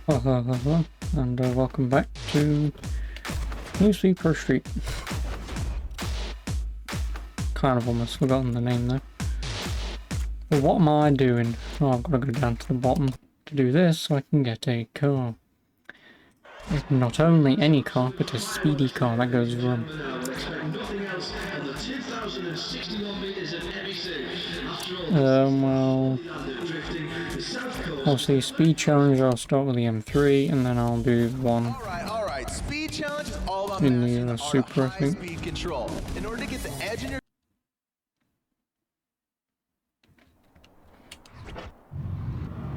And welcome back to New Sleeper Street. Kind of almost forgotten the name though. Well, what am I doing? Oh, I've got to go down to the bottom to do this so I can get a car. It's not only any car, but a speedy car that goes wrong. Well, obviously speed challenge, I'll start with the M3 and then I'll do one. Alright. Speed challenge is all about in the Super, I think. speed control. In order to get the edge in your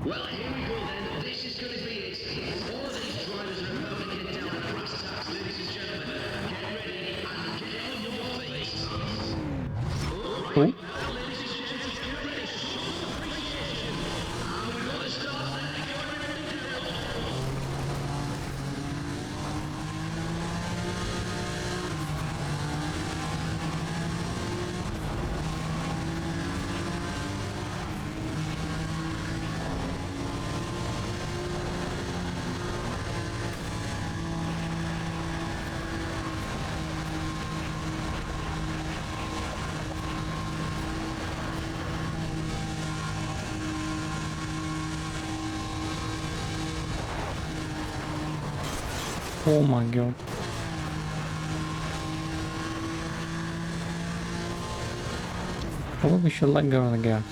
Well, here we go then. This is going to be it. All of these drivers are about to get down to brass tacks, ladies and gentlemen. Get ready and get on your feet. All right. Oh my god. Probably should let go of the gas.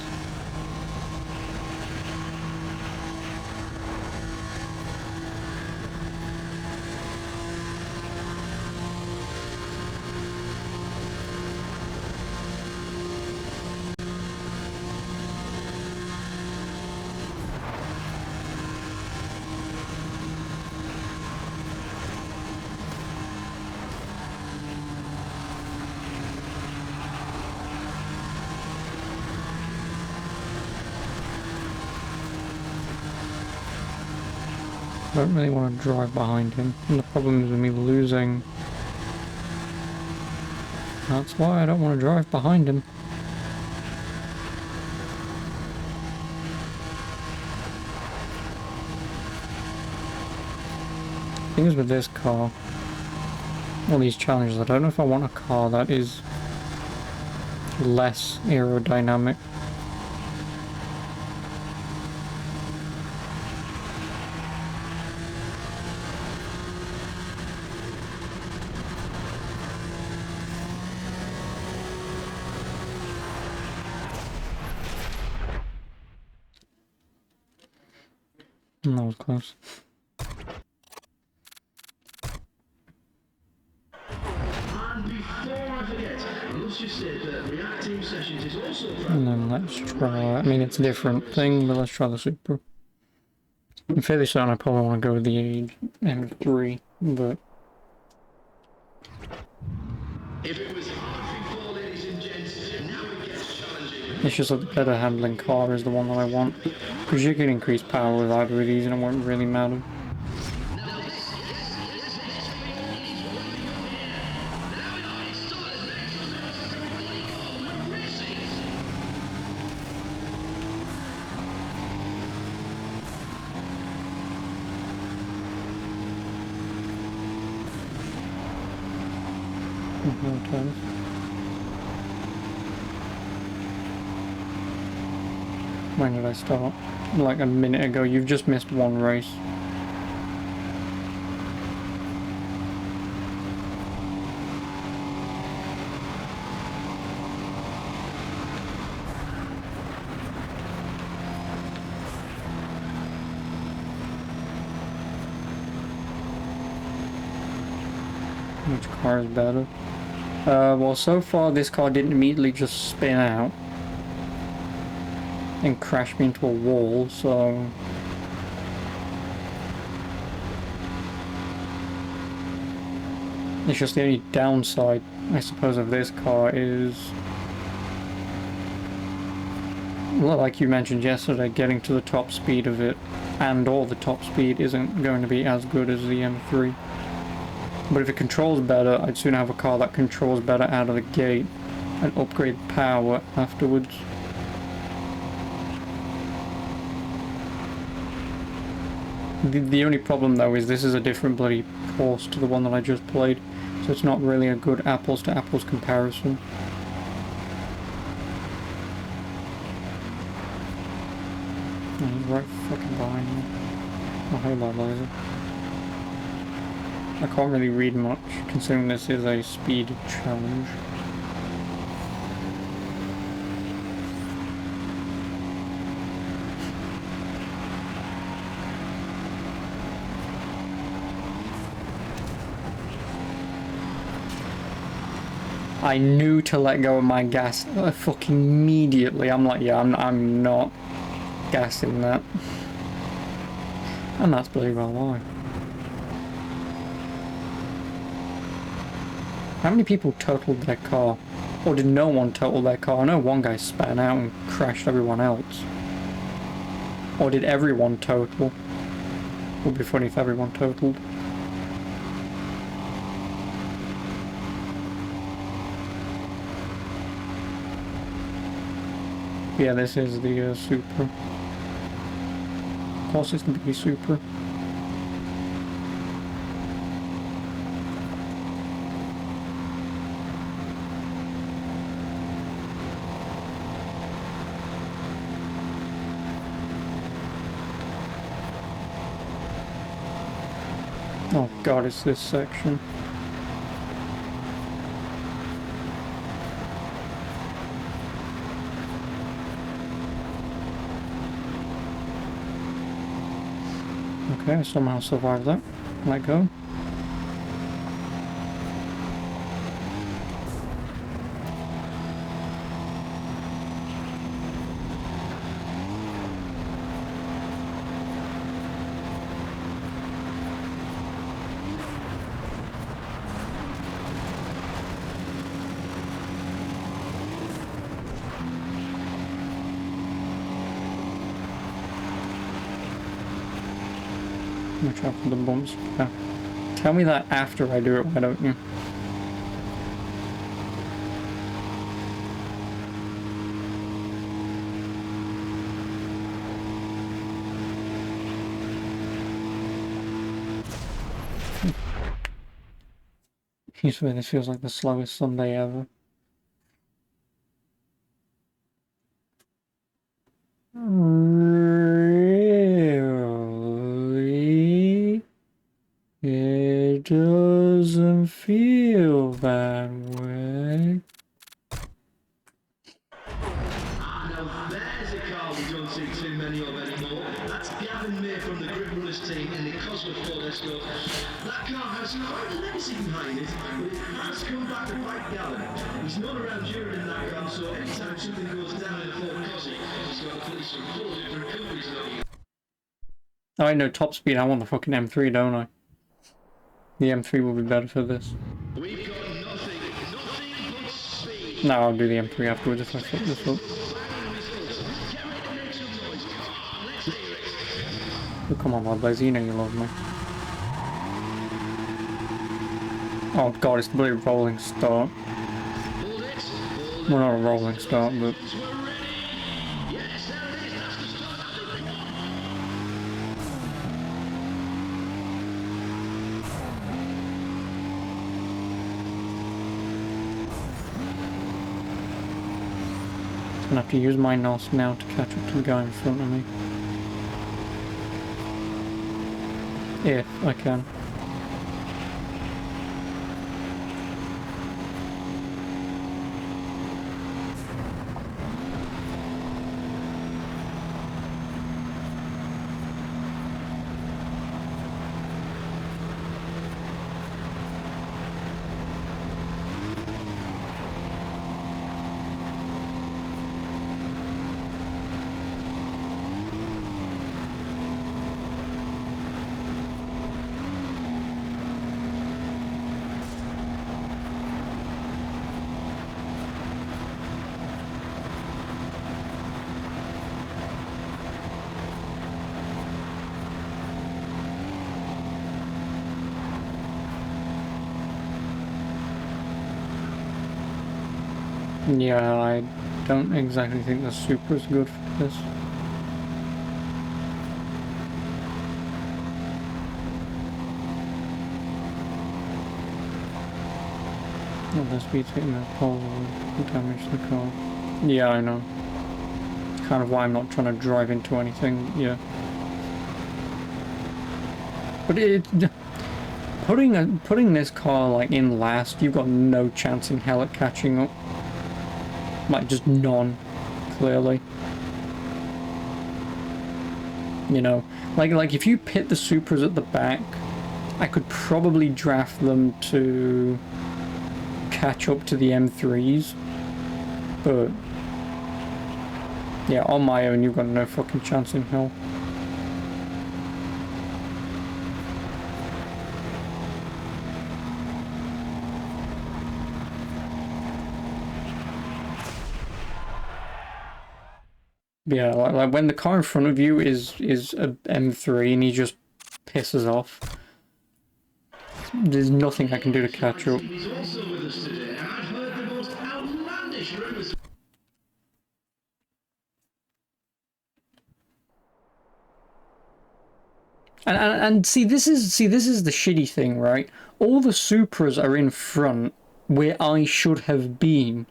I don't really want to drive behind him, and the problem is with me losing. That's why I don't want to drive behind him. Things with this car, all these challenges, I don't know if I want a car that is less aerodynamic. That was close. And before I forget, I must just say that reacting sessions is also And then let's try, I mean it's a different thing, but let's try the Super. I'm fairly certain I probably want to go with the M3, but If it was hard before, ladies and gents, now it gets challenging. it's just like the better handling car is the one that I want. Because you can increase power with either of these and it won't really matter. When did I start? Like a minute ago. You've just missed one race. Which car is better? Well, so far this car didn't immediately just spin out and crash me into a wall, so it's just the only downside, I suppose, of this car is, well, like you mentioned yesterday, getting to the top speed of it and all the top speed isn't going to be as good as the M3. But if it controls better, I'd sooner have a car that controls better out of the gate and upgrade power afterwards. The only problem though is this is a different bloody course to the one that I just played, so it's not really a good apples to apples comparison. Oh, he's right fucking behind me. Oh, hey, my laser. I can't really read much, considering this is a speed challenge. I knew to let go of my gas fucking immediately. I'm like, yeah, I'm not gassing that. And that's bloody well why. How many people totaled their car? Or did no one total their car? I know one guy spat out and crashed everyone else. Or did everyone total? It would be funny if everyone totaled. Yeah, this is the Supra. Of course it's the big Supra. Oh god, it's this section. Okay, I somehow survived that. Let go. Watch out for the bumps. Yeah. Tell me that after I do it, why don't you? I swear this feels like the slowest Sunday ever. Really? It doesn't feel that way. Ah, now there's a car we don't see too many of anymore. That's Gavin May from the Grip Runners team in the Cosworth Ford Escort. That car has quite a legacy behind it, but it has come back to fight Gavin. He's not around Europe in that car, so anytime something goes down in a Ford Cossie, he's got at least some 4 different companies looking at. Oh, I know top speed. I want the fucking M3, don't I? The M3 will be better for this. We've got nothing but speed. No, I'll do the M3 afterwards if I fuck this up. Get ready to make some noise. Come on, let's hear it. Oh, come on, Lord Blaze, you know you love me. Oh god, it's the bloody rolling start. Hold it. Hold Well, not a rolling start, but... it. We're ready. Yes, there it is. That's the start. Come on. I'm gonna have to use my NOS now to catch up to the guy in front of me. If I can. Yeah, I don't exactly think the Supra's good for this. Well, the speed's hitting the pole will damage the car. Yeah, I know. Kind of why I'm not trying to drive into anything, yeah. But putting this car like in last, you've got no chance in hell at catching up. Like just none, clearly. You know, like if you pit the Supras at the back, I could probably draft them to catch up to the M3s, but yeah, on my own you've got no fucking chance in hell. Yeah, like when the car in front of you is a M3 and he just pisses off, there's nothing I can do to catch up. He's also with us today, and I've heard the most outlandish rumours. And see this is the shitty thing, right? All the Supras are in front where I should have been,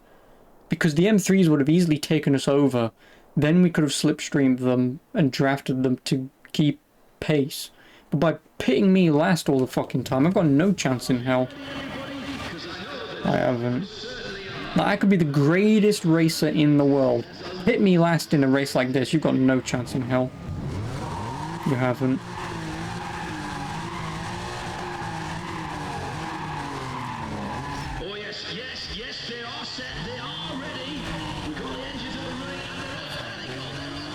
because the M3s would have easily taken us over. Then we could have slipstreamed them and drafted them to keep pace. But by pitting me last all the fucking time, I've got no chance in hell. I haven't. Like, I could be the greatest racer in the world. Pit me last in a race like this, you've got no chance in hell. You haven't. Oh yes, yes, yes, they are set, they are ready. We've got the engines up and running, and they're off. There they go, they're off.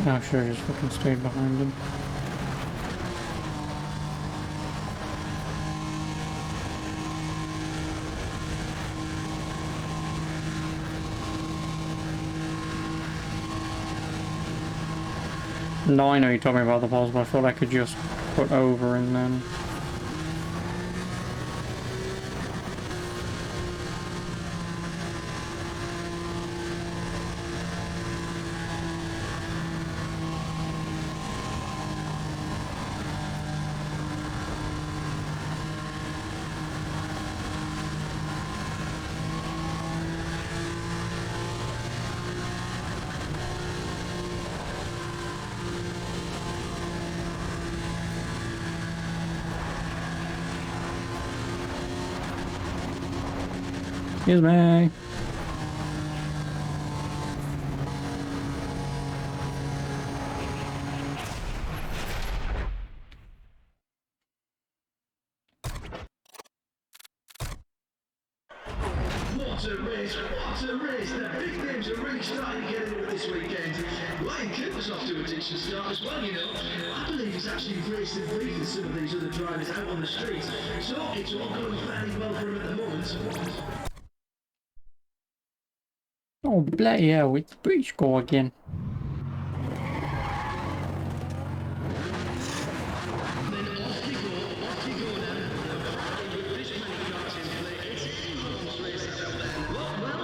I should have just fucking stayed behind him. No, I know you told me about the balls, but I thought I could just put over and then... Excuse me. What a race, what a race. The big names are really starting to get into it this weekend. Ryan Cooper's off to a decent start as well, you know. I believe he's actually raced in beat with some of these other drivers out on the streets. So it's all going fairly well for him at the moment. Oh, bloody hell, it's British go again.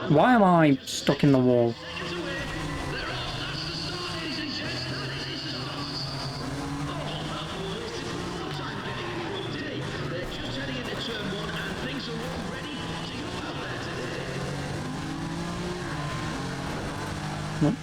Why am I stuck in the wall? Nope.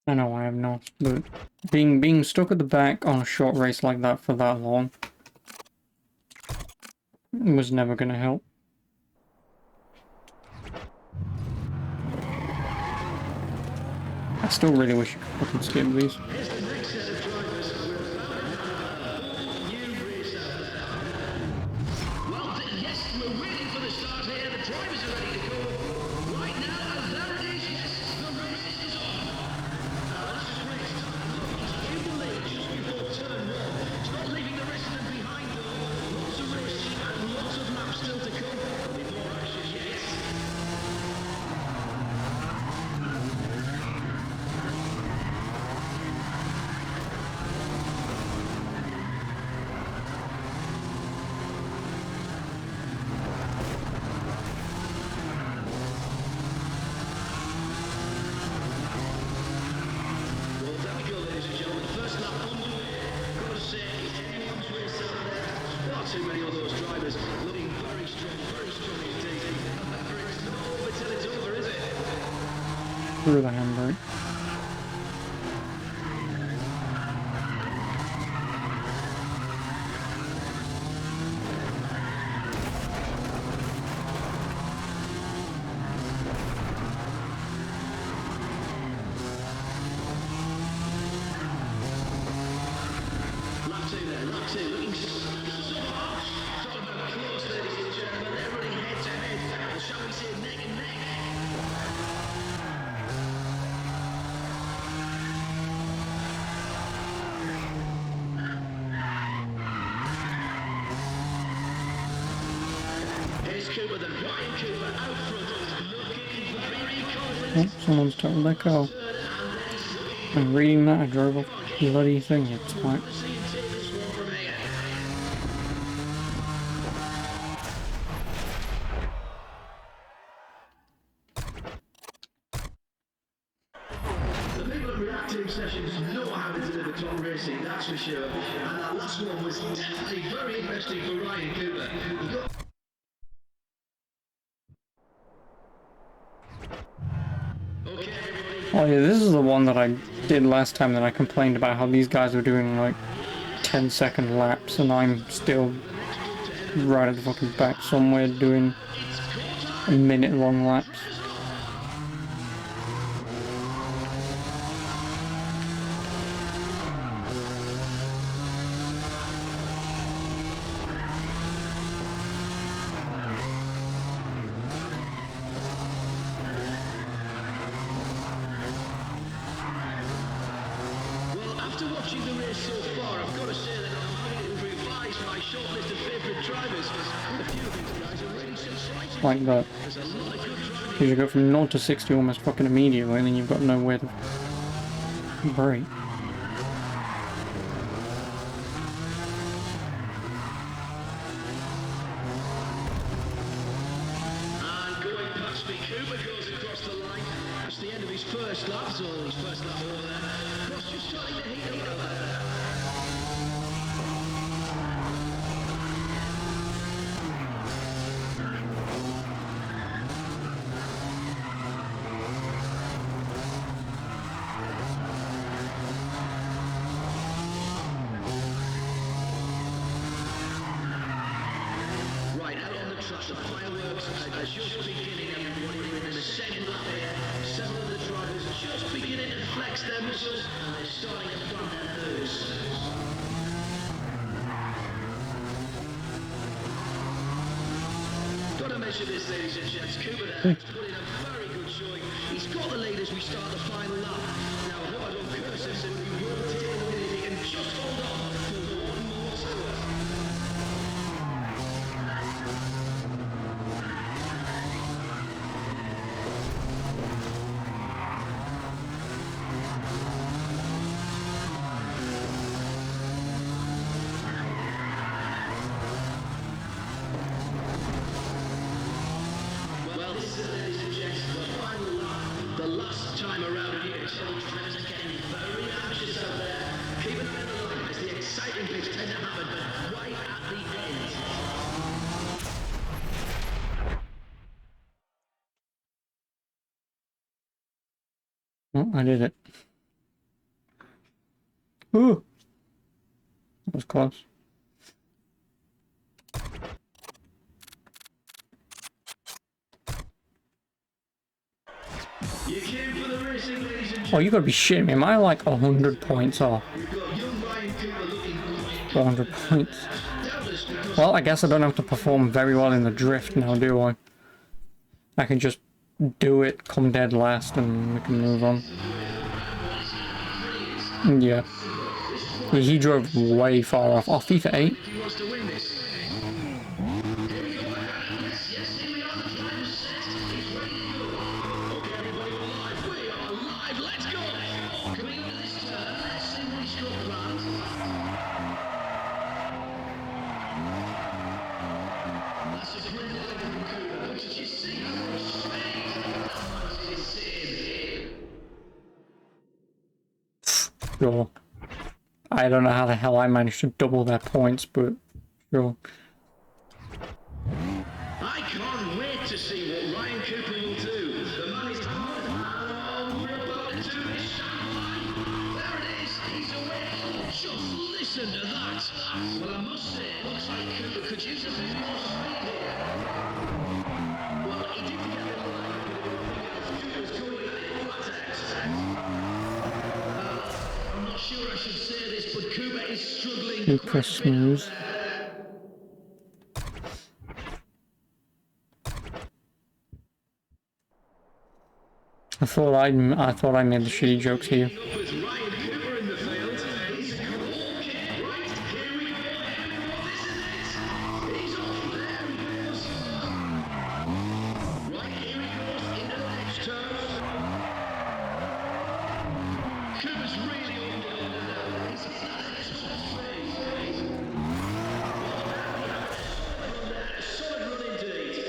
I know I have not, but being stuck at the back on a short race like that for that long was never gonna help. I still really wish you could fucking skip these. Well, yes, we're waiting for the start here. The drivers are ready to go. Right now, and there it is. Yes, the race is on. Now, that's just race time. Look, he's in the lead just before turn one. He's not leaving the rest of them behind, though. Lots of racing and lots of laps still to come. Before action yet. Well, there we go, ladies and gentlemen. First lap underway. Got to say, anyone's race out there. Not too many of those drivers looking very strong indeed. It's not over till it's over, is it? Through the handbrake. Lap two there, lap two, looking so harsh. Talk about close, ladies and gentlemen. They're running head to head. Or shall we say neck and neck? Here's Cooper, then Ryan Cooper out front, looking very confident. Oh, someone's totaled their car. I'm reading that, I drove off the bloody thing, you twat. See him take this one from here. The people at reactive sessions know how to deliver top racing, that's for sure. And that last one was definitely very interesting for Ryan Cooper. He got okay, everybody. Oh yeah, this is the one that I did last time that I complained about how these guys were doing like 10-second laps and I'm still right at the fucking back somewhere doing a minute-long laps. Well, after watching the race so far, I've got to say that I'm going to revise my shortlist of favourite drivers. A few of these guys are really surprising. Like that. There's a lot of good driving. Because you go from 0 to 60 almost fucking immediately and then you've got nowhere to brake. And going past me, Cooper goes across the line. That's the end of his first lap, so his first lap over there. Ross just starting to heat up out there. Right, out on the track, the fireworks are just beginning, everybody. We're in the second lap here. Several of the drivers are just beginning to flex their muscles, and they're starting to flatten their nerves. Got to mention this, ladies and gents. Cooper there has put in a very good showing. He's got the lead as we start the final lap. Now, I hope I don't curse him, but he will take the lead if he can just hold on for one more tour. Well, this is, ladies and gents, the final lap. The last time around here, so drivers are getting very anxious out there. Keeping them in the line as the exciting bits tend to happen right at the end. Oh, I did it. Ooh. That was close. You came for the racing, ladies and Oh, you gotta be shitting me. Am I like 100 points off? gentlemen. Young Ryan Cooper looking quite 400 points. doubtless because Well, I guess I don't have to perform very well in the drift now, do I? I can just do it, come dead last, and we can move on. Yeah. He drove way far off. Oh, FIFA 8? he wants to win this. Yes, here we are. The driver's set. He's ready to go. Okay, everybody, we're live. We are live. Let's go. Coming up to this turn, let's see what he's got planned. That's a great line from Cooper. But did you see how much speed? That's insane. Sure. I don't know how the hell I managed to double their points, but sure. I can't wait to see what Ryan Cooper will do. The man is hard. Oh, we're about to do this. There it is. He's away. Just listen to that. Well, I must say, it looks like Cooper could use a bit more speed here. Well, he didn't get the line. Cooper's going in flat out. I'm not sure I should say this, but Cooper is struggling. Super smooth. I thought I made the shitty jokes here. With Ryan Cooper in the field. He's okay. Right, here we go. This is it. He's off. There he goes. Right, here he goes into the next turn. Cooper's really opened it under now. He's hit that extra space. Solid run indeed.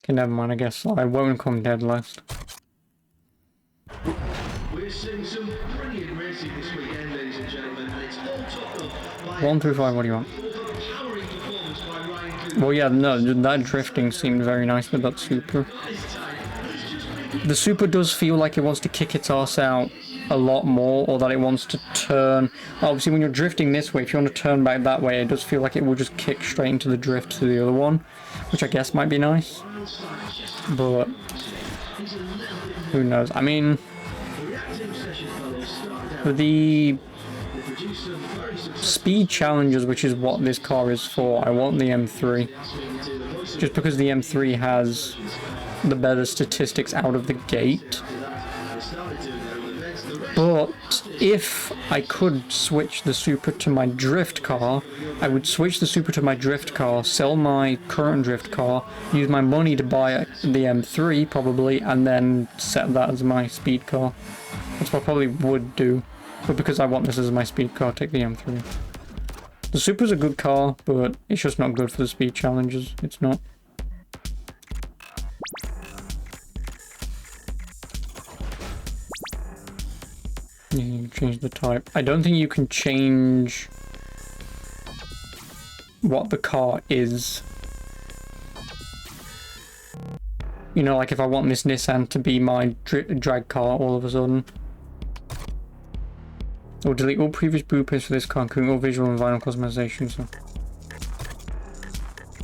Okay, never mind, I guess I won't come dead last. We're seeing some brilliant racing this weekend, ladies and gentlemen, and it's all topped up by 1 through 5, what do you want? overpowering performance by Ryan Cooper. Well, yeah, no, that drifting seemed very nice with that super. The super does feel like it wants to kick its arse out a lot more, or that it wants to turn. Obviously, when you're drifting this way, if you want to turn back that way, it does feel like it will just kick straight into the drift to the other one, which I guess might be nice. But who knows? I mean, the speed challenges, which is what this car is for, I want the M3. Just because the M3 has the better statistics out of the gate. But if I could switch the Super to my drift car, I would switch the Super to my drift car, sell my current drift car, use my money to buy the M3 probably, and then set that as my speed car. That's what I probably would do. But because I want this as my speed car, take the M3. The Super's a good car, but it's just not good for the speed challenges. It's not. You can change the type. I don't think you can change what the car is. You know, like if I want this Nissan to be my drag car all of a sudden. Or delete all previous blueprints for this car, including all visual and vinyl customization. So.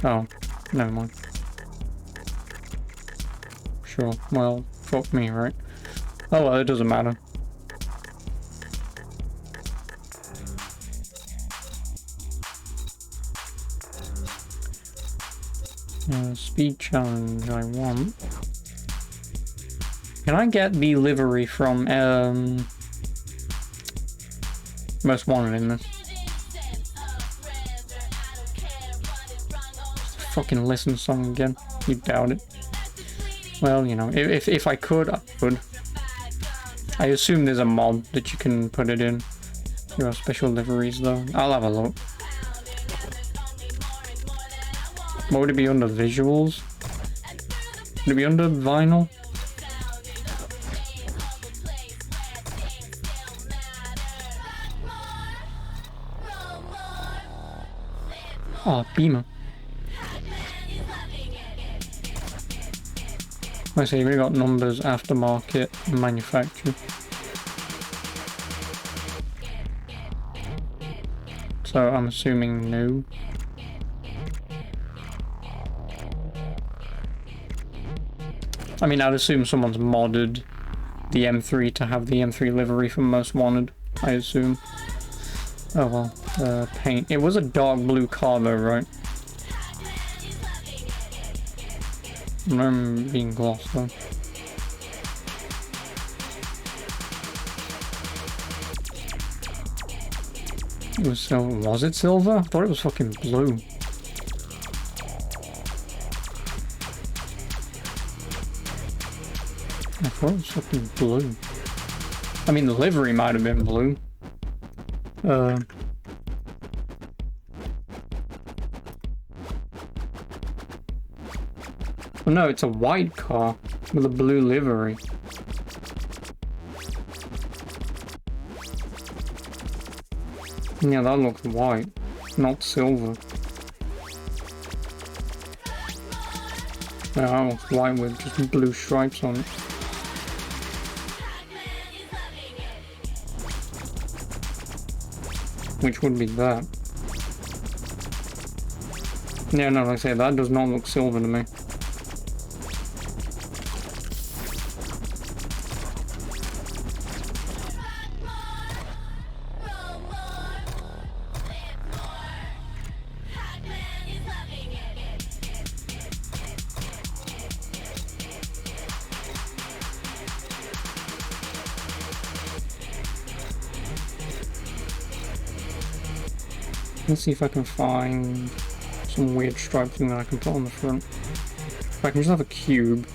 Oh, never mind. Sure, well, fuck me, right? Oh well, it doesn't matter. Speed challenge I want. Can I get the livery from Most Wanted in this? Fucking listen song again. You doubt it. Well, you know, if I could, I would. I assume there's a mod that you can put it in. There are special liveries though. I'll have a look. What would it be under? Visuals? Would it be under vinyl? Oh, Beamer. I see, we got numbers, aftermarket, and manufacturer. So I'm assuming no. I mean, I'd assume someone's modded the M3 to have the M3 livery for Most Wanted, I assume. Oh well, paint. It was a dark blue car though, right? I remember being glossed though. It was silver. Was it silver? I thought it was fucking blue. I thought it was fucking blue. I mean, the livery might have been blue. Oh no, it's a white car with a blue livery. Yeah, that looks white, not silver. Yeah, that looks white with just blue stripes on it. Which would be that. Yeah, no, like I say, that does not look silver to me. Let's see if I can find some weird stripe thing that I can put on the front. If I can just have a cube.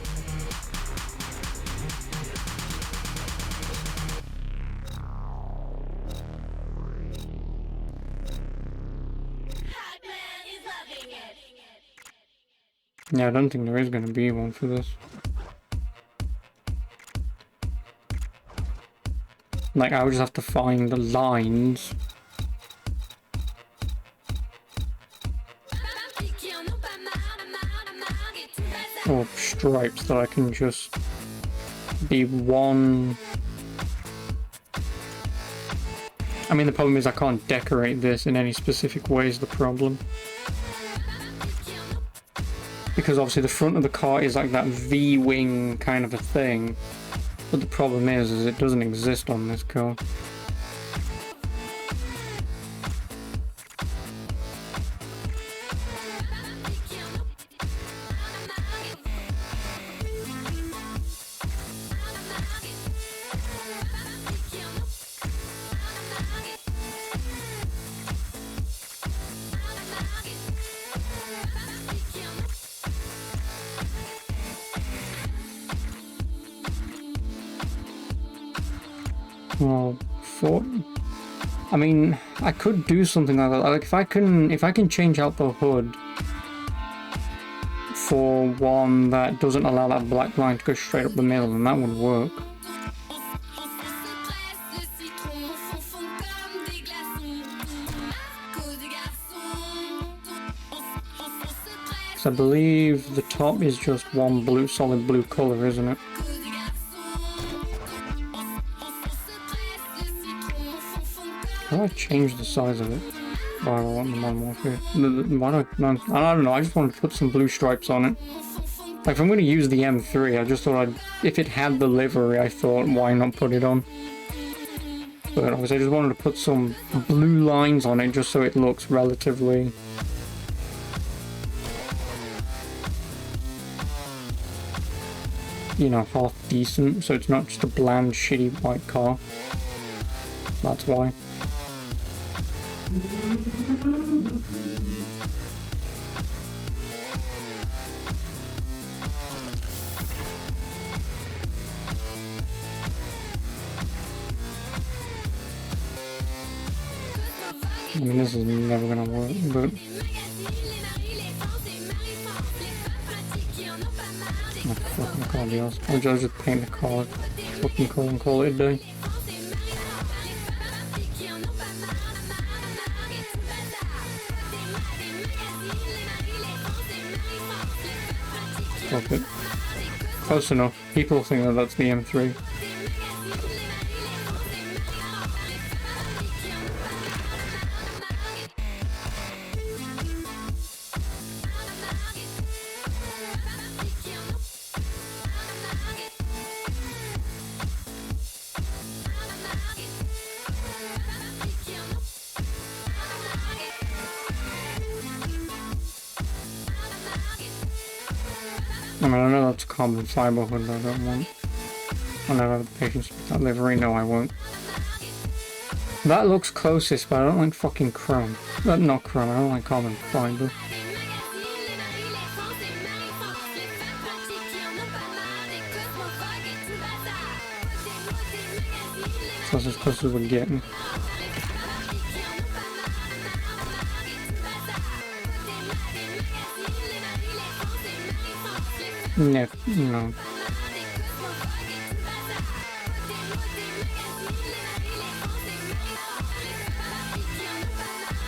Yeah, I don't think there is going to be one for this. Like, I would just have to find the lines. Or stripes that I can just be one. I mean, the problem is I can't decorate this in any specific way is the problem. Because obviously the front of the car is like that V-wing kind of a thing. But the problem is it doesn't exist on this car. Well, I mean, I could do something like that. Like if I can change out the hood for one that doesn't allow that black line to go straight up the middle, then that would work. So I believe the top is just one blue, solid blue color, isn't it? How do I change the size of it? Oh, I want the monomorph here. Why don't I don't know, I just wanted to put some blue stripes on it. Like, if I'm going to use the M3, I just thought if it had the livery, I thought, why not put it on? But obviously I just wanted to put some blue lines on it just so it looks relatively... you know, half decent, so it's not just a bland, shitty white car. That's why. I mean, this is never gonna work, but... oh, fucking call the else. I'll just paint the car, fucking call and call it a day. Fuck it. Close enough. People think that that's the M3. I mean, I know that's carbon fiber hood I don't want. I never have the patience with that livery. No, I won't. That looks closest, but I don't like fucking chrome. Not chrome, I don't like carbon fiber. So that's as close as we're getting. No, no.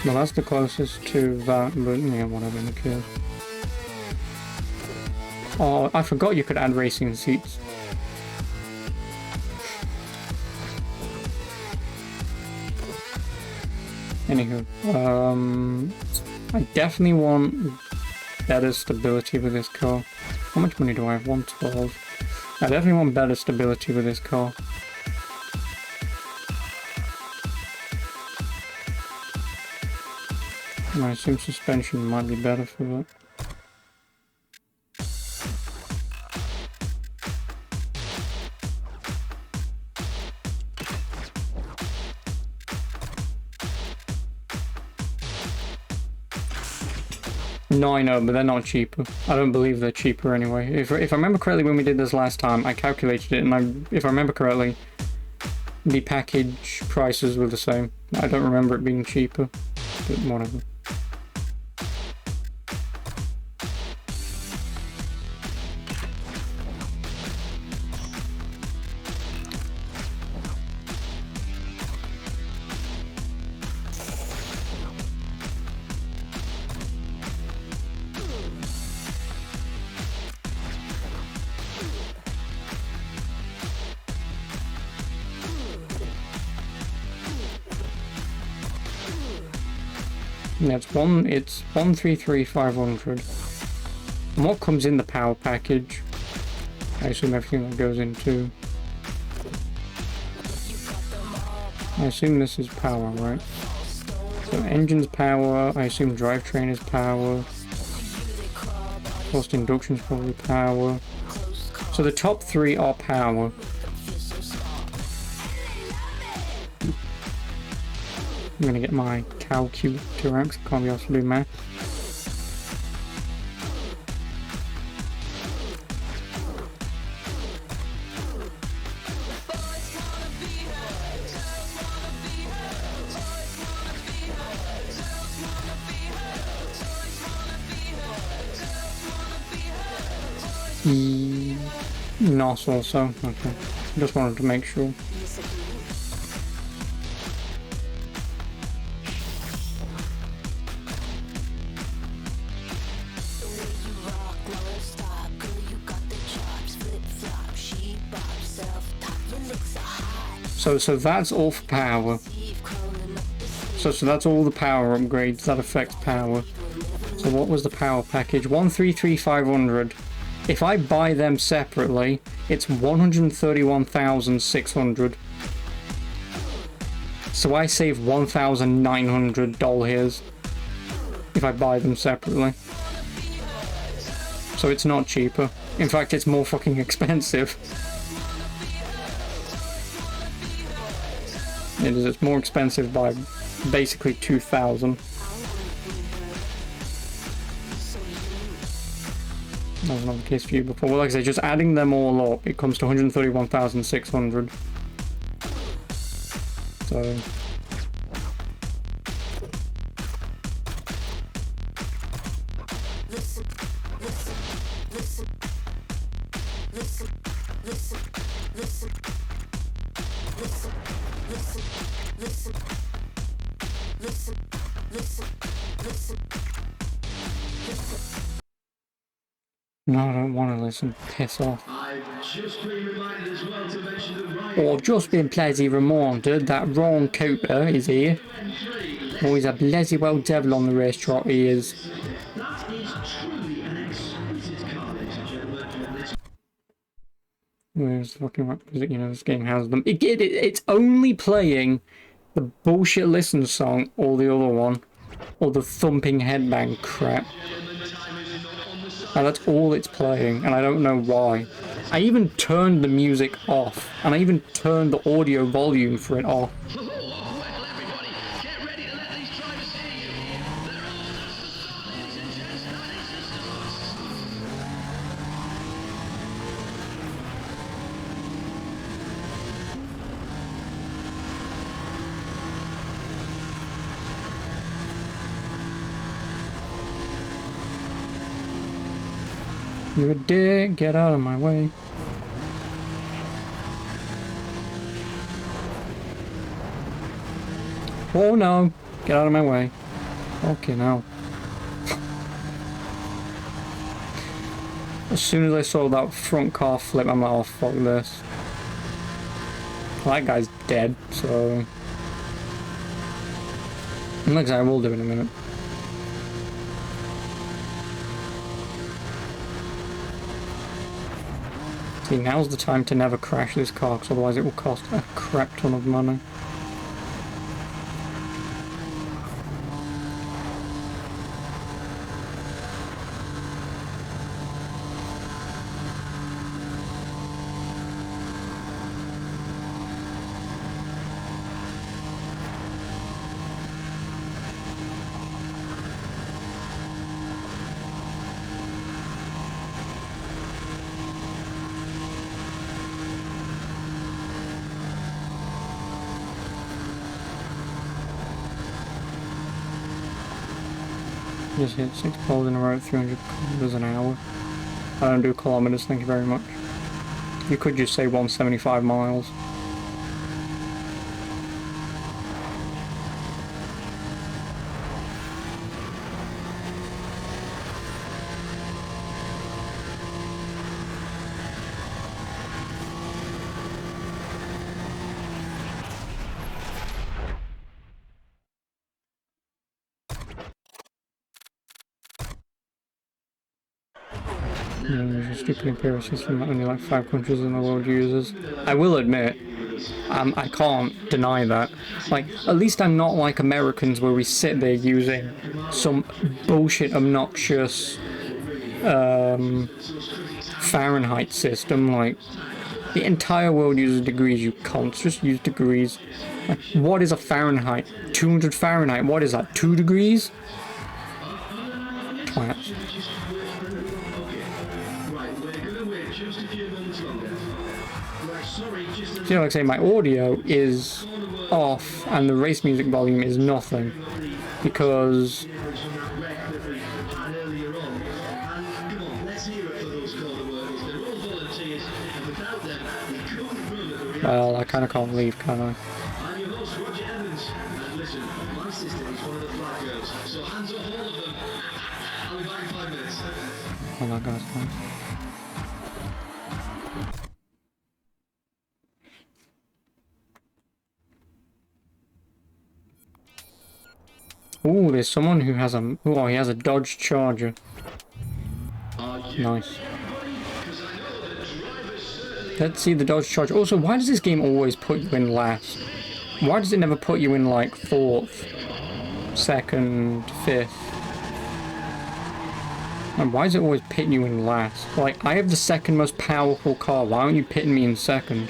Well, that's the closest to that, but yeah, whatever, who cares. Oh, I forgot you could add racing seats. Anywho, I definitely want better stability with this car. How much money do I have? 112. I definitely want better stability with this car. And I assume suspension might be better for that. No, I know, but they're not cheaper. I don't believe they're cheaper anyway. If I remember correctly, when we did this last time, I calculated it, and if I remember correctly, the package prices were the same. I don't remember it being cheaper, but whatever. Yeah, it's 133,500. And what comes in the power package? I assume everything that goes into. I assume this is power, right? So engine's power, I assume drivetrain is power. Forced induction's probably power. So the top three are power. I'm gonna get my calculator out because I can't be asked to do math. NOS also, okay. Just wanted to make sure. So that's all for power. So that's all the power upgrades that affect power. So what was the power package? 133,500. If I buy them separately, it's 131,600. So I save $1,900 if I buy them separately. So it's not cheaper. In fact, it's more fucking expensive. It is. It's more expensive by basically 2,000. That was not the case for you before. Well, like I say, just adding them all up, it comes to 131,600. So. No, I don't want to listen. Piss off. I've just been reminded as well to mention that Ryan Or just been bloody reminded that Ron Cooper is here. Oh, he's a bloody well devil on the racetrack, he is. that is truly an exquisite car, ladies and gentlemen. Where's the fucking requisite? You know, this game has them. It's only playing the bullshit listen song or the other one. Or the thumping headbang crap. Time is not on the side And that's all it's playing, and I don't know why. I even turned the music off, and I even turned the audio volume for it off. Oh, well, everybody, get ready to let these drivers hear you. They're all that's the start, ladies and gents. That is the start. You're a dick, get out of my way. Oh no, get out of my way. Okay, now. As soon as I saw that front car flip, I'm like, oh fuck this. Well, that guy's dead, so... Looks like I will do in a minute. See, now's the time to never crash this car, because otherwise it will cost a crap ton of money. Just hit 6 poles in a row at 300 kilometers an hour. I don't do kilometers, thank you very much. You could just say 175 miles. There's a stupid imperial system that only like 5 countries in the world uses. I will admit, I can't deny that. Like, at least I'm not like Americans where we sit there using some bullshit obnoxious Fahrenheit system. Like, the entire world uses degrees, you cunts. Just use degrees. Like, what is a Fahrenheit? 200 Fahrenheit, what is that? 2 degrees? Twats. So, like I say, my audio is off and the race music volume is nothing because well, I kind of can't leave, can I? I'm your host, Roger Evans. And listen, my sister is one of the flag girls, so hands up all of them. I'll be back in 5 minutes. Oh my god, nice. Ooh, there's someone who has a... Oh, he has a Dodge Charger. Nice. Let's see the Dodge Charger. Also, why does this game always put you in last? Why does it never put you in, like, 4th, 2nd, 5th? And why is it always pitting you in last? Like, I have the 2nd most powerful car. Why aren't you pitting me in 2nd?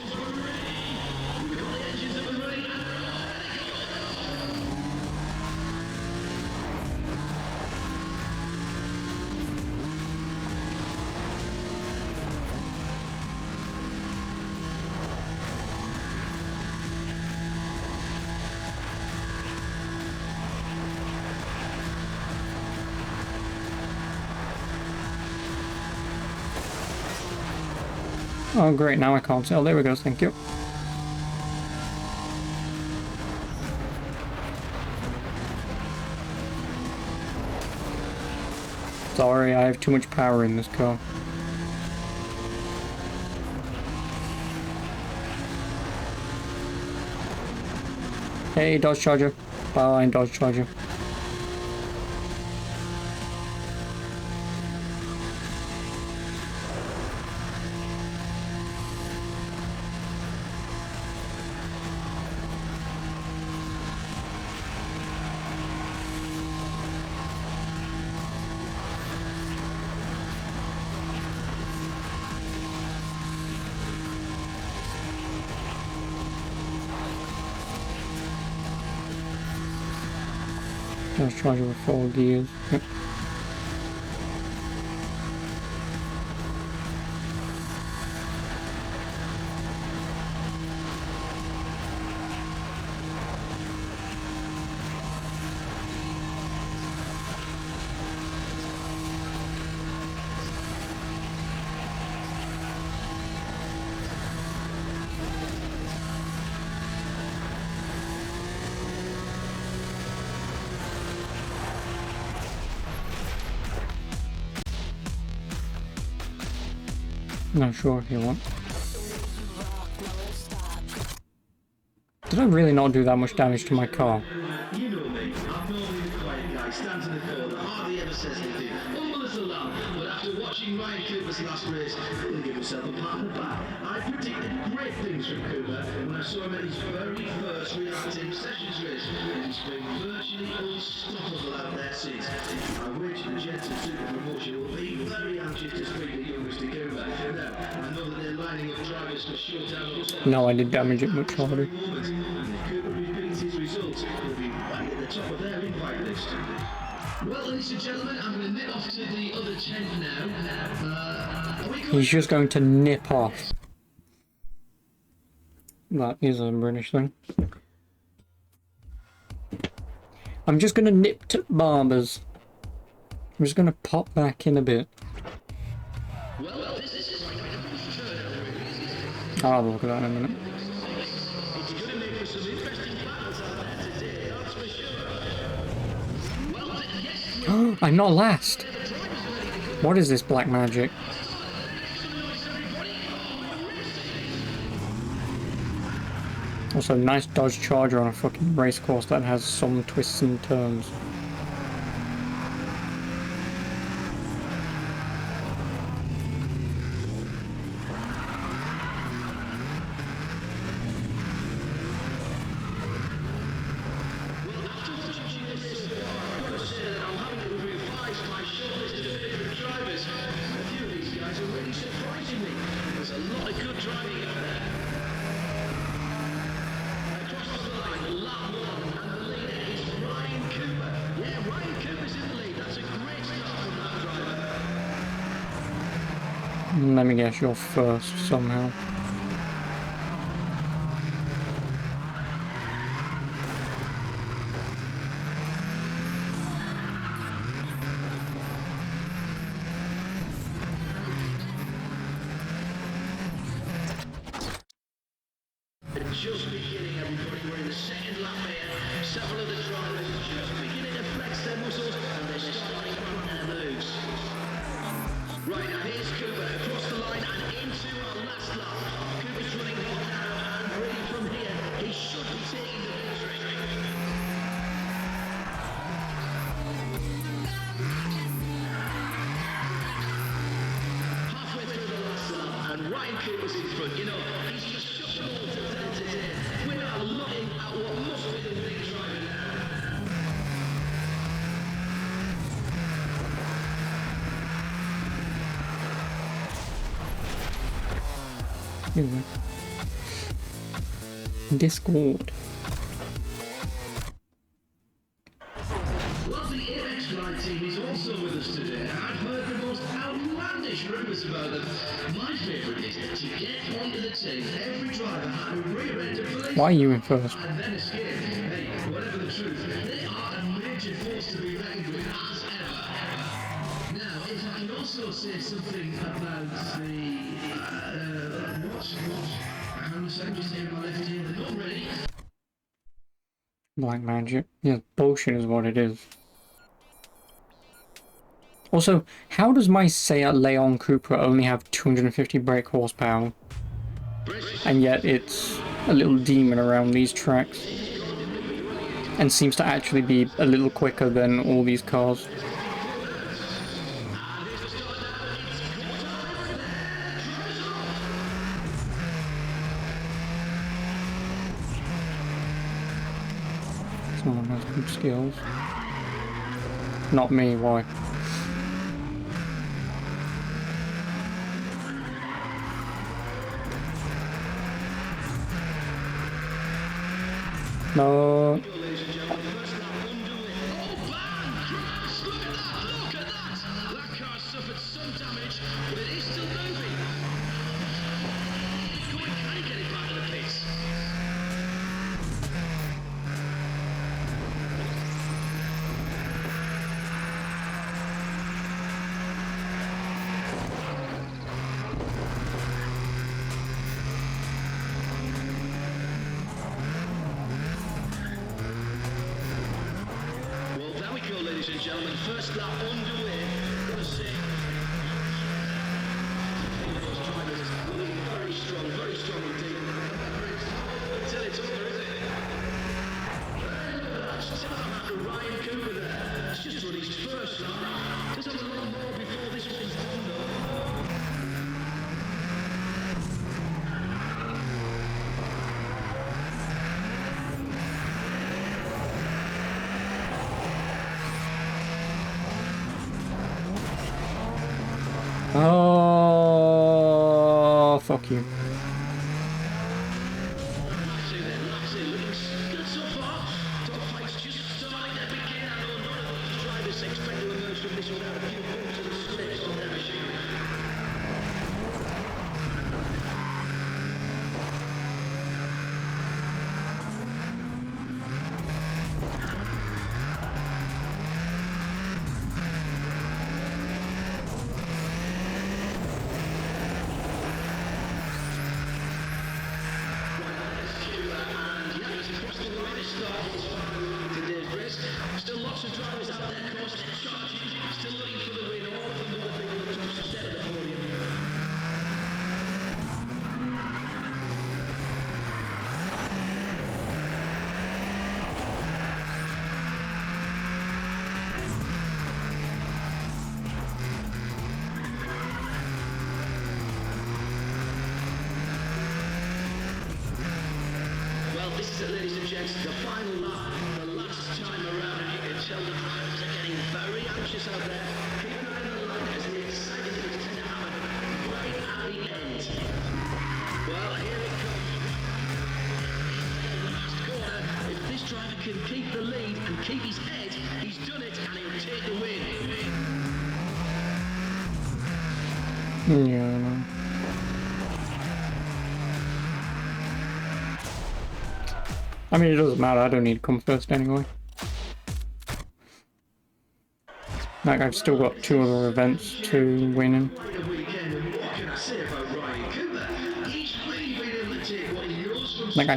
Oh great, now I can't tell. There we go, thank you. Sorry, I have too much power in this car. Hey, Dodge Charger. Bye, Dodge Charger. Let's charge it with 4 gears. Yep. Not sure if you want. Did I really not do that much damage to my car? You know me, I'm normally the quiet guy, stands in the corner, hardly ever says anything. Humble as a lamb, but after watching Ryan Cooper's last race, he'll give himself a pat on the back. I predicted great things from Cooper when I saw him at his very first reactive sessions race. He's been virtually unstoppable out there since. I wish the Jensen Super Promotion will be very anxious to speak to young Mr. Cooper. Now, I know that they're lining up drivers for showdown. No, I did damage it much harder. His results will be right at the top of their invite list. Well, ladies and gentlemen, I'm going to nip off to the other tent now. He's just going to nip off. That is a British thing. I'm just going to nip to Barbers. I'm just going to pop back in a bit. Well, this is I'll have a look at that in a minute. it's going to make for some interesting battles out there today, that's for sure. Well, yes, I'm not last. What is this black magic? Also, nice Dodge Charger on a fucking race course that has some twists and turns. Let me guess, you're first somehow. just beginning, everybody. We're in the second lap here. Several of the drivers just beginning to flex their muscles and they're starting to run their moves. Right, now here's Cooper across the line and into our last lap. Cooper's running hot now and ready from here. He should be taking the victory. Halfway through the last lap and Ryan Cooper's in front. You know, he's just shut the ball to the today. We are looking at what must be the winning driver now. Anyway. Discord. Well, the Apex Ride team is also with us today. I've heard the most outlandish rumours about them. My favourite is to get onto the team, every driver had a rear end of police Why are you in first? and then escape. Hey, whatever the truth, they are a major force to be reckoned with as ever. Now, if I can also say something about the what? Hang on a second, just here in my left ear. They're not ready. Black magic. Yeah, bullshit is what it is. Also, how does my Seat Leon Cupra only have 250 brake horsepower? And yet it's a little demon around these tracks. And seems to actually be a little quicker than all these cars. Someone has good skills. Not me, why? No. and gentlemen. First lap underway. Gotta say, those drivers looking very strong indeed. Until it's over, is it? That's after Ryan Cooper there. It's just run his first lap. Just have a lot more before this one's done, though. Oh, fuck you. Still lots of drivers out there, of course, charging, still looking for the win. All of them want to be on the top step of the podium. Well, this is it, ladies and gents, the final lap, the last time around, and you can tell the drivers are getting very anxious out there. Keep an eye on the line as the exciting things tend to happen right at the end. Well, here it comes. The last corner. If this driver can keep the lead and keep his head, he's done it, and he'll take the win. Yeah, I know. I mean, it doesn't matter, I don't need to come first anyway. Like, I've still got 2 other events to win in. What can I say about Ryan Cooper? He's really been able to take what he knows from Like, I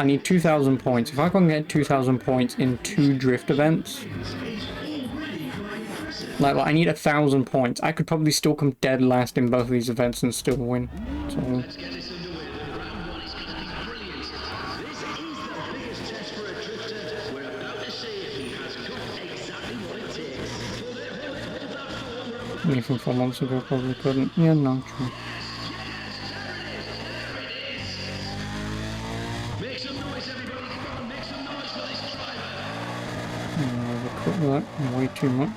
need 2,000 points. If I can get 2,000 points in 2 drift events, like I need 1,000 points. I could probably still come dead last in both of these events and still win. So, Let's get this underway. Round 1 is going to be brilliant. This is the biggest test for a drifter. We're about to see if he has got exactly what it takes. Hold that forward. me from 4 months ago probably couldn't. Yeah, no, true. Make some noise, everybody. Come on, make some noise for this driver. I've cut that way too much.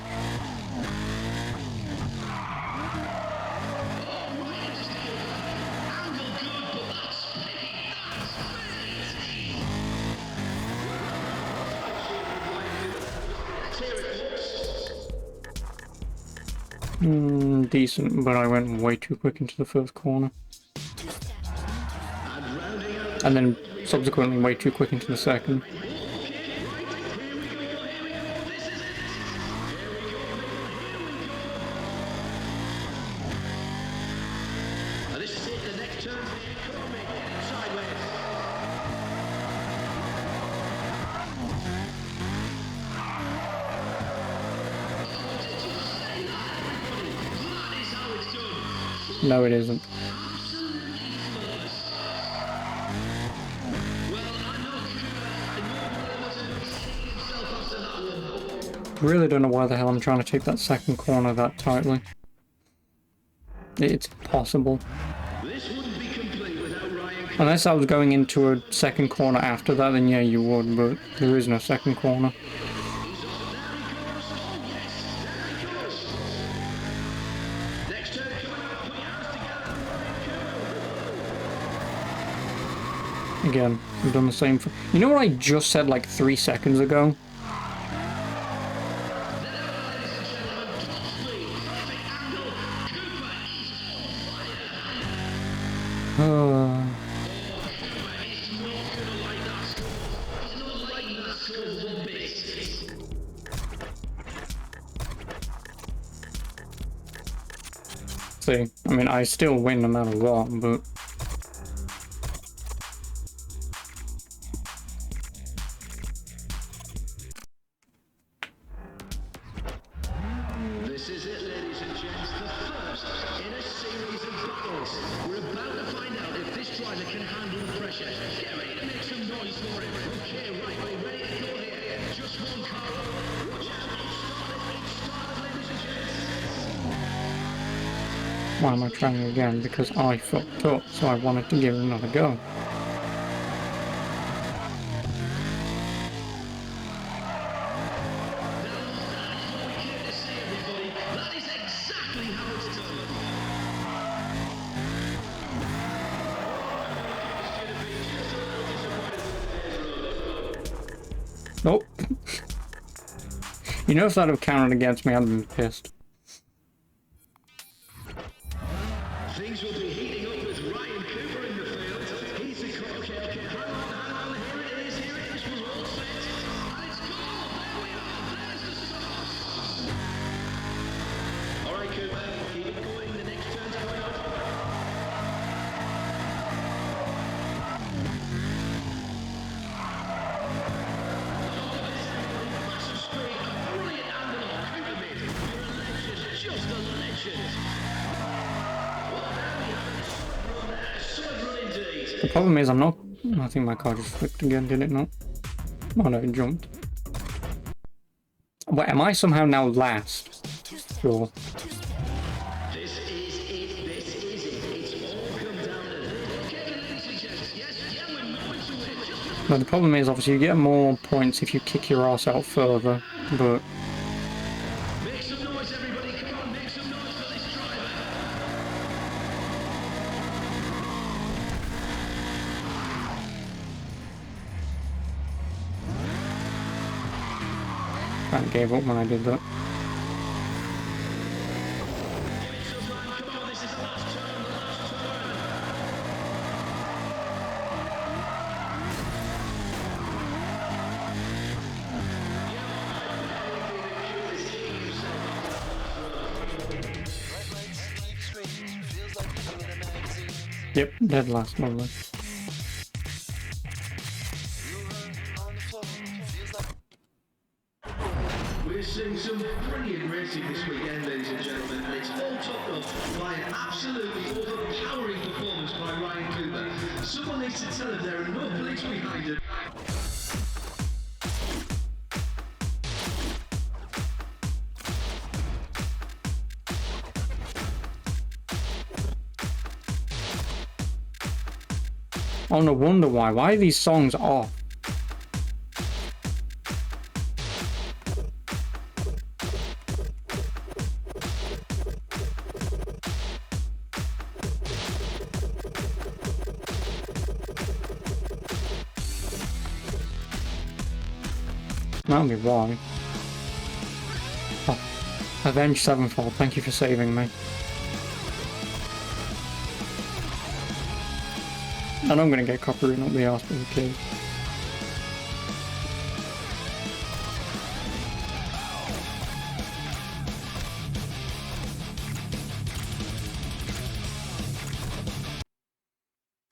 Decent, but I went way too quick into the first corner. And then subsequently way too quick into the second. This is it, the next turn. Sideways. No, it isn't. Really don't know why the hell I'm trying to take that second corner that tightly. It's possible. This wouldn't be complete without Ryan. Unless I was going into a second corner after that, then yeah, you would, but there is no second corner. Next turn coming up. Put your hands together. Again, I've done the same for... You know what I just said like 3 seconds ago? See, I mean, I still win no matter what, but... can handle the pressure. Get ready to make some noise for him. Okay, right, we're ready to go here. Just one car up. Watch out, it's started, ladies and gents. Why am I trying again? Because I fucked up, so I wanted to give it another go. That is exactly how it's done. Nope. You know, if that had counted against me, I'd have been pissed. Things will be heating up with Ryan Cooper in the field. He's the okay. Hang on. Here it is. We're all set. And it's gone. There we are. There's the start. All right, Cooper. Keep it going. The next turn's coming up. Massive speed. A brilliant angle. Cooper made. You're a legend. Just a legend. The problem is, I'm not. I think my car just flipped again, did it not? Oh no, it jumped. Wait, am I somehow now last? Sure. This is it. It's all come down to this. Okay, ladies and gents. Yes, we're moving to it. But the problem is, obviously, you get more points if you kick your ass out further, but Make some noise, everybody. Come on, make some noise for this driver. I gave up when I did that. Come on, this is the last turn. Yep, dead last, lovely. We're seeing some brilliant racing this weekend, ladies and gentlemen, and it's all topped off by an absolutely overpowering performance by Ryan Cooper. Someone needs to tell him there are no police behind him. Oh, no wonder why. Why are these songs off? That'll be why. Oh, Avenged Sevenfold, thank you for saving me. And I'm gonna get copyright up the arse, but who cares?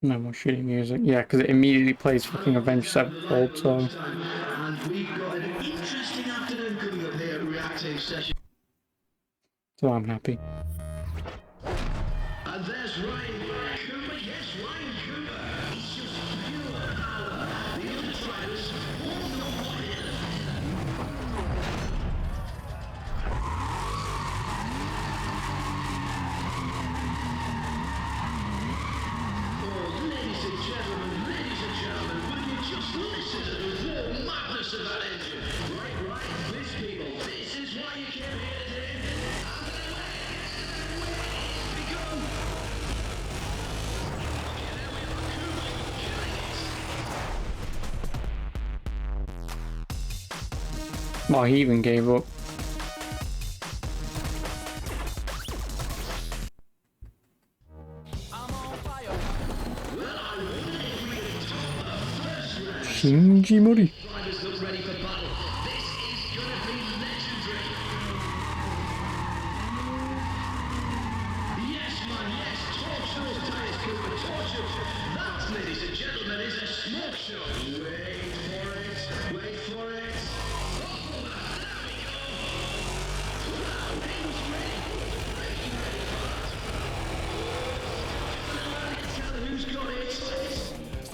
No more shitty music. Yeah, because it immediately plays fucking Avenged Sevenfold, so... And we've got an interesting afternoon coming up here at Reactive Session. So I'm happy. And there's Ryan Cooper. Yes, Ryan Cooper. He's just pure power. The other drivers all know what it is. Oh, ladies and gentlemen, will you just listen to the raw madness of that engine? Right, this people, this is why you came here today. Well, he even gave up. Shinji Mori. Drivers look ready for battle. This is gonna be legendary. Yes, man, yes. Torch those tires, Cooper. Torch them. That, ladies and gentlemen, is a smoke show. Wait for it. Wait for it. Oh, there we go. Wow, he was ready. Ready for that. Tell who's got it.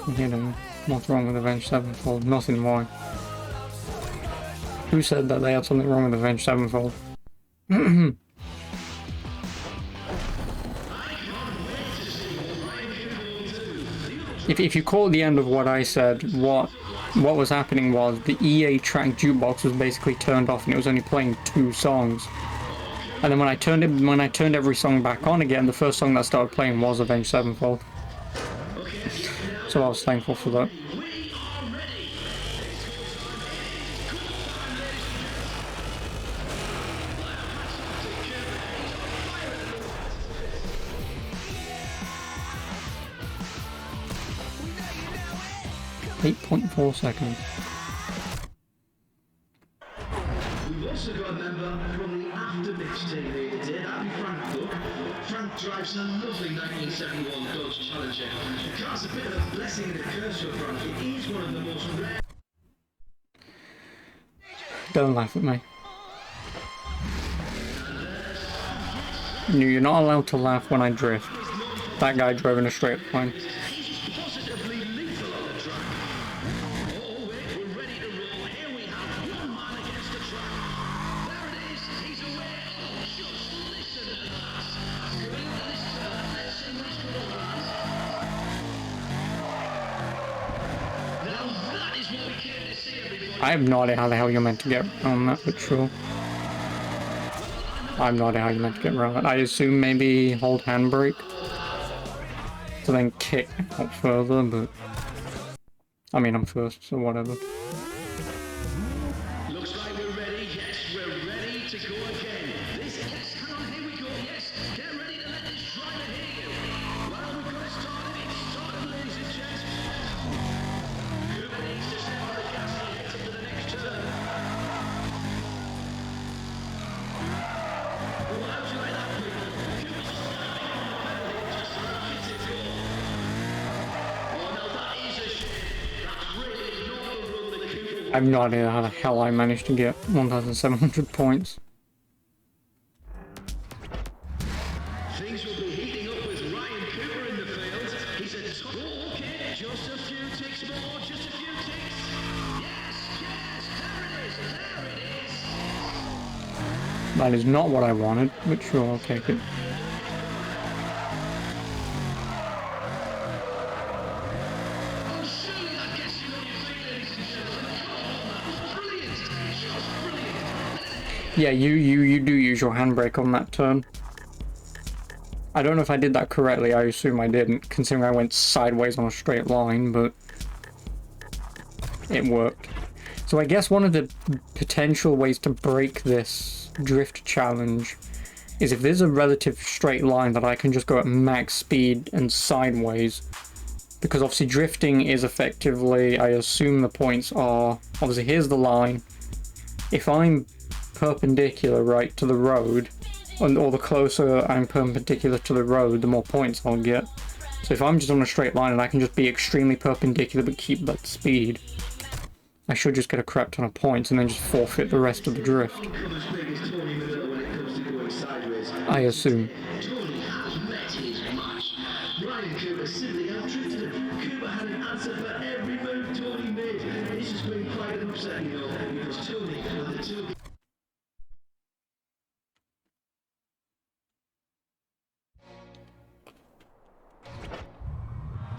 You know, what's wrong with Avenged Sevenfold? Nothing, why? Who said that they had something wrong with Avenged Sevenfold? If you caught the end of what I said, what was happening was the EA track jukebox was basically turned off and it was only playing 2 songs. And then when I turned every song back on again, the first song that started playing was Avenged Sevenfold. So I was thankful for that. 8.4 seconds. We've also got a member from the Aftermix team here today. That'd be Frank Cook. Frank drives a lovely 1971 Dodge Challenger. The car's a bit of a blessing and a curse for Frank. It is one of the most rare. Don't laugh at me. You're not allowed to laugh when I drift. That guy drove in a straight line. Positively lethal on the track. Oh, wait, we're ready to roll. Here we have one man against the track. There it is. He's away. Oh, just listen to that. Going into this turn. Let's see what he's going on. Now that is what we came to see, everybody. I have no idea how the hell you're meant to get around that, but sure. I have no idea how you're meant to get around that. I assume maybe hold handbrake to then kick out further, but I mean, I'm first, so whatever. Looks like we're ready. Yes, we're ready to go again. Yes, hang on, here we go. Yes, get ready to let this driver hear you. Well, we've got it started. It's started, ladies and gents. Cooper needs to step on the gas and head into the next turn. Well, how'd you like that, people? Cooper's snapping on the penalty. Just lets it go. Oh, no, that is a shame. That's really not the run that Cooper I have no idea how the hell I managed to get 1,700 points. Things will be heating up with Ryan Cooper in the field. He's a top. Oh, okay, just a few ticks more, just a few ticks. Yes, yes, there it is. That is not what I wanted, but sure, I'll take it. Oh, surely that gets you on your feet, ladies and gentlemen. Come on, that was brilliant. Just brilliant. Yeah, you do use your handbrake on that turn. I don't know if I did that correctly, I assume I didn't, considering I went sideways on a straight line, but it worked. So I guess one of the potential ways to break this drift challenge is if there's a relative straight line that I can just go at max speed and sideways. Because obviously drifting is effectively, I assume the points are, obviously here's the line. If I'm perpendicular right to the road, or the closer I'm perpendicular to the road, the more points I'll get. So if I'm just on a straight line and I can just be extremely perpendicular but keep that speed, I should just get a crap ton of points and then just forfeit the rest of the drift. I assume. Tony has met his match. Ryan Cooper simply outdrifted him. Cooper had an answer for every move Tony made. This has been quite an upsetting though, because Tony with the two.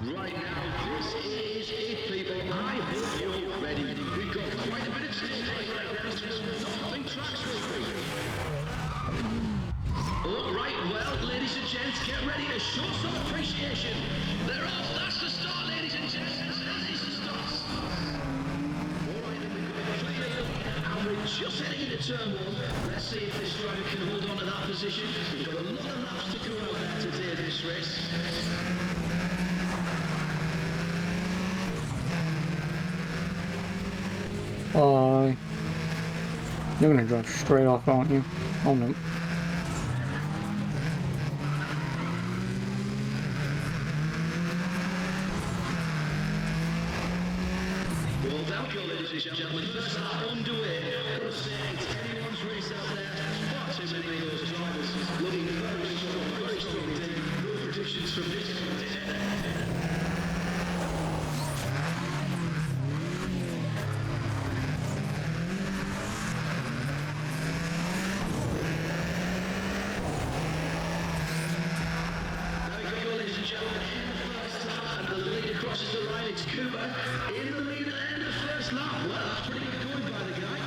Right now, this is it, people. I hope you're ready. We've got quite a bit of stage right now. Nothing tracks will be. All right, well, ladies and gents, get ready to show some appreciation. They're off. That's the start, ladies and gents. That is the start. All right, then we've got clearly and we're just heading into turn one. Let's see if this driver can hold on to that position. We've got a lot of laps to go out there today, this race. Bye. You're gonna drive straight off, aren't you? Oh no. Well, down go, ladies and gentlemen. First lap underway. Gotta say, it's anyone's race out there. Far too many of those drivers looking very strong indeed. No predictions from this. Cooper in the lead at the end of the first lap. Well, that's pretty good going by the guy.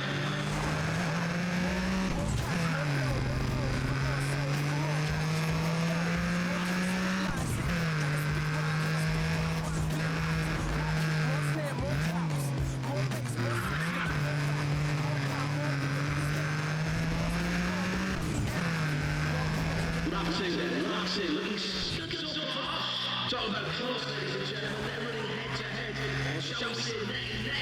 Lap two, looking so far. Talk about close, ladies and gentlemen. They're running head to head. Or shall we say neck and neck?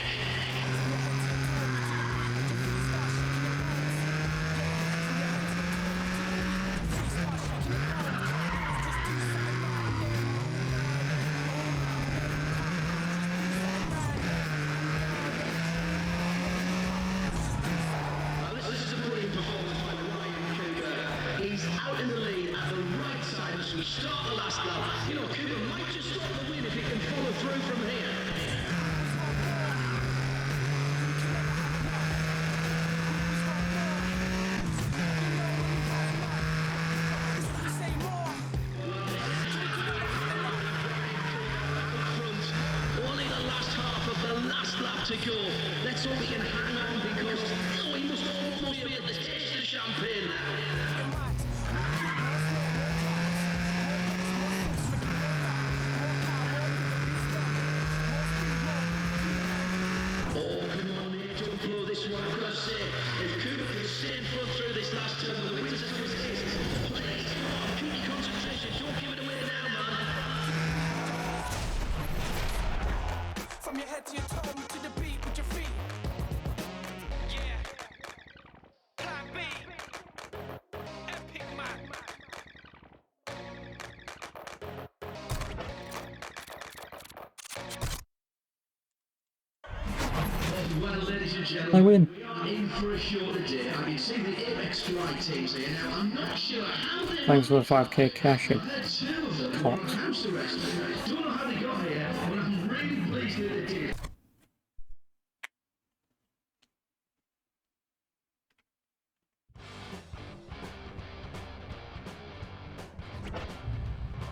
This is a brilliant performance by Ryan Cooper. He's out in the lead at the right side as we start the last lap. You know, Cooper might just stop the win if he can follow through from here. Only the last half of the last lap to go. Let's hope he can hang on because he must almost be at the taste of champagne now. Oh, come on, mate, don't blow this one. I've got to say, if Cooper can stay in front through this last turn, the winner's coming in. Please, come on, keep your concentration. Don't give it away now, man. From your head to your toe, to the beat with your feet. Yeah. Plan B. Epic man. Well, ladies and I gentlemen, win. we are in for a shorter day. I can see the Apex Flight teams here now. I'm not sure how they Thanks for the 5k cash in. had two of them Cox. on house arrest. Don't know how they got here, but I'm really pleased that they did.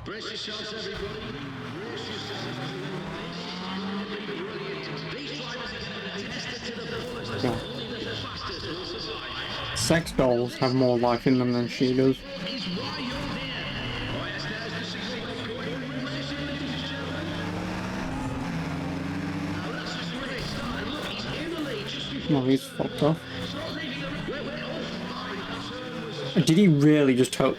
Brace yourselves, everybody. Brace yourselves. These drivers are going to test it to the fullest. Yeah. Only the fastest will survive. Sex dolls have more life in them than she does. Is why you're here. Oh, yes, there's the signal going. Race, ladies and gentlemen. Now that's just where they start. And look, he's in the lead just before. Well, he's fucked off. It's not leaving the wait, oh, fine. Turn was Did he really just hope?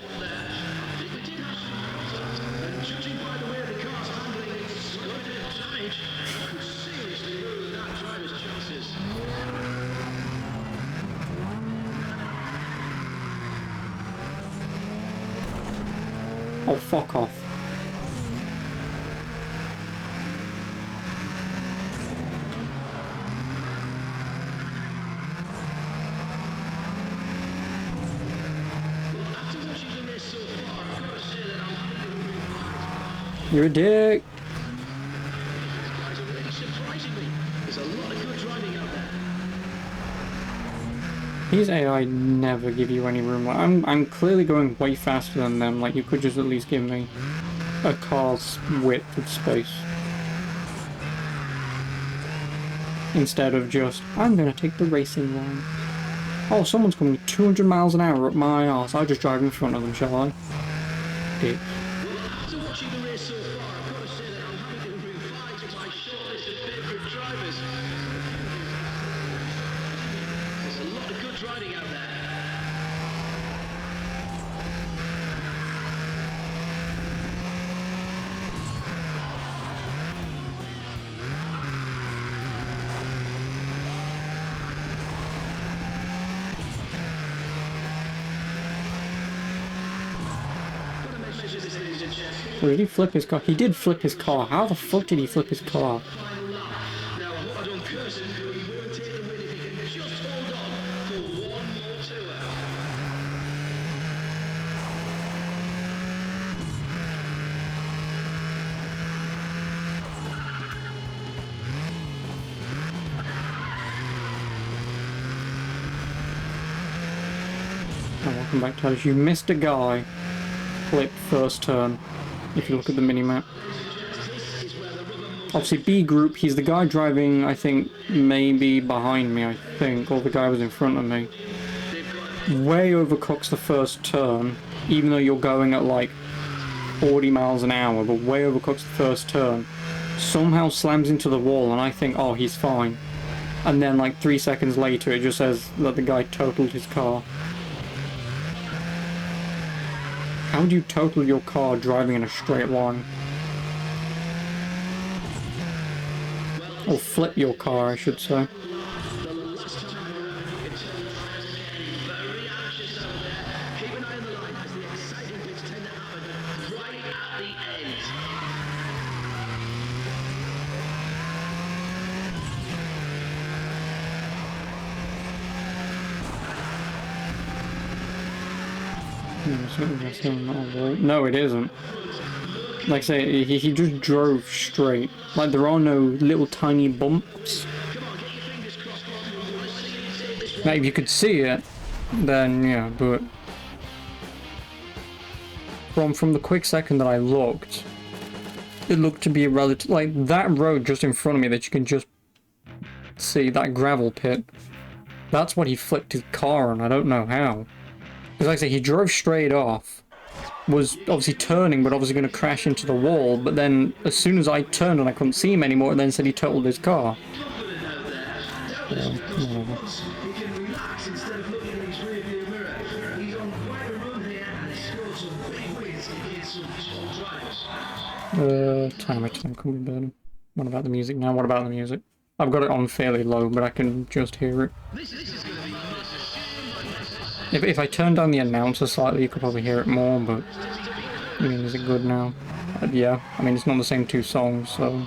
and judging by the way the car's handling, it's got a bit of damage. That could seriously ruin that driver's chances. Oh, fuck off. After watching the race so far, I've got to say that I'm happy. You're a dick. Guys are really surprising me. There's a lot of good driving out there. These AI never give you any room. Like, I'm clearly going way faster than them. Like, you could just at least give me a car's width of space. Instead of just, I'm gonna take the racing line. Oh, someone's coming 200 miles an hour up my arse. I'll just drive in front of them, shall I? Dick. Well, after watching the race so far, I've got to say that I'm happy to bring five to my shortlist of favourite drivers. There's a lot of good driving out there. Gotta measure this, ladies and gentlemen. Or did he flip his car? He did flip his car. How the fuck did he flip his car? Final lap. Now, I hope I don't curse him, but he will take the win if he can just hold on for one more tour. And welcome back to us. You missed a guy. Flip first turn. If you look at the minimap. obviously B group, he's the guy driving, I think, maybe behind me, I think, or the guy was in front of me. Way overcooks the first turn, even though you're going at like 40 miles an hour, but way overcooks the first turn. Somehow slams into the wall, and I think, oh, he's fine. And then like 3 seconds later, it just says that the guy totaled his car. How would you total your car driving in a straight line? Or flip your car, I should say. No, it isn't. Like I say, he just drove straight. Like, there are no little tiny bumps. Now, if you could see it, then yeah, but from the quick second that I looked, it looked to be a relative, like that road just in front of me that you can just see, that gravel pit. That's what he flipped his car on. I don't know how. Because like I say, he drove straight off, was obviously turning, but obviously going to crash into the wall, but then as soon as I turned and I couldn't see him anymore, it then said he totaled his car. Time could be better. What about the music now? What about the music? I've got it on fairly low, but I can just hear it. If I turn down the announcer slightly, you could probably hear it more, but I mean, is it good now? Yeah, I mean, it's not the same two songs, so...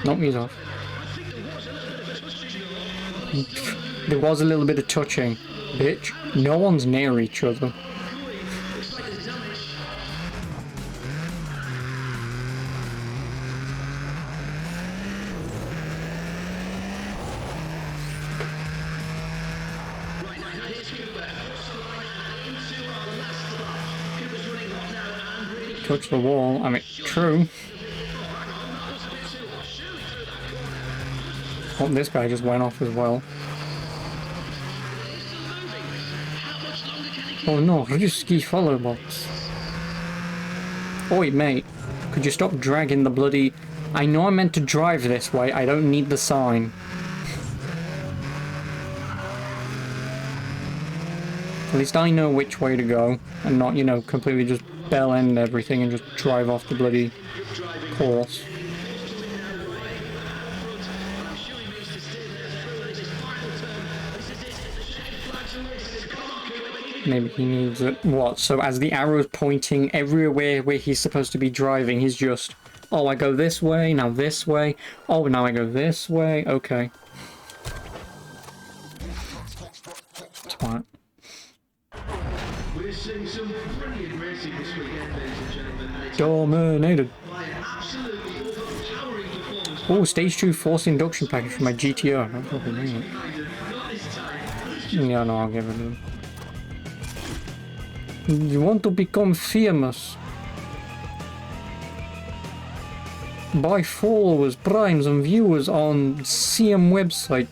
Nope, he's off. There was a little bit of touching. Bitch, no one's near each other. Touch the wall, I mean, true. Oh, this guy just went off as well. Oh no, I just ski follow bots. Oi mate, could you stop dragging the bloody... I know I'm meant to drive this way, I don't need the sign. At least I know which way to go, and not, you know, completely just bell end everything and just drive off the bloody course. Maybe he needs it. What? So as the arrow's pointing everywhere where he's supposed to be driving, he's just, oh, I go this way, now this way. Oh, now I go this way. Okay. Twat. We're seeing some brilliant racing this weekend, ladies and gentlemen. Dominated. By an absolutely overpowering performance. Oh, stage 2 forced induction package for my GTO. That's what I mean. Not this time. Yeah, no, I'll give it to him. You want to become famous? buy followers, primes, and viewers on CM website.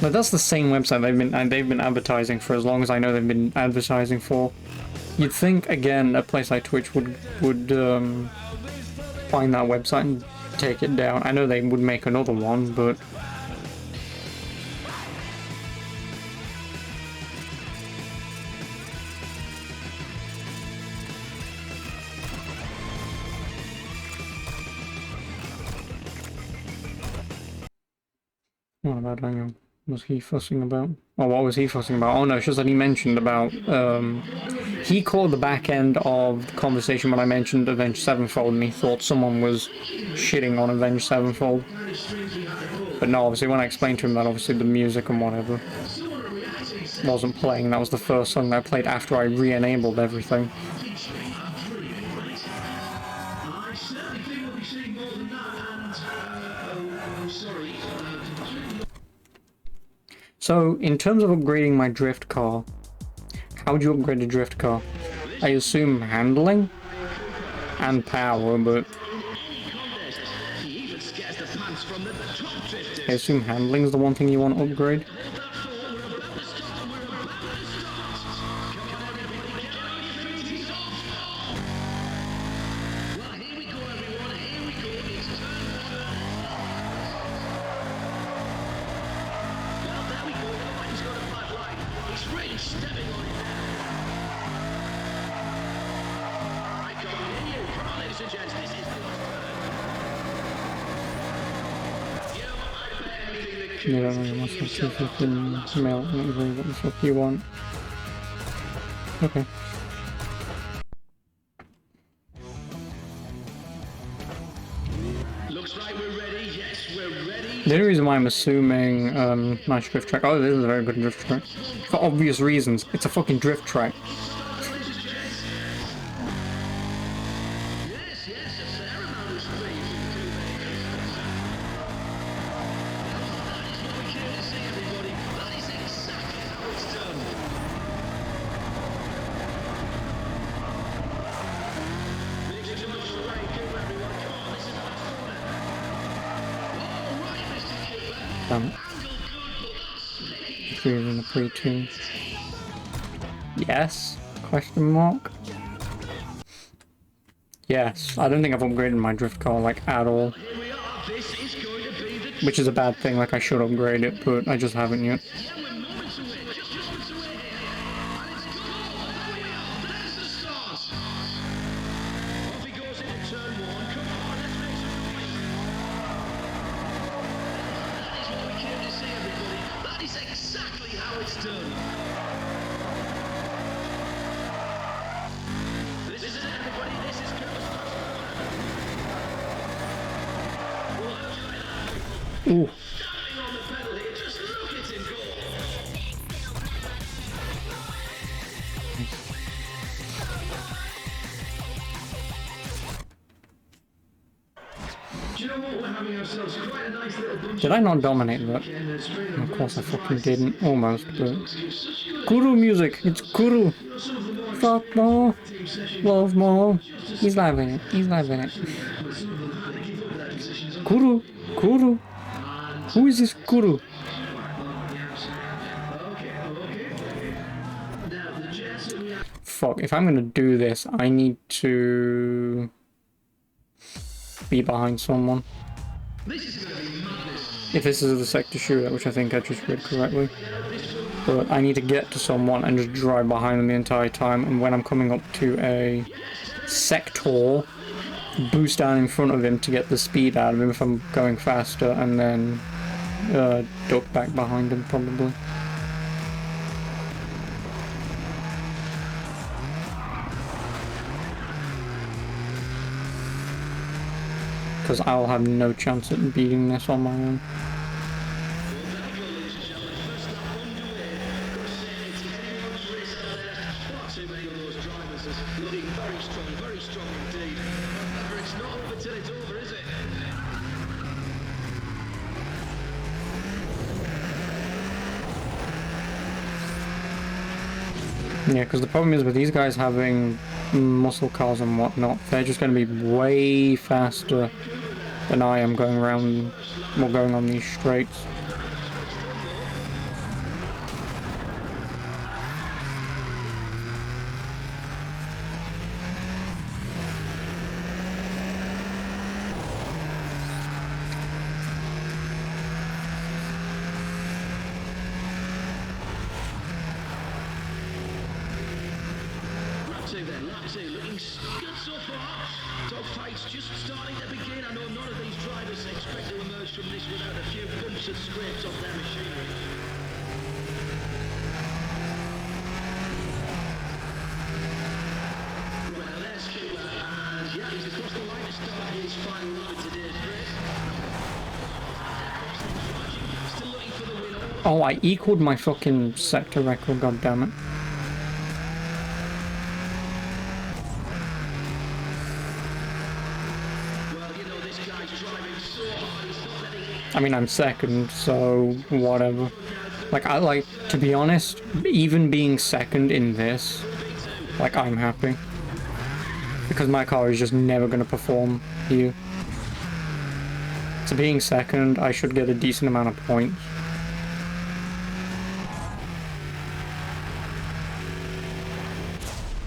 Like, that's the same website they've been advertising for as long as I know they've been advertising for. You'd think, again, a place like Twitch would find that website and take it down. I know they would make another one, but what about Daniel? Was he fussing about? Oh, what was he fussing about? Oh no, it's just that he mentioned about, he caught the back end of the conversation when I mentioned Avenged Sevenfold, and he thought someone was shitting on Avenged Sevenfold. But no, obviously when I explained to him that obviously the music and whatever wasn't playing, that was the first song that I played after I re-enabled everything. So, in terms of upgrading my drift car, how would you upgrade a drift car? I assume handling and power, but I assume handling is the one thing you want to upgrade. You don't know, you must have 250 mail, not really what the fuck you want. Okay. Looks like we're ready. Yes, we're ready. The only reason why I'm assuming nice drift track, oh, this is a very good drift track. For obvious reasons, it's a fucking drift track. Yes, yes, a fair amount of speed. That is what we came to see, everybody. That is exactly how it's done. Makes it much right, go everyone. Come on, this is much fun. All right, Mr. Cooper. Damn it. Three in the pre-tune. Yes? Question mark? Yes. I don't think I've upgraded my drift car, like, at all. Here we are. This is going to be the Which is a bad thing, like, I should upgrade it, but I just haven't yet. we're moments away. Just moments away here. And it's go. There we are. There's the start. Off he goes into turn one. Come on, let's make some noise. That is what we came to see, everybody. That is exactly how it's done. This is it, everybody. This is Cooper's first corner. Ooh. Standing on the pedal here. Just look at him go. Do you know what? We're having ourselves quite a nice little bunch. Did I not dominate that? Of course I fucking didn't. Almost, but... Kuru music! It's Kuru! Fuck more! Love more! He's live in it. He's live in it. Kuru! Kuru! Who is this Kuru? Fuck, if I'm gonna do this, I need to... be behind someone. If this is the sector shooter, which I think I just read correctly. But I need to get to someone and just drive behind them the entire time, and when I'm coming up to a sector, boost down in front of him to get the speed out of him if I'm going faster, and then duck back behind him probably. Because I'll have no chance at beating this on my own. Looking very strong indeed. However, it's not over till it's over, is it? Yeah, because the problem is with these guys having muscle cars and whatnot, they're just going to be way faster than I am going around, well, going on these straights. Lap two, looking good so far. Top fight's just starting to begin. I know none of these drivers expect to emerge from this without a few bumps and scrapes off their machinery. Well, there's Cooper, and yeah, he's across the line to start his final lap of today's race. Still looking for the win. Oh, I equaled my fucking sector record, goddammit. I mean, I'm second, so whatever. Like, to be honest, even being second in this, like, I'm happy. Because my car is just never going to perform here. So being second, I should get a decent amount of points.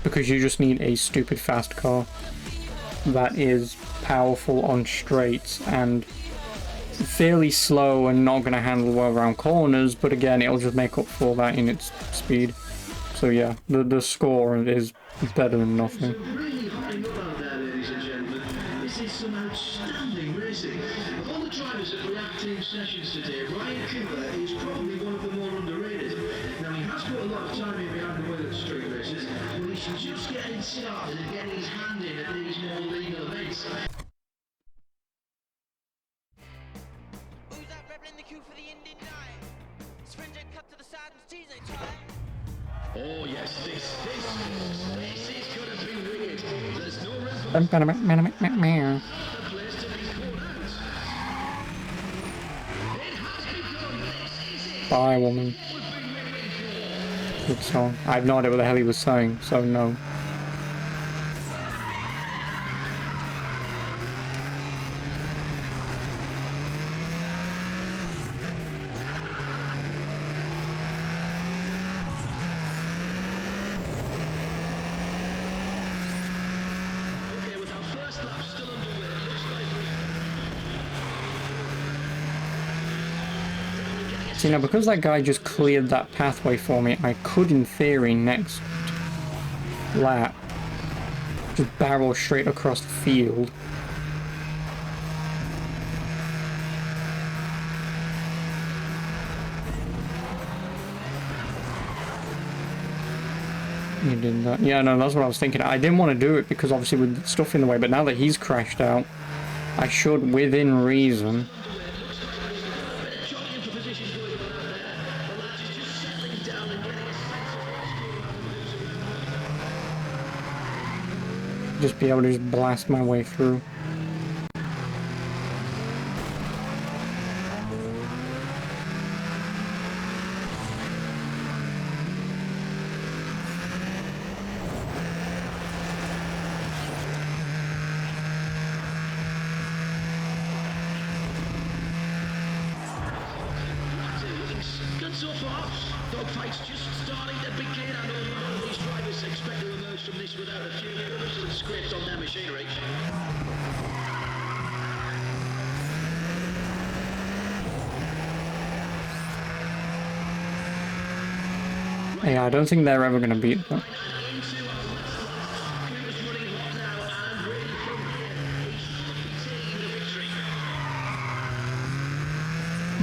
Because you just need a stupid fast car that is powerful on straights and fairly slow and not going to handle well around corners, but again, it'll just make up for that in its speed. So yeah, the score is better than nothing. Really hotting up out there, ladies and gentlemen. This is some outstanding racing. Of all the drivers at the active sessions today, Ryan Cooper is probably one of the more underrated. Now, he has put a lot of time in behind the wheel at street races, but he's just getting started and getting his hand in at these more legal events. Who's that rebel in the queue for the Indian night? Stringent cut to the side and tease it try. Oh yes, this is gonna be wicked. There's no room for Bye, the place to be caught out. It has begun. This is it. woman. Good song. I have no idea what the hell he was saying, so no. Okay, with our first lap still underway, it looks like See, now because that guy just cleared that pathway for me, I could, in theory, next lap, just barrel straight across the field. You did that. Yeah, no, that's what I was thinking. I didn't want to do it because obviously with stuff in the way, but now that he's crashed out, I should, within reason, just be able to just blast my way through. good so far. Dogfight's just starting to begin. I know none of these drivers expect to emerge from this without a few bumps and scrapes on their machinery. Yeah, I don't think they're ever going to beat that.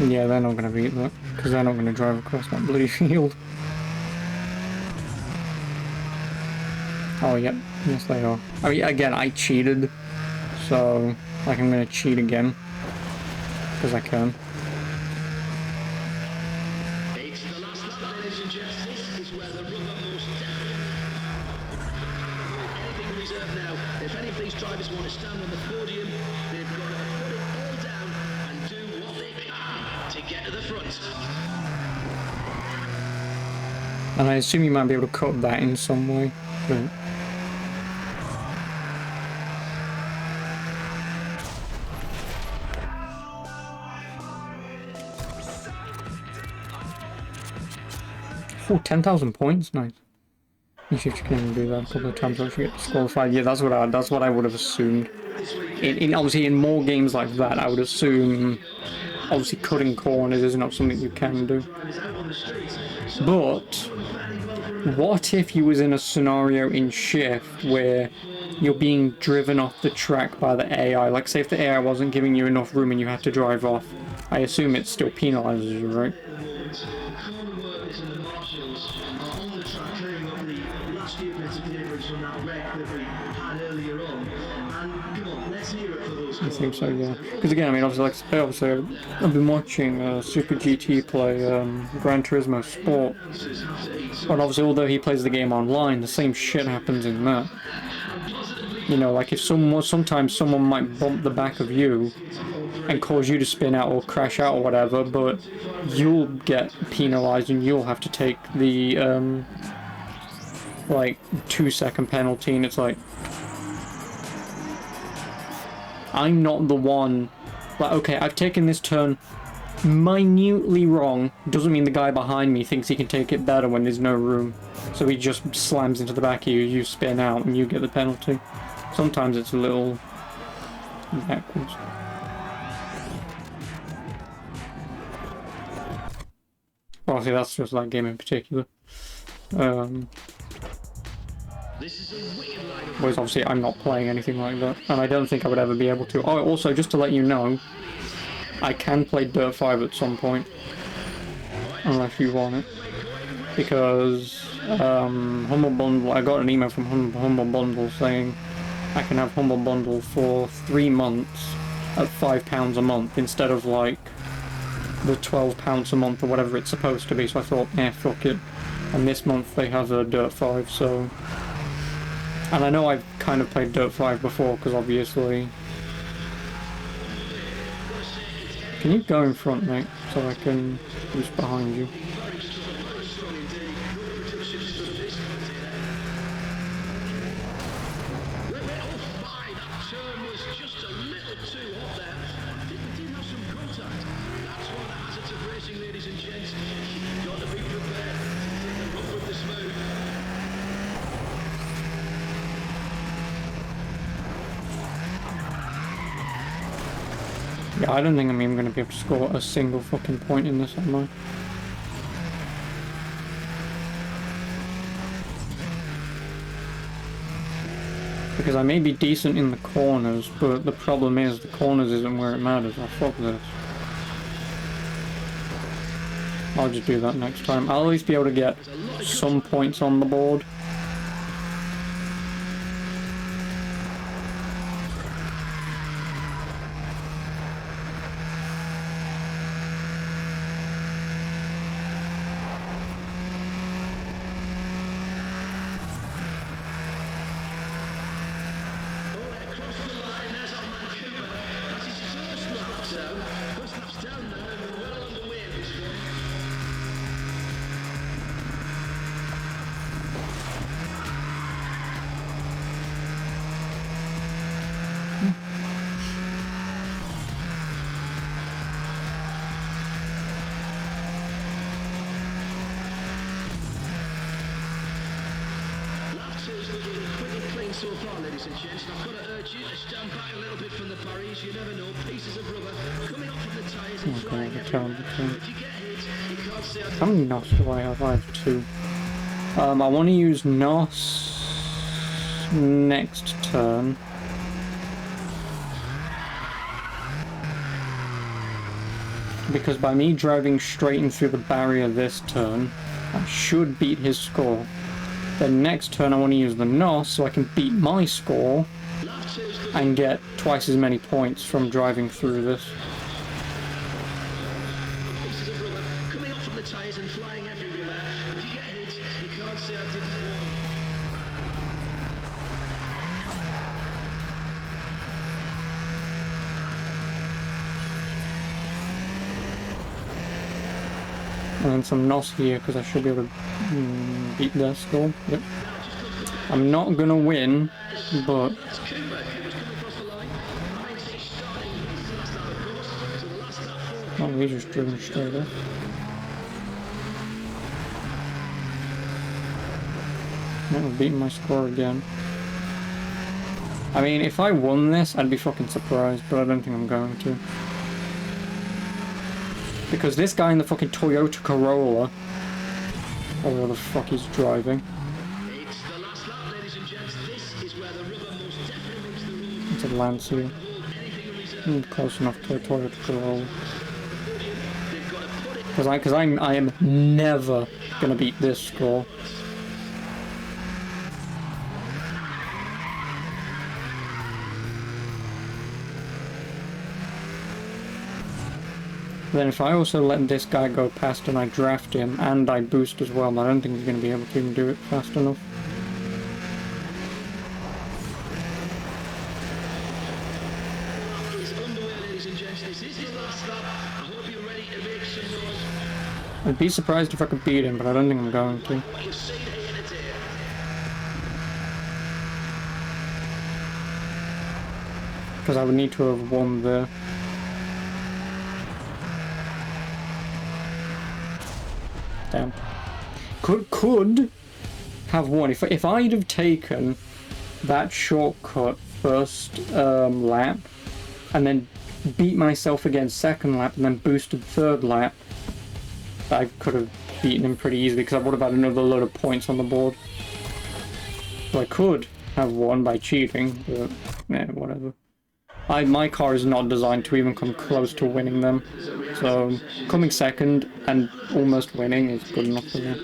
Yeah, they're not going to beat that, because they're not going to drive across that bloody field. Oh, yep. Yes, they are. I mean, again, I cheated, so, like, I'm going to cheat again, because I can. It's the last lap, ladies and gents. This is where the rubber most anything reserved now. If any of these drivers want to stand on the podium, they've got to put it all down and do what they can to get to the front. And I assume you might be able to cut that in some way, but Oh, 10,000 points, nice. You see if you can do that a couple of times once you get disqualified. Yeah, that's what I would have assumed. In obviously in more games like that, I would assume obviously cutting corners is not something you can do. But what if you was in a scenario in Shift where you're being driven off the track by the AI? Like, say if the AI wasn't giving you enough room and you had to drive off, I assume it still penalizes you, right? I think so, yeah. Because again, I mean, obviously, I've been watching Super GT play Gran Turismo Sport, and obviously, although he plays the game online, the same shit happens in that. You know, like if sometimes someone might bump the back of you and cause you to spin out or crash out or whatever, but you'll get penalized and you'll have to take the like 2-second penalty, and it's like, I'm not the one. Like, okay, I've taken this turn minutely wrong, doesn't mean the guy behind me thinks he can take it better when there's no room. So he just slams into the back of you, you spin out, and you get the penalty. Sometimes it's a little backwards. Well, see, that's just that game in particular. Whereas obviously I'm not playing anything like that, and I don't think I would ever be able to. Oh, also, just to let you know, I can play Dirt 5 at some point, unless you want it, because Humble Bundle, I got an email from Humble Bundle saying I can have Humble Bundle for 3 months at £5 a month instead of like the £12 a month or whatever it's supposed to be, so I thought, fuck it. And this month they have a Dirt 5, so... And I know I've kind of played Dirt 5 before, because obviously... Can you go in front, mate, so I can just behind you? Yeah, I don't think I'm even going to be able to score a single fucking point in this, am I? Because I may be decent in the corners, but the problem is the corners isn't where it matters. Oh, fuck this. I'll just do that next time. I'll at least be able to get some points on the board. So far, ladies and gents, I've got to urge you to stand back a little bit from the barriers. You never know, pieces of rubber coming off from the tyres and flying everywhere. If you get hit, you can't say how many NOS do I have? I have 2. I want to use NOS next turn. Because by me driving straight in through the barrier this turn, I should beat his score. Then next turn I want to use the NOS so I can beat my score and get twice as many points from driving through this. pieces of rubber coming off from the tyres and flying everywhere. If you get hit, you can't say I didn't warn. And then some NOS here because I should be able to beat their score. Yep. I'm not gonna win, but oh, he's just driven straight off. I'm beating my score again. I mean, if I won this, I'd be fucking surprised, but I don't think I'm going to. Because this guy in the fucking Toyota Corolla, or whatever the fuck he's driving. It's the last lap, ladies and gents. This is where the rubber most definitely meets the road. It's a Lancia. Close enough to a Toyota Corolla. Because I am never gonna beat this score. Then if I also let this guy go past and I draft him and I boost as well, I don't think he's going to be able to even do it fast enough. Is underway, ladies and gents. This is the last lap. I hope you're ready to make some noise. I'd be surprised if I could beat him, but I don't think I'm going to. What you've seen here today. Because I would need to have won there. Damn. Could have won. If I'd have taken that shortcut first lap, and then beat myself again second lap, and then boosted third lap, I could have beaten him pretty easily because I would have had another load of points on the board. So I could have won by cheating, but yeah, whatever. My car is not designed to even come close to winning them, so coming second and almost winning is good enough for me.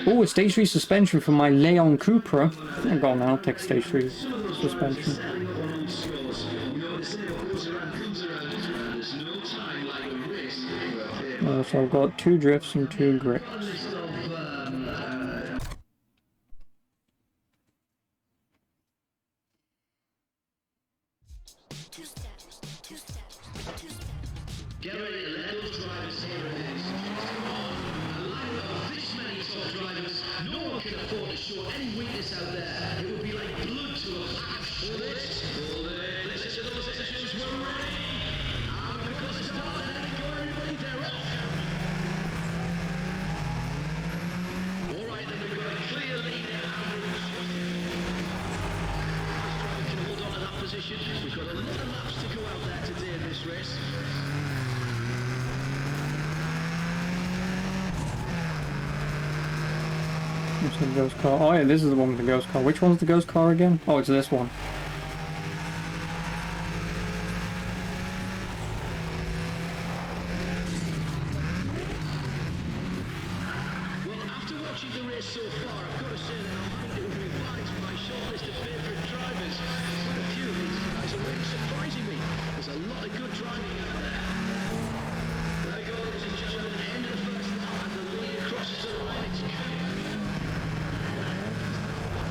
Oh, a stage 3 suspension from my Leon Cupra. I'm going now, take stage 3 suspension. So I've got 2 drifts and 2 grips. Get ready to let those drivers hear it is. A lineup of this many top drivers, no one can afford to show any weakness out there. It would be like blood to a patch. Hold it, listen to those engines, we're ready. And because it's not letting go, everybody, they're off. Alright, then we've got a clear lead now. Can hold on to that position. We've got a lot of laps to go out there today in this race. What's the ghost car? Oh yeah, this is the one with the ghost car. Which one's the ghost car again? Oh, it's this one. Well, after watching the race so far, I've got to say that I'm having to revise my shortlist of favourite drivers. Quite a few of these guys are really surprising me. There's a lot of good driving out there. There we go, ladies and gentlemen, end of the first lap, and the lead crosses the line.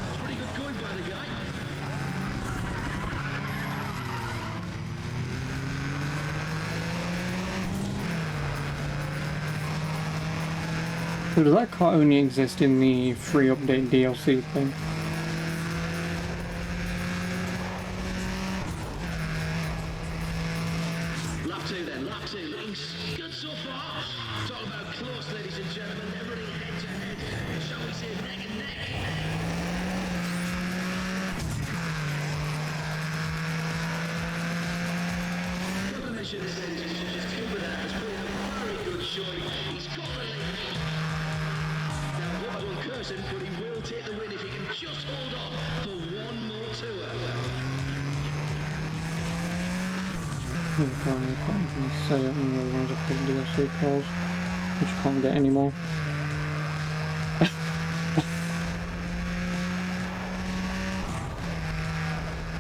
It's pretty good going by the guy. So does that car only exist in the free update DLC thing? Lap 2 then, lap 2. Looking good so far. Talk about close, ladies and gentlemen. They're running head to head. Shall we say neck and neck? Gotta mention this, ladies and gentlemen. Cooper there has put in a very good showing. He's got the lead. Now, I hope I won't curse him, but he will take the win if he can just hold on for one more tour. I can't even say it in the ones of the DLC calls, which you can't get anymore.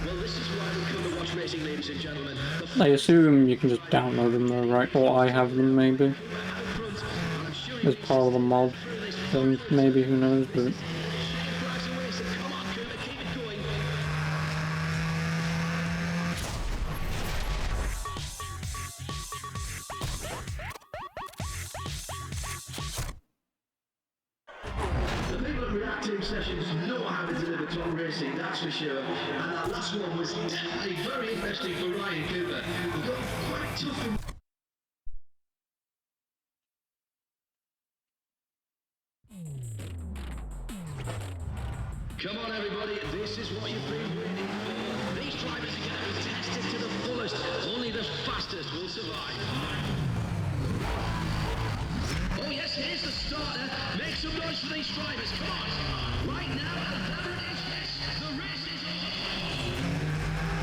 Well, this is why we come to watch racing, ladies and gentlemen. I assume you can just download them though, right? Or I have them maybe. As part of a mod. Then maybe, who knows, but... The people at Reactive Sessions know how to deliver top racing, that's for sure. And that last one was definitely very interesting for Ryan Cooper. He got quite tough in Come on, everybody, this is what you've been waiting for. These drivers are going to be tested to the fullest. Only the fastest will survive. Oh yes, here's the starter. Make some noise for these drivers, come on. Right now, and there it is, yes, the race is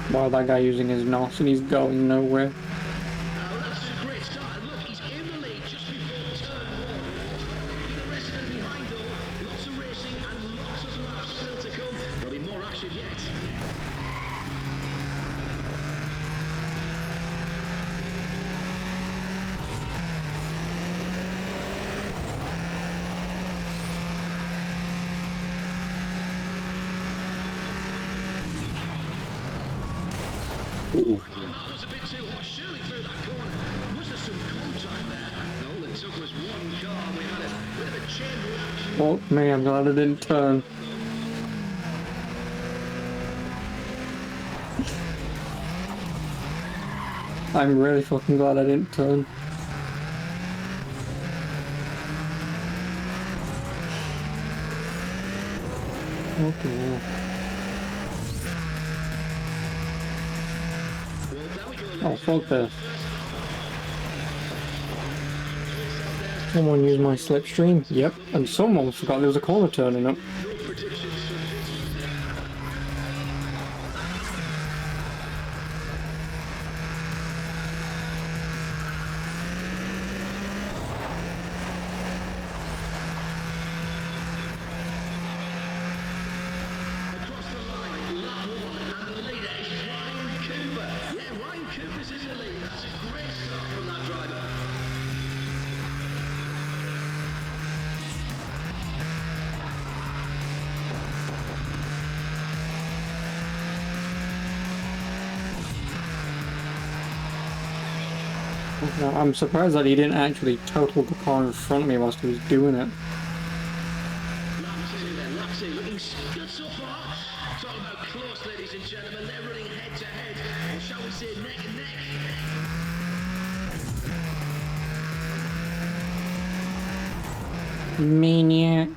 on. Wow, that guy using his NOS and he's going nowhere. Now that's a great start. And look, he's in the lead just before turn one. The rest of them behind though. Lots of racing and lots of laps still to come. There'll be more action yet. Ooh. That was a bit too hot, surely through that corner. Was there some contact there? All it took was one car. We had a bit of a chain reaction. Oh man, I'm glad I didn't turn. I'm really fucking glad I didn't turn. Okay. Oh, fuck this. Someone used my slipstream? Yep. And someone forgot there was a corner turning up. Across the line, lap one, and the leader is Ryan Cooper. Yeah, Ryan Cooper's in the lead. That's a great start from that driver. No, I'm surprised that he didn't actually total the car in front of me whilst he was doing it. Lap two then, lap two, looking good so far. Talk about close, ladies and gentlemen. They're running head to head, or shall we say neck and neck. Maniac.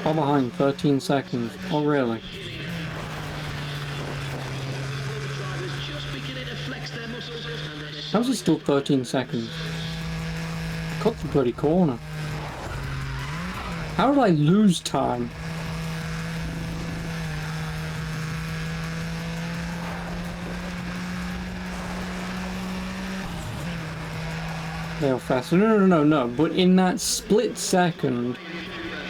Fall behind 13 seconds. Oh really? Drivers just beginning to flex their muscles, and then How's it still 13 seconds? Cut the bloody corner. How did I lose time? They are faster. No. But in that split second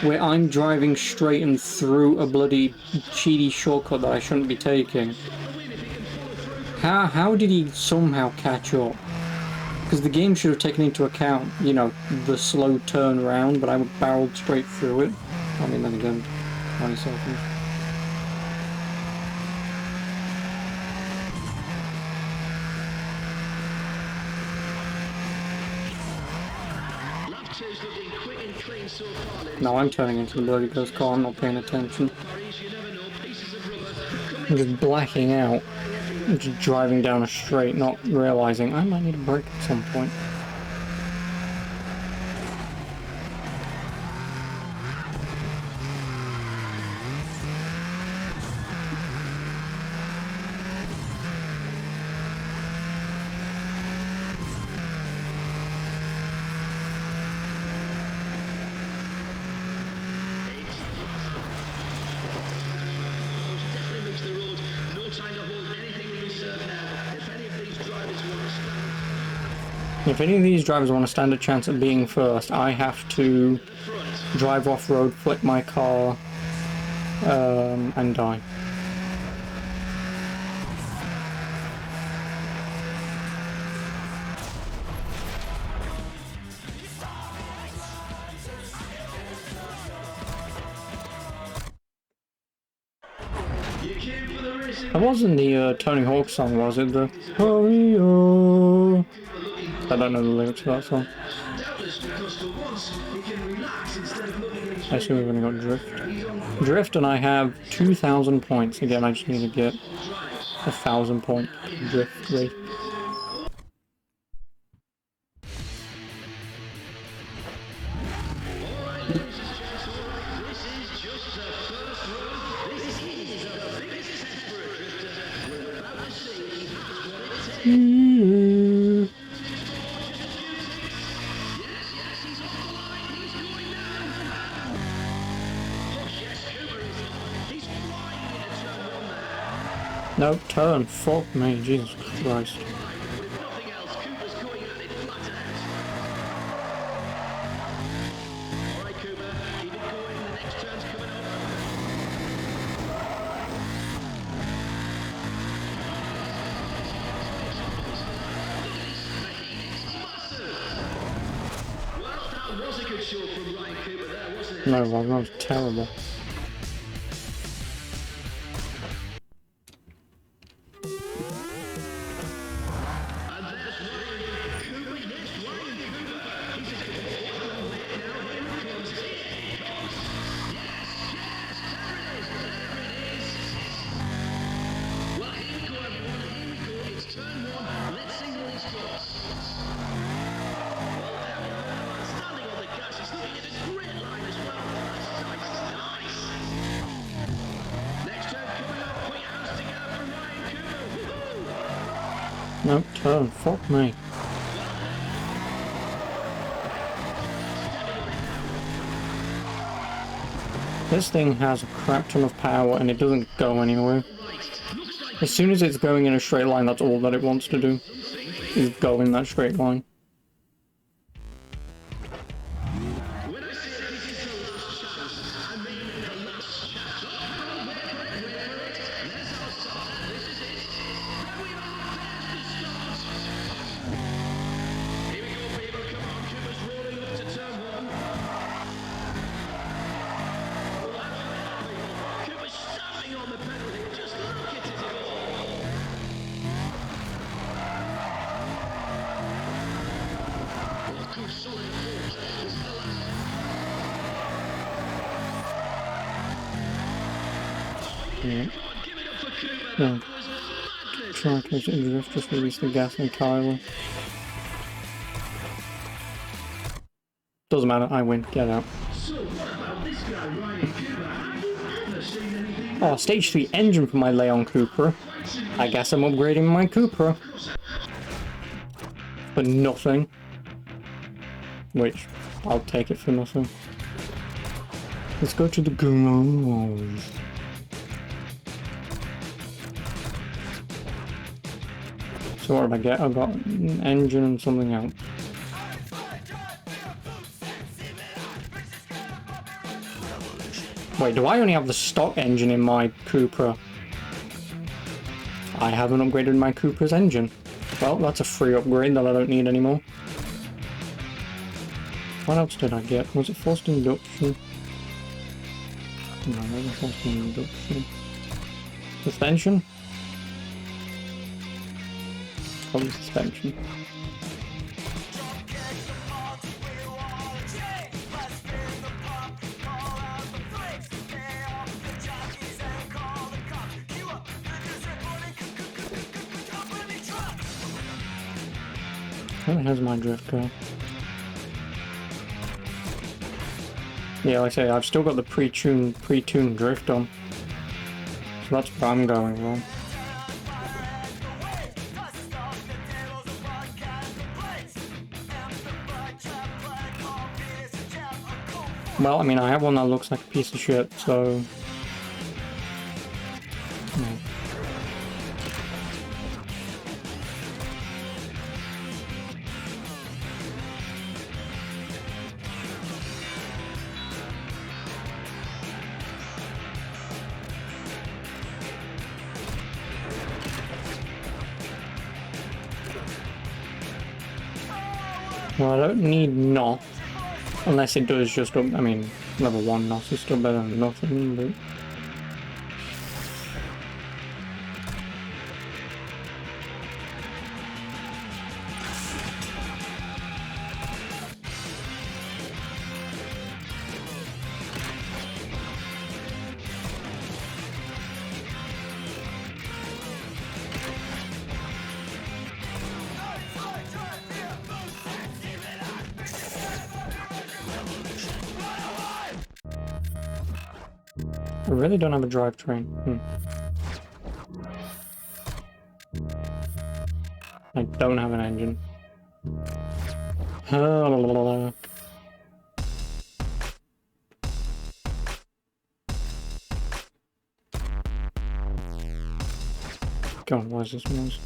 where I'm driving straight and through a bloody cheaty shortcut that I shouldn't be taking, how did he somehow catch up? Because the game should have taken into account, you know, the slow turn round, but I barreled straight through it. I mean, then again, 20 seconds. lap two's looking quick and clean so far, ladies. No, I'm turning into the bloody ghost car, I'm not paying attention. You never know, pieces of rubber. I'm just blacking out. I'm just driving down a straight, not realising I might need a break at some point. Definitely mix the road. No time to hold anything in reserve now. If any of these drivers want to stand If any of these drivers want to stand a chance at being first, I have to front, drive off-road, flip my car, and die. you came for the racing. That wasn't the Tony Hawk song, was it? The Hurry-oh. I don't know the lyrics to that song. Doubtless because for once you can relax instead of looking I assume we've only got drift. Drift, and I have 2,000 points. Again, I just need to get 1,000 point drift rate. No, turn. Fuck me, Jesus Christ. No, well, that was terrible. No, turn. Fuck me. This thing has a crap ton of power and it doesn't go anywhere. As soon as it's going in a straight line, that's all that it wants to do, is go in that straight line. Yeah. No. Trackers in drift just released the gas entirely. Doesn't matter, I win. Get out. Oh, stage 3 engine for my Leon Cupra. I guess I'm upgrading my Cupra. For nothing. Which, I'll take it for nothing. Let's go to the garage. So what did I get? I got an engine and something else. Wait, do I only have the stock engine in my Cupra? I haven't upgraded my Cupra's engine. Well, that's a free upgrade that I don't need anymore. What else did I get? Was it forced induction? No, it wasn't forced induction. Suspension? Probably suspension. Where the hell's my drift car? Yeah, like I say, I've still got the pre-tuned drift on. So that's where I'm going wrong. Well, I mean, I have one that looks like a piece of shit, so... Yeah. Well, I don't need NOS, unless it does just up, I mean, level 1 NOS is still better than nothing, but... I really don't have a drivetrain. I don't have an engine. God, what is this noise?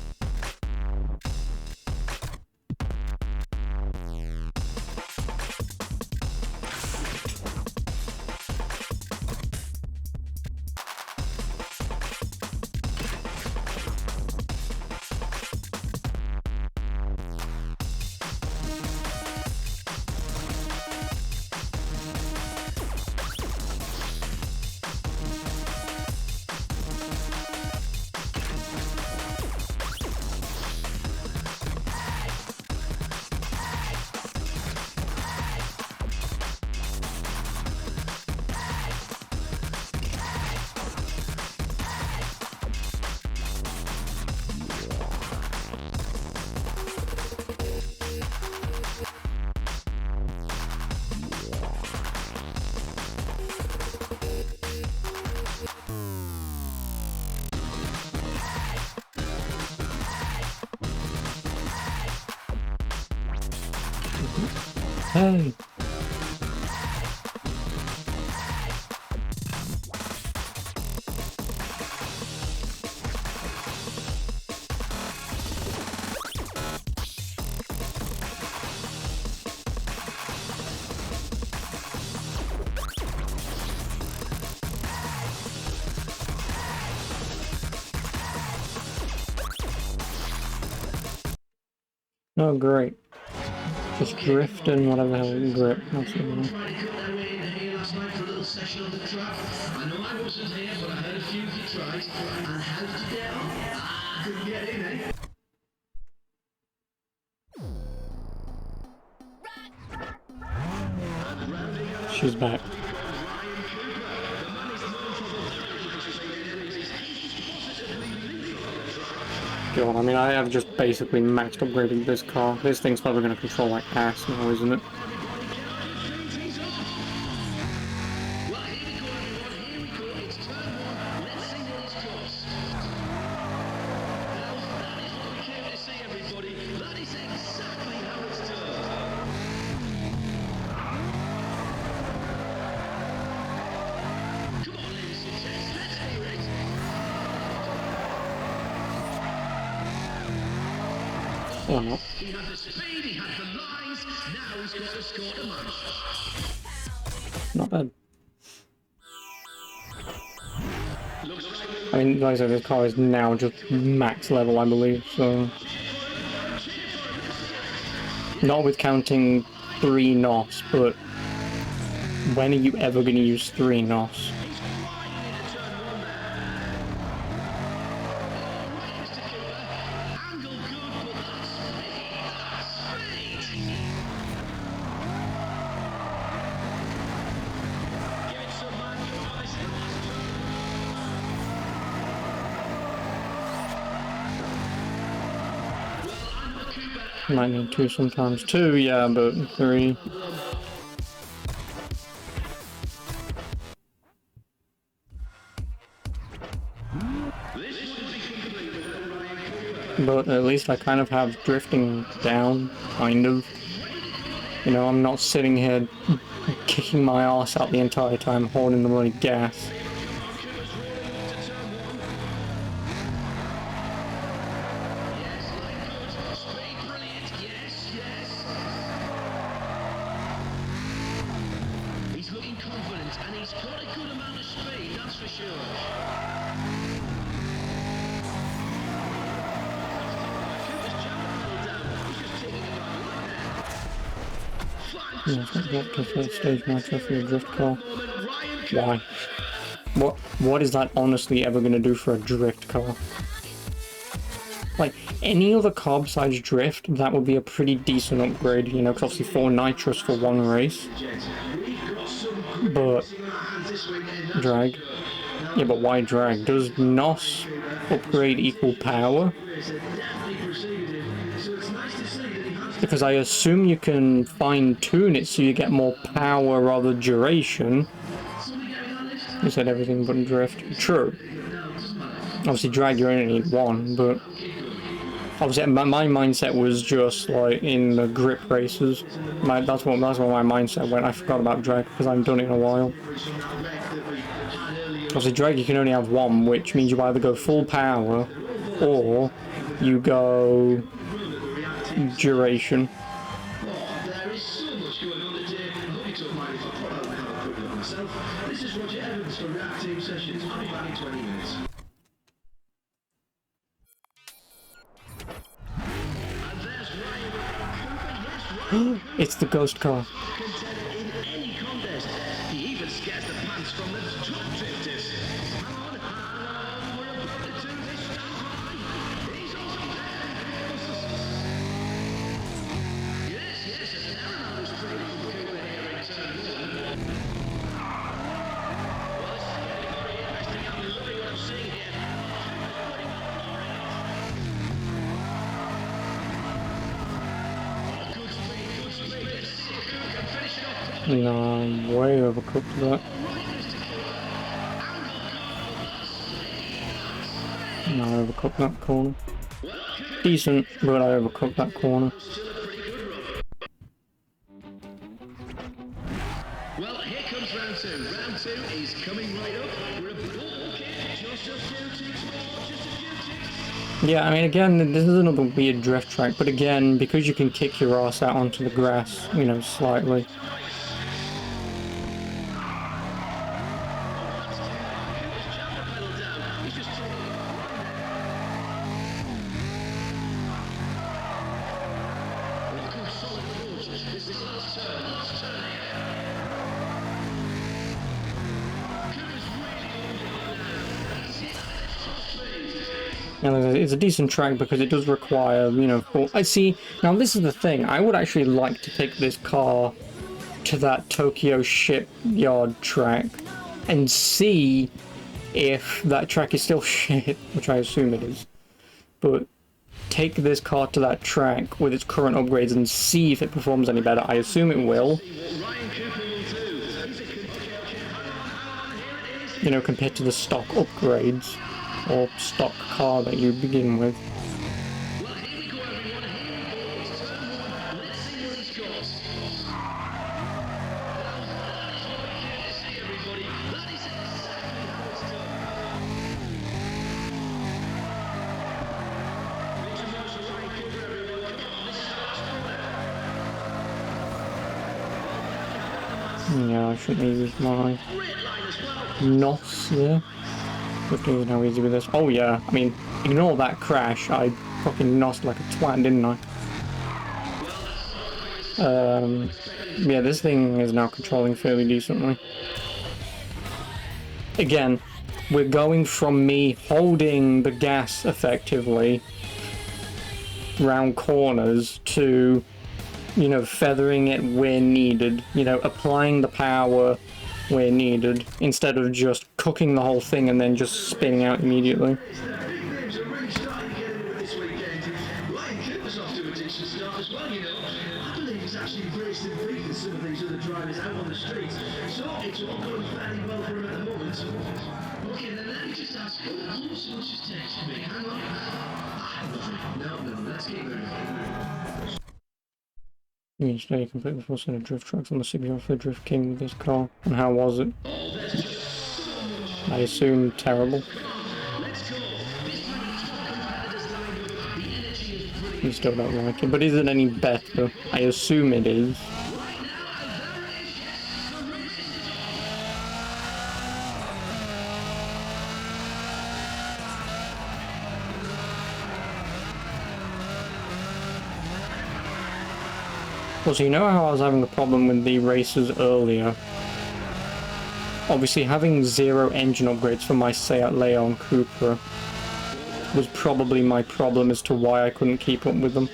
Hey! Oh, great. Just drift and whatever the hell grip. That's what I mean. Trying to cut their way in here last night for a little session on the track. I know I wasn't here, but I heard a few of you tried. And how did you get on? Ah, couldn't get in, eh? She's back. God, I mean, I have just basically maxed upgraded this car. This thing's probably going to control like ass now, isn't it? Well, here we go, everyone. Here we go. It's turn one. Let's see what it's cost. Now, that is what we came to see, everybody. That is exactly how it's done. Come on, ladies and gents. Let's hear it. Or not. He had the speed, he had the lines. Now he's got to score the match. Not bad. I mean, like I said, this car is now just max level, I believe, so... Not with counting 3 NOS, but... When are you ever going to use 3 NOS? Might need 2 sometimes. 2, yeah, but 3. But at least I kind of have drifting down, kind of. You know, I'm not sitting here kicking my ass out the entire time holding the bloody gas. He's looking confident and he's got a good amount of speed, that's for sure. Yeah, I think that's the first stage matchup for a drift car. Why? What is that honestly ever going to do for a drift car? Like, any other car besides drift, that would be a pretty decent upgrade, you know, because obviously 4 nitrous for 1 race. But... drag? Yeah, but why drag? Does NOS upgrade equal power? Because I assume you can fine-tune it so you get more power rather duration. You said everything but drift. True. Obviously, drag you only need one, but obviously my mindset was just like in the grip races. That's what my mindset went. I forgot about drag because I haven't done it in a while. Obviously, drag you can only have one, which means you either go full power or you go duration. There is so much going on today. I hope you don't mind if I put out and have a quick look myself. This is Roger Evans for React Team Sessions. I'll be back in 20 minutes. And there's Ryan Cooper. Yes, Ryan It's the ghost car. contender in any contest. He even scares the pants from the top drifters. Hang on, we're about to do this. Stand by. He's also there. Yes, a paramount is pretty good Cooper here in turn one. Well, this is getting very interesting. I'm loving what I'm seeing here. Good speed. Cooper can finish it off. No, I'm way overcooked that. No, I overcooked that corner. Decent, but I overcooked that corner. Well, here comes round two. Round two is coming right up. We're just a few ticks more, just a few ticks. Yeah, I mean, again, this is another weird drift track, but again, because you can kick your ass out onto the grass, you know, slightly. And it's a decent track because it does require, you know, I see, now this is the thing, I would actually like to take this car to that Tokyo shipyard track and see if that track is still shit, which I assume it is, but take this car to that track with its current upgrades and see if it performs any better. I assume it will. You know, compared to the stock upgrades or stock car that you begin with. Well, here we go, everyone. Here we go. It's turn one. Let's see where he scores. See everybody. That is exactly how it's done. Victor Marshall, Ryan Cooper, everyone. Come on, this is the last corner. Yeah, I shouldn't use my Great line as well. NOS there. 15 is how easy with this. Oh yeah, I mean, ignore that crash. I fucking NOSed like a twat, didn't I? Yeah, this thing is now controlling fairly decently. Again, we're going from me holding the gas effectively round corners to, you know, feathering it where needed, you know, applying the power where needed, instead of just cooking the whole thing and then just spinning out immediately. Big names are really starting to get in with this weekend. Ryan Cooper's off to a decent start as well, you know. I believe he's actually embraced and beaten some of these other drivers out on the streets. So it's all going fairly well for him at the moment. Okay, then let me just ask you, how much just text me? Hang on. No, let's keep moving. Each day you complete the full set of drift tracks on the CBR for Drift King with this car. And how was it? I assume terrible. You still don't like it, but is it any better? I assume it is. Well, so you know how I was having a problem with the races earlier? Obviously, having 0 engine upgrades for my Seat Leon Cupra was probably my problem as to why I couldn't keep up with them.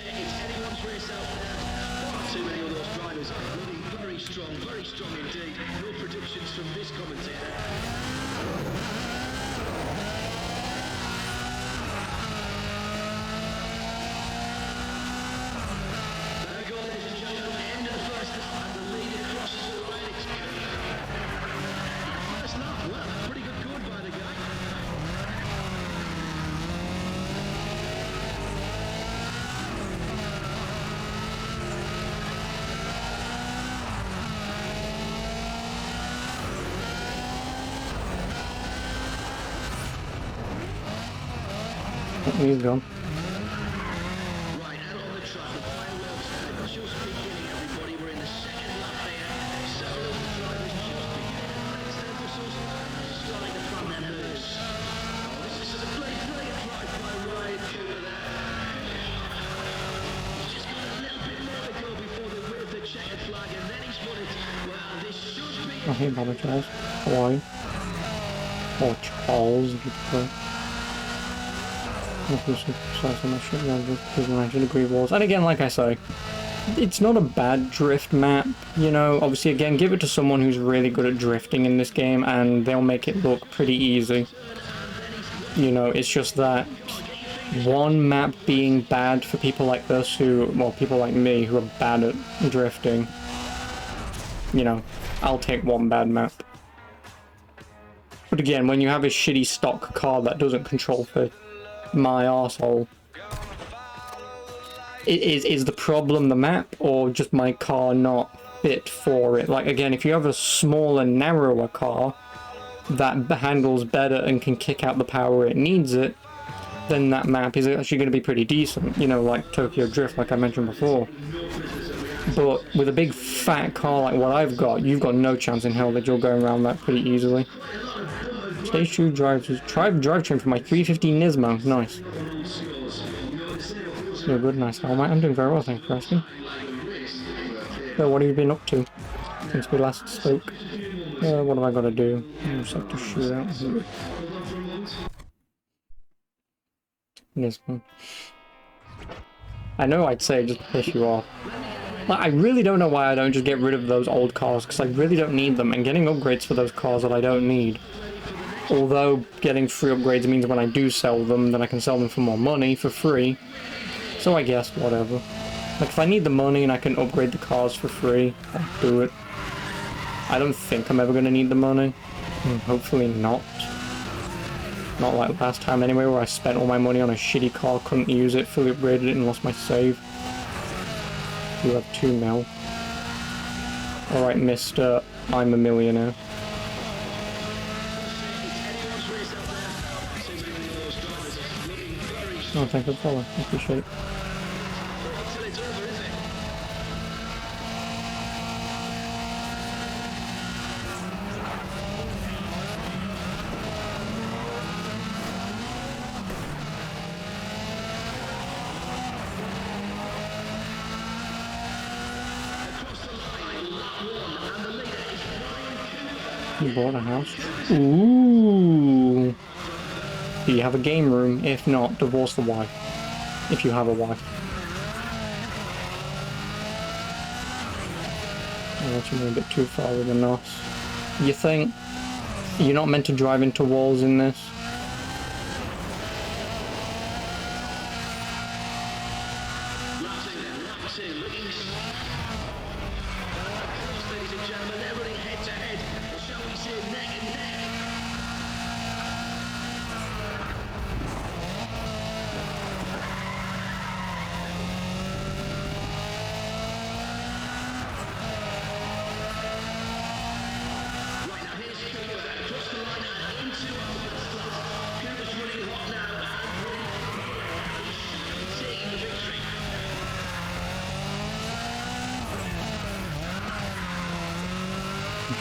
Too many of those drivers looking very strong indeed. No predictions from this commentator. There we go, ladies and gentlemen, end of the first lap, and the leader crosses the line. First lap, well, He's gone. Right, out on the track, the fireworks are just beginning, everybody. We're in the second lap here. Several of the drivers just beginning to flex their muscles and starting to fan their nerves. Oh, this is a brilliant drive by Ryan Cooper there. He's just got a little bit more to go before the win of the checkered flag, and then he's won it. Well, this should be... I hate Bobby Charles. How are you? Or Charles, if you prefer. And again, like I say, it's not a bad drift map, you know. Obviously, again, give it to someone who's really good at drifting in this game and they'll make it look pretty easy. You know, it's just that one map being bad for people like us who, well, people like me who are bad at drifting, you know, I'll take one bad map. But again, when you have a shitty stock car that doesn't control for my arsehole, is the problem the map or just my car not fit for it? Like, again, if you have a smaller, narrower car that handles better and can kick out the power it needs it, then that map is actually going to be pretty decent, you know, like Tokyo Drift, like I mentioned before. But with a big fat car like what I've got, you've got no chance in hell that you're going around that pretty easily. Stage 2 drivetrain for my 350 Nismo. Nice. You're good, nice. Oh, mate, I'm doing very well, thanks for asking. So, what have you been up to since we last spoke? What have I got to do? I just have to shoot out here. Nismo. I know I'd say just to piss you off. Like, I really don't know why I don't just get rid of those old cars, because I really don't need them, and getting upgrades for those cars that I don't need. Although getting free upgrades means when I do sell them, then I can sell them for more money, for free. So I guess, whatever. Like, if I need the money and I can upgrade the cars for free, I'll do it. I don't think I'm ever going to need the money. Hopefully not. Not like last time anyway, where I spent all my money on a shitty car, couldn't use it, fully upgraded it, and lost my save. You have 2 mil. Alright, Mr. I'm a millionaire. Oh, thank you for the follow. I appreciate it. You bought a house? Ooh. Do you have a game room? If not, divorce the wife. If you have a wife. Oh, that's a bit too far with the NOS. You think? You're not meant to drive into walls in this?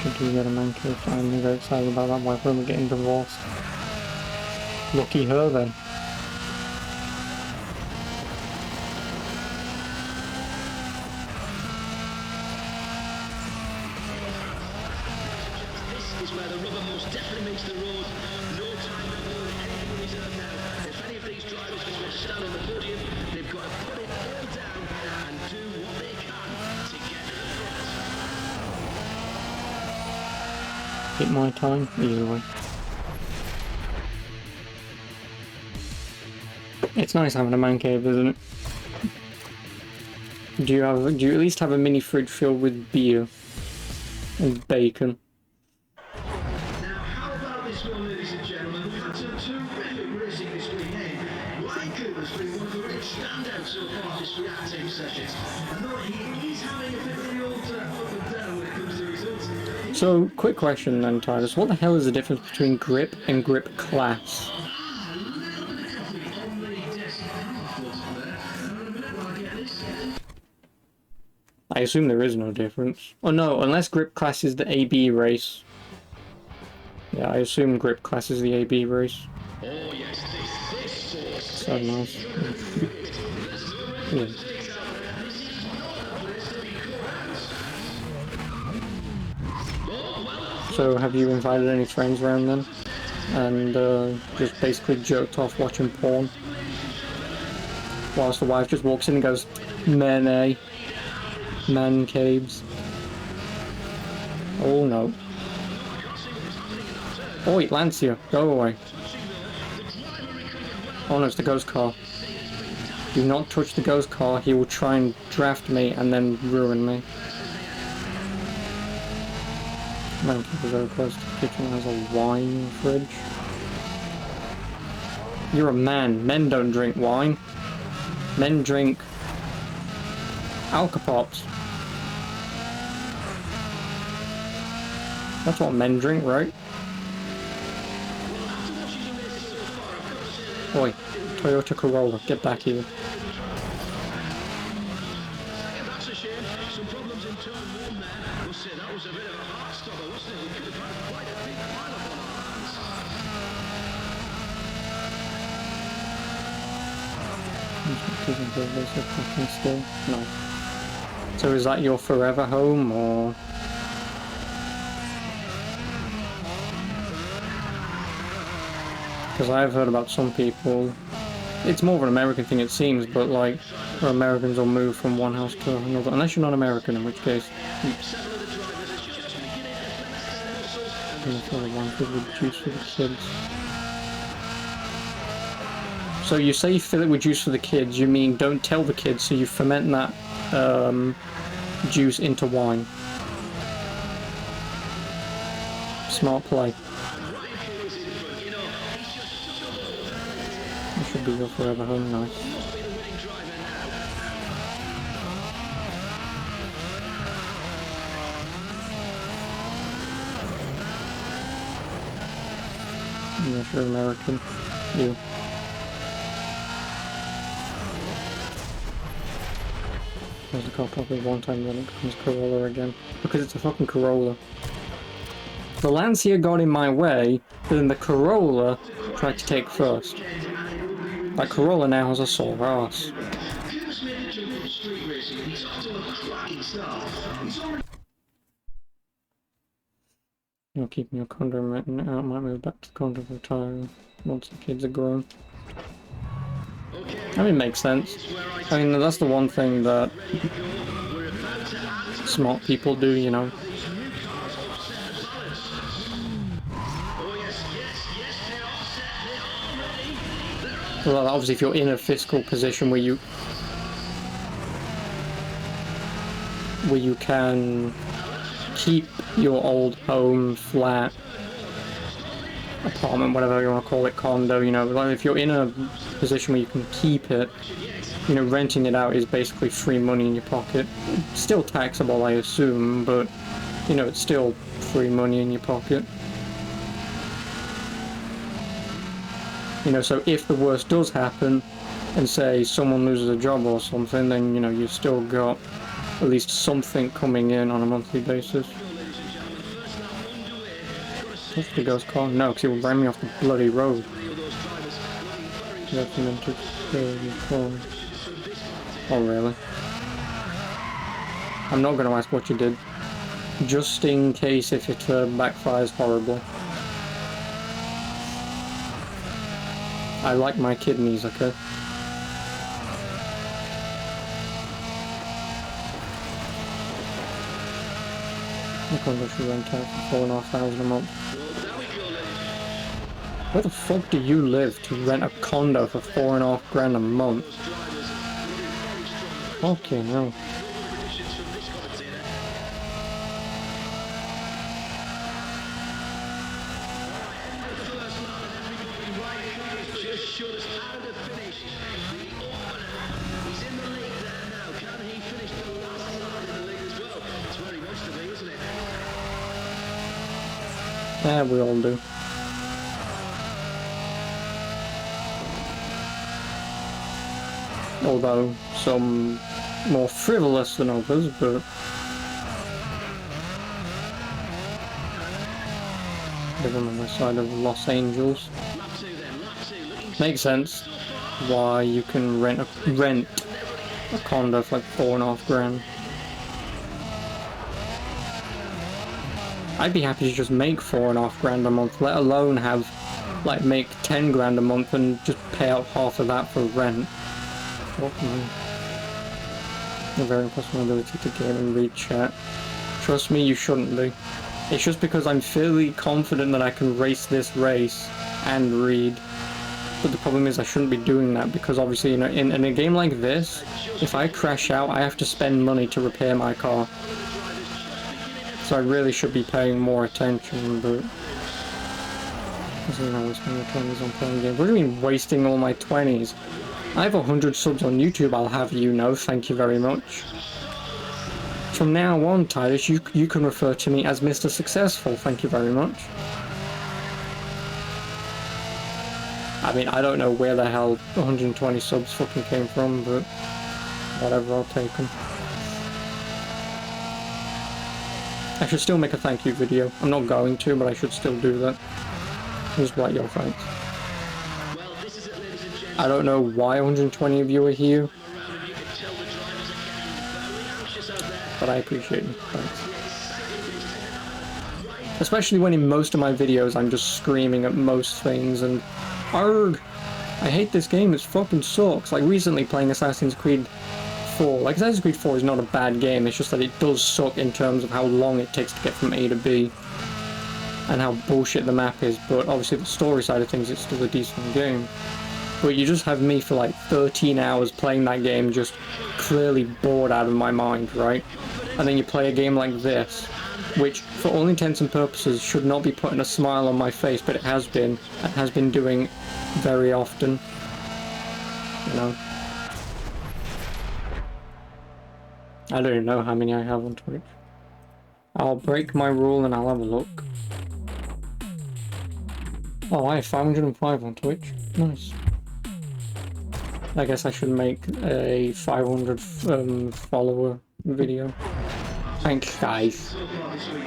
Should do get a man cave. I'm very excited about that. Why we're getting divorced. Lucky her then. This is where the rubber most definitely meets the road. No time for anybody's earned now. If any of these drivers want to stand on the podium, they've got to put it all down and do what they can to get to the front. Hit my time easily. It's nice having a man cave, isn't it? Do you at least have a mini fridge filled with beer and bacon? Now, how about this one, ladies and gentlemen? We've had some terrific racing this weekend. Ryan Cooper's been one of the real standouts so far this reactive sessions. And though he is having a bit of the old up and down when it comes to results. So, quick question then, Titus. What the hell is the difference between grip and grip class? A little bit of coffee on the I assume there is no difference. Oh no, unless grip class is the AB race. Yeah, I assume grip class is the AB race. Oh yes, this So nice. Yeah. So have you invited any friends around then? And just basically jerked off watching porn? Whilst the wife just walks in and goes, "Men, man caves." Oh no. Oi, Lancia, go away. Oh no, it's the ghost car. Do not touch the ghost car, he will try and draft me and then ruin me. Man cave is very close to the kitchen, has a wine fridge. You're a man. Men don't drink wine. Men drink Alka-Pops. That's what men drink, right? Oi, Toyota Corolla, get back here. that's a shame. Some problems in turn one there. Must say that was a bit of a heart stopper, wasn't it? We could have had quite a big pile up on our hands. No. So is that your forever home, or...? Because I've heard about some people, it's more of an American thing it seems, but like, where Americans will move from one house to another, unless you're not American, in which case... one could with juice for the kids. So you say you fill it with juice for the kids, you mean don't tell the kids, so you ferment that juice into wine. Smart play. That should be your forever home, nice. Unless you're American. You. There's a car probably one time, then it becomes Corolla again. Because it's a fucking Corolla. The Lancia got in my way, but then the Corolla tried to take first. That Corolla now has a sore ass. You'll keep your condo renting out, might move back to the condo for time once the kids are grown. I mean, it makes sense. I mean, that's the one thing that smart people do, you know. Well, obviously, if you're in a fiscal position where you can keep your old home, flat, apartment, whatever you want to call it, condo, you know, like if you're in a position where you can keep it, you know, renting it out is basically free money in your pocket. Still taxable, I assume, but, you know, it's still free money in your pocket. You know, so if the worst does happen, and say someone loses a job or something, then, you know, you've still got at least something coming in on a monthly basis. That's the ghost car? No, because it will ram me off the bloody road. Recommended 34. Oh, really? I'm not going to ask what you did. Just in case if it backfires horribly. I like my kidneys, okay? The condo should rent out for $4,500 a month. Where the fuck do you live to rent a condo for $4,500 a month? Okay, no. Yeah, we all do. although some more frivolous than others, but living on the side of Los Angeles. Makes sense why you can rent a condo for like $4.5 grand. I'd be happy to just make $4.5 grand a month, let alone have like make 10 grand a month and just pay out half of that for rent. Fuck me. I'm very impressed with my ability to game and read chat. Trust me, you shouldn't be. It's just because I'm fairly confident that I can race this race and read. But the problem is I shouldn't be doing that because obviously, you know, in a game like this, if I crash out, I have to spend money to repair my car. So I really should be paying more attention, but... I'm wasting my 20s on playing games. What do you mean, wasting all my 20s? I have 100 subs on YouTube, I'll have you know, thank you very much. From now on, Titus, you can refer to me as Mr. Successful, thank you very much. I mean, I don't know where the hell 120 subs fucking came from, but whatever, I'll take them. I should still make a thank you video. I'm not going to, but I should still do that. Just like your thanks. I don't know why 120 of you are here, but I appreciate you. Thanks. Especially when in most of my videos I'm just screaming at most things and argh, I hate this game, it fucking sucks. Like recently playing Assassin's Creed 4. Like Assassin's Creed 4 is not a bad game, it's just that it does suck in terms of how long it takes to get from A to B. And how bullshit the map is, but obviously the story side of things, it's still a decent game. But you just have me for like 13 hours playing that game, just clearly bored out of my mind, right? And then you play a game like this, which for all intents and purposes should not be putting a smile on my face, but it has been, and has been doing very often, you know. I don't even know how many I have on Twitch. I'll break my rule and I'll have a look. Oh, I have 505 on Twitch. Nice. I guess I should make a 500 follower video. Thanks, guys.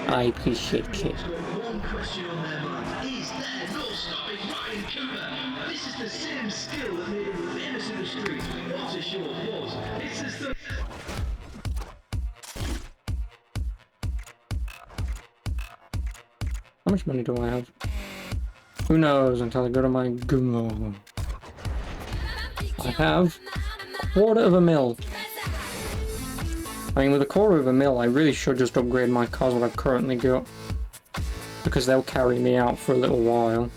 I appreciate it. One question on their mind. Is there no stopping Ryan Cooper? This is the same skill that made him famous in the street. What a show of force. It's the stuff. How much money do I have? Who knows until I go to my Google. I have $250,000. I mean, with $250,000, I really should just upgrade my cars what I've currently got. Because they'll carry me out for a little while.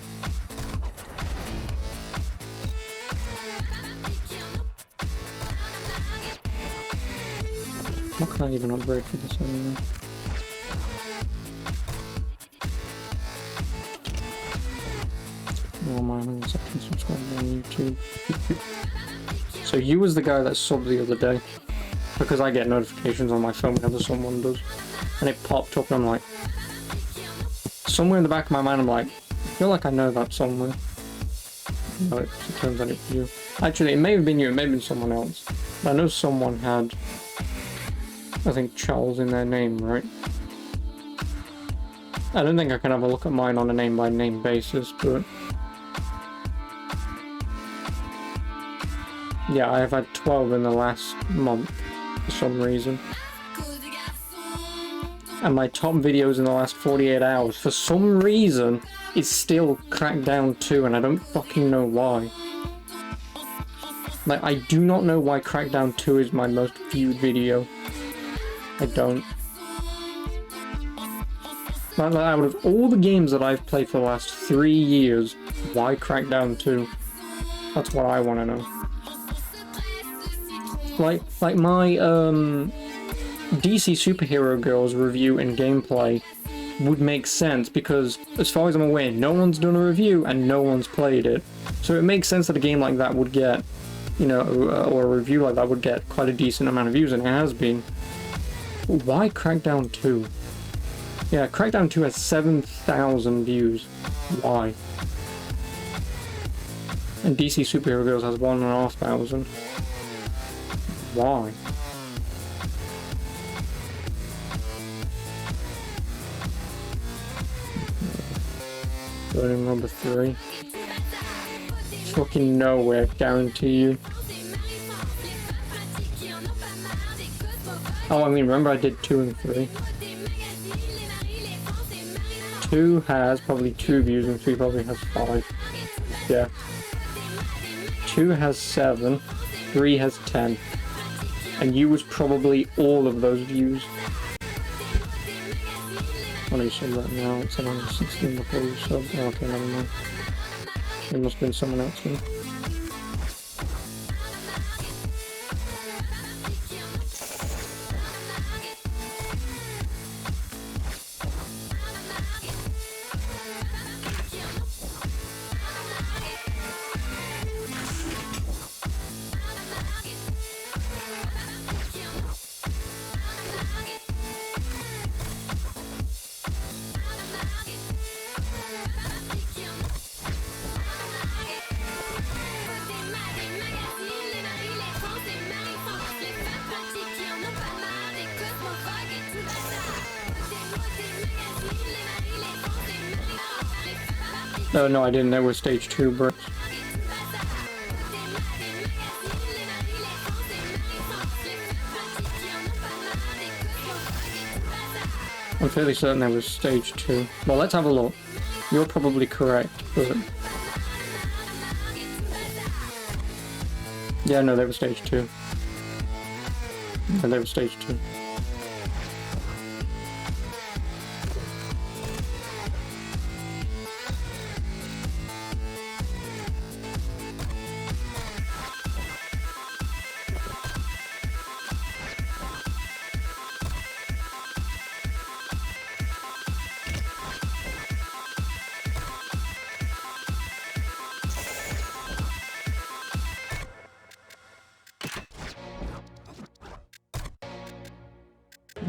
What can I even upgrade for this anyway? Oh my, 100 subscribers on YouTube. So you was the guy that subbed the other day. Because I get notifications on my phone whenever someone does. And it popped up and I'm like... Somewhere in the back of my mind I'm like, I feel like I know that somewhere. No, it turns out it's you. Actually, it may have been you, it may have been someone else. But I know someone had... I think Charles in their name, right? I don't think I can have a look at mine on a name-by-name basis, but... Yeah, I have had 12 in the last month, for some reason. And my top videos in the last 48 hours, for some reason, is still Crackdown 2, and I don't fucking know why. Like, I do not know why Crackdown 2 is my most viewed video. I don't. Like, out of all the games that I've played for the last 3 years, why Crackdown 2? That's what I want to know. Like my DC Superhero Girls review and gameplay would make sense because, as far as I'm aware, no one's done a review and no one's played it. So it makes sense that a game like that would get, you know, or a review like that would get quite a decent amount of views, and it has been. Why Crackdown 2? Yeah, Crackdown 2 has 7,000 views. Why? And DC Superhero Girls has 1,500. Why? Burning number 3. Fucking nowhere, guarantee you. Oh, I mean, remember I did 2 and 3. 2 has probably 2 views and 3 probably has 5. Yeah. 2 has 7, 3 has 10. And you was probably all of those views. What are you saying right now? It's 116 before you sub. Oh, okay, never mind. It must have been someone else then. Oh, no, I didn't. That was stage 2, bro. I'm fairly certain that was stage 2. Well, let's have a look. You're probably correct, but... Yeah, no, they were stage 2. Yeah, they were stage 2.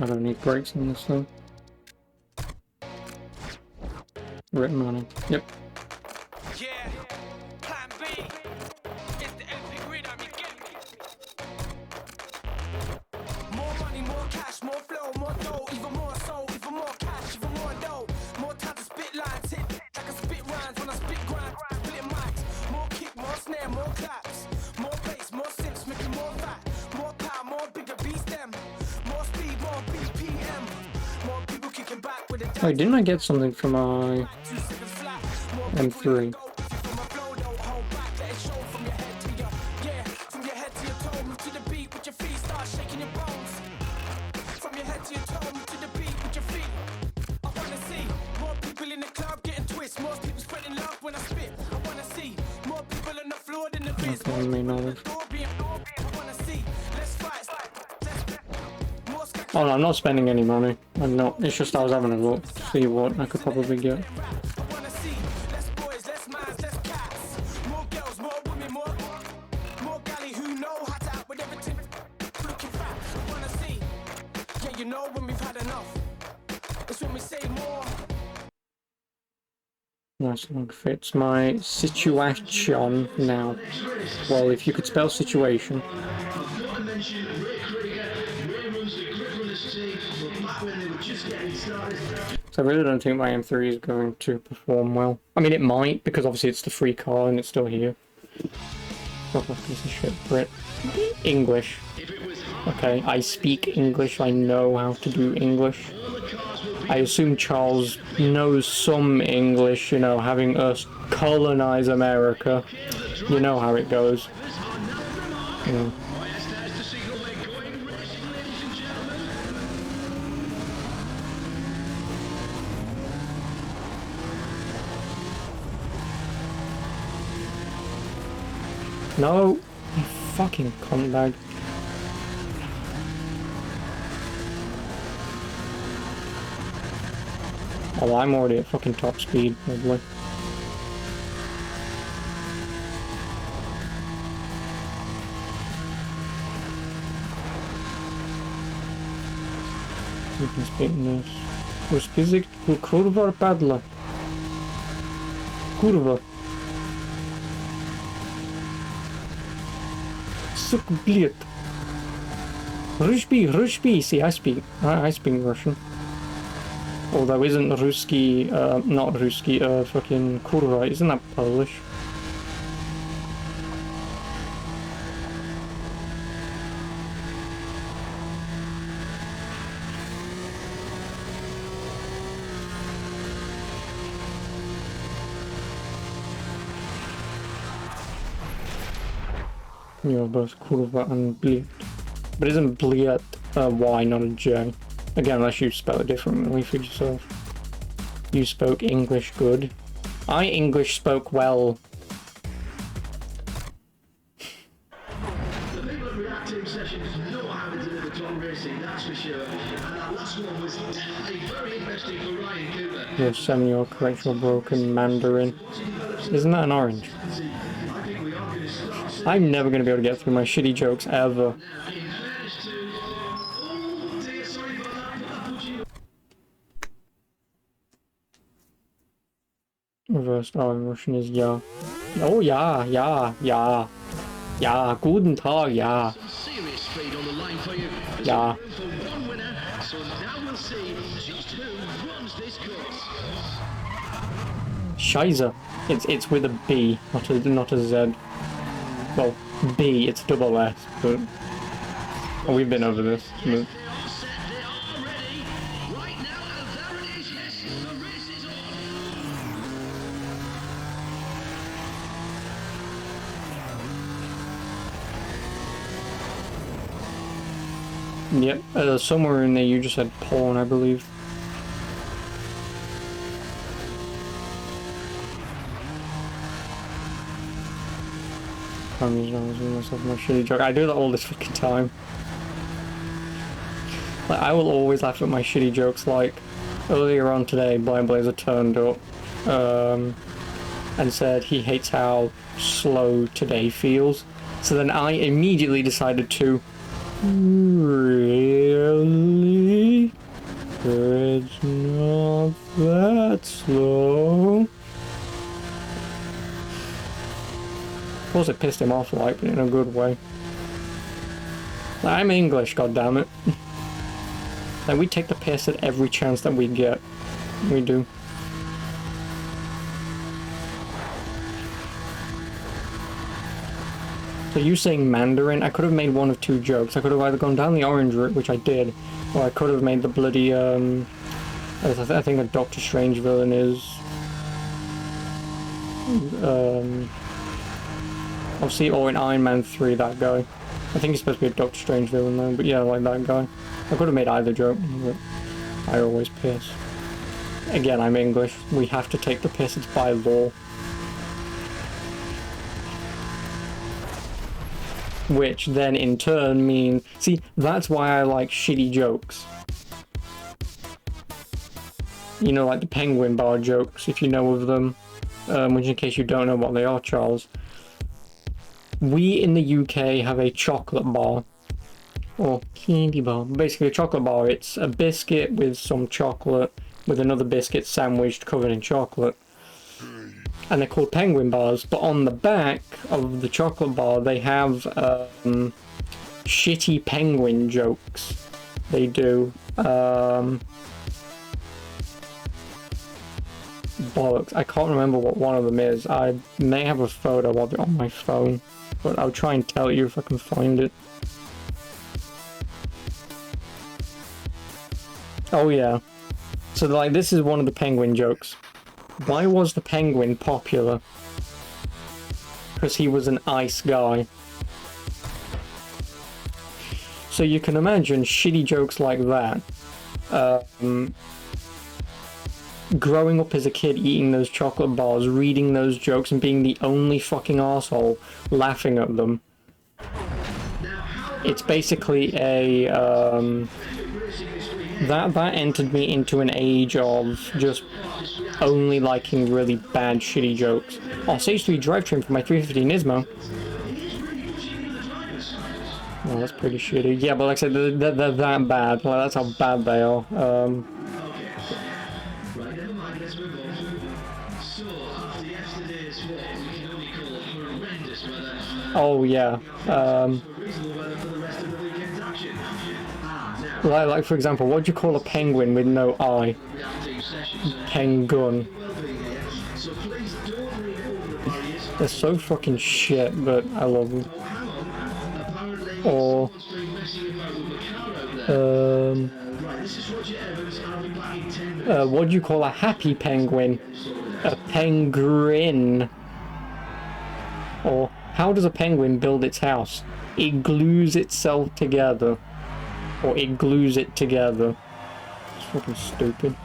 I don't need brakes on this though. Written money. Yep. Yeah, plan B. It's the epic rhythm, you get me? More money, more cash, more flow, more dough, even more soul, even more cash, even more dough. More time to spit lines, hit like I spit rhymes when I spit grind, split mics. More kick, more snare, more claps. More bass, more sips, making more fat. More power, more bigger beats them. More speed, more BPM. More people kicking back with a Wait, didn't I get something from my M3? Okay, main knowledge. Oh no, I'm not spending any money. I'm not. It's just I was having a look to see what I could probably get. Nice one, fits my situation now. Well, if you could spell situation. So I really don't think my M3 is going to perform well. I mean, it might, because obviously it's the free car and it's still here. Proper piece of shit, Brit. English. Okay, I speak English, I know how to do English. I assume Charles knows some English, you know, having us colonize America. You know how it goes. Yeah. No, you fucking cunt bag. Oh, I'm already at fucking top speed, lovely. You can speak this. Rozpizyk kurwa padla. Kurwa. Сука, блядь. Rushby. See, I speak Russian. Although isn't Ruski, not Ruski, fucking kurwa, isn't that Polish? You're both kurwa and bliet. But isn't bliet a Y, not a J? Again, unless you spell it differently for yourself. You spoke English good. I English spoke well. The people at Reactive Sessions know how to deliver top racing, that's for sure. And that last one was definitely very interesting for Ryan Cooper. Your semi-or correctional broken Mandarin. Isn't that an orange? I'm never going to be able to get through my shitty jokes ever. Reversed R in Russian is ja. Oh ja. Ja, guten Tag, ja. Serious speed on the line for you. Ja. For one winner, so now we'll see just who runs this course. Scheiße. It's with a B, not a Z. Well, B, it's double S, but oh, we've been over this. But... They are set, they are ready. Right now, and there it is, yes, the race is on. Yep, somewhere in there you just said porn, I believe. I'm using myself my shitty joke. I do that all this fucking time. Like, I will always laugh at my shitty jokes. Like, earlier on today, Blind Blazer turned up and said he hates how slow today feels. So then I immediately decided to... Really? It's not that slow. Of course it pissed him off, like, but in a good way. Like, I'm English, goddammit. Like, we take the piss at every chance that we get. We do. So you saying Mandarin, I could have made one of two jokes. I could have either gone down the orange route, which I did, or I could have made the bloody, I think a Doctor Strange villain is... Obviously, or in Iron Man 3, that guy. I think he's supposed to be a Doctor Strange villain though, but yeah, like that guy. I could have made either joke, but I always piss. Again, I'm English. We have to take the piss, it's by law. Which then in turn mean... See, that's why I like shitty jokes. You know, like the penguin bar jokes, if you know of them. Which in case you don't know what they are, Charles. We in the UK have a chocolate bar, or candy bar. Basically a chocolate bar, it's a biscuit with some chocolate, with another biscuit sandwiched covered in chocolate. And they're called penguin bars, but on the back of the chocolate bar they have shitty penguin jokes. They do. Bollocks. I can't remember what one of them is. I may have a photo of it on my phone, but I'll try and tell you if I can find it. Oh yeah. So like this is one of the penguin jokes. Why was the penguin popular? Because he was an ice guy. So you can imagine shitty jokes like that. Growing up as a kid, eating those chocolate bars, reading those jokes, and being the only fucking arsehole laughing at them. It's basically a, that entered me into an age of just only liking really bad, shitty jokes. Oh, Stage 3 drivetrain for my 350 Nismo. Oh, that's pretty shitty. Yeah, but like I said, they're that bad. Like, that's how bad they are. Oh yeah. action. Ah, now, Like for example, what do you call a penguin with no eye? we have to do sessions. Penguin. Well-being here, so please don't leave over the barriers. They're so fucking shit, but I love them. Oh, hang on. Apparently, Or, someone's been messing about with the car out there. Right, this is Roger Evans, and I'll be back in 10 minutes. what do you call a happy penguin? A penguin. Or, how does a penguin build its house? It glues itself together. Or it glues it together. It's fucking stupid.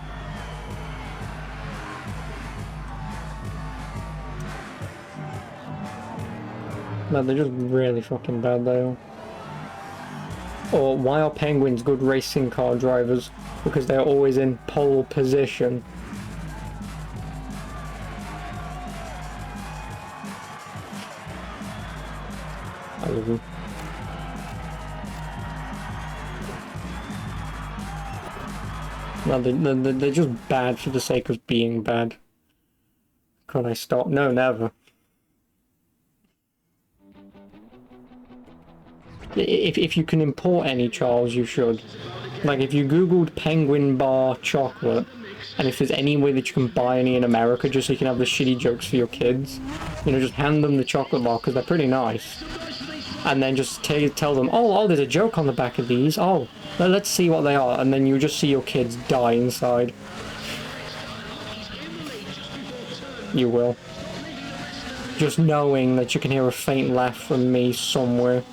No, they're just really fucking bad, they are. Or why are penguins good racing car drivers? Because they're always in pole position. I love them. No, they're just bad for the sake of being bad. Can I stop? No, never. If you can import any, Charles, you should. Like, if you googled penguin bar chocolate, and if there's any way that you can buy any in America just so you can have the shitty jokes for your kids, you know, just hand them the chocolate bar because they're pretty nice. And then just tell them, oh, there's a joke on the back of these. Oh, let's see what they are. And then you just see your kids die inside. You will. Just knowing that you can hear a faint laugh from me somewhere.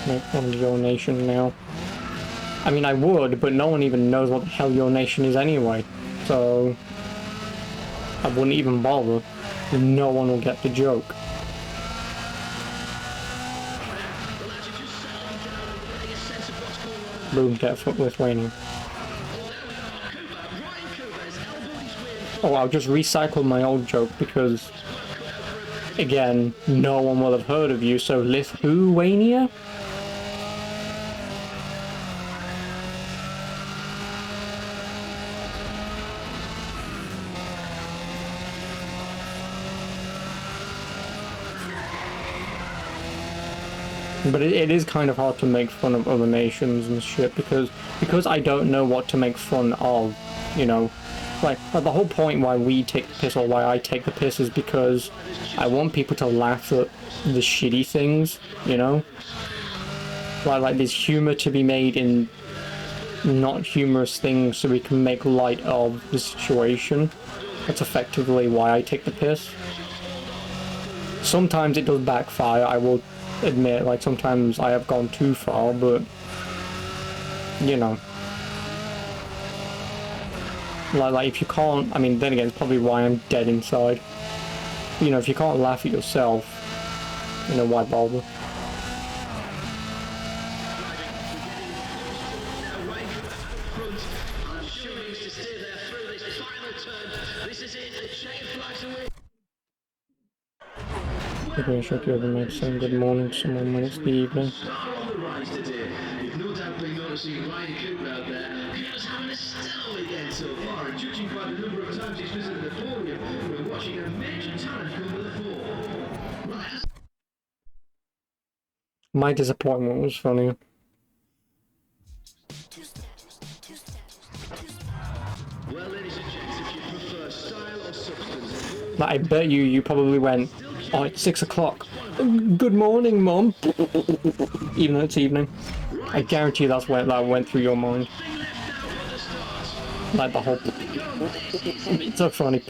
Make one Your Nation now. I mean, I would, but no one even knows what the hell Your Nation is anyway. So I wouldn't even bother. No one will get the joke. Boom, get foot Lithuania. Oh, I'll just recycle my old joke because, again, no one will have heard of you, so Lithuania? But it is kind of hard to make fun of other nations and shit because I don't know what to make fun of, you know. Like the whole point why we take the piss, or why I take the piss, is because I want people to laugh at the shitty things, you know. Like there's humor to be made in not humorous things, so we can make light of the situation. That's effectively why I take the piss. Sometimes it does backfire, I will admit, like sometimes I have gone too far, but you know, like if you can't, I mean, then again, it's probably why I'm dead inside. You know, if you can't laugh at yourself, you know, why bother? Okay, should you ever make saying good morning to someone when it's the evening? Star on the rise today. You've no doubt been noticing Ryan Cooper out there. Cooper's having a stellar weekend so far, and judging by the number of times he's visited the podium, we're watching a major talent come to the fore. Right. My disappointment was funny. Well, ladies and gents, if you prefer style or substance, Like, I bet you probably went, oh, it's 6 o'clock. Good morning, Mom. Even though it's evening. I guarantee that's where that went through your mind. Like the whole... It's so funny.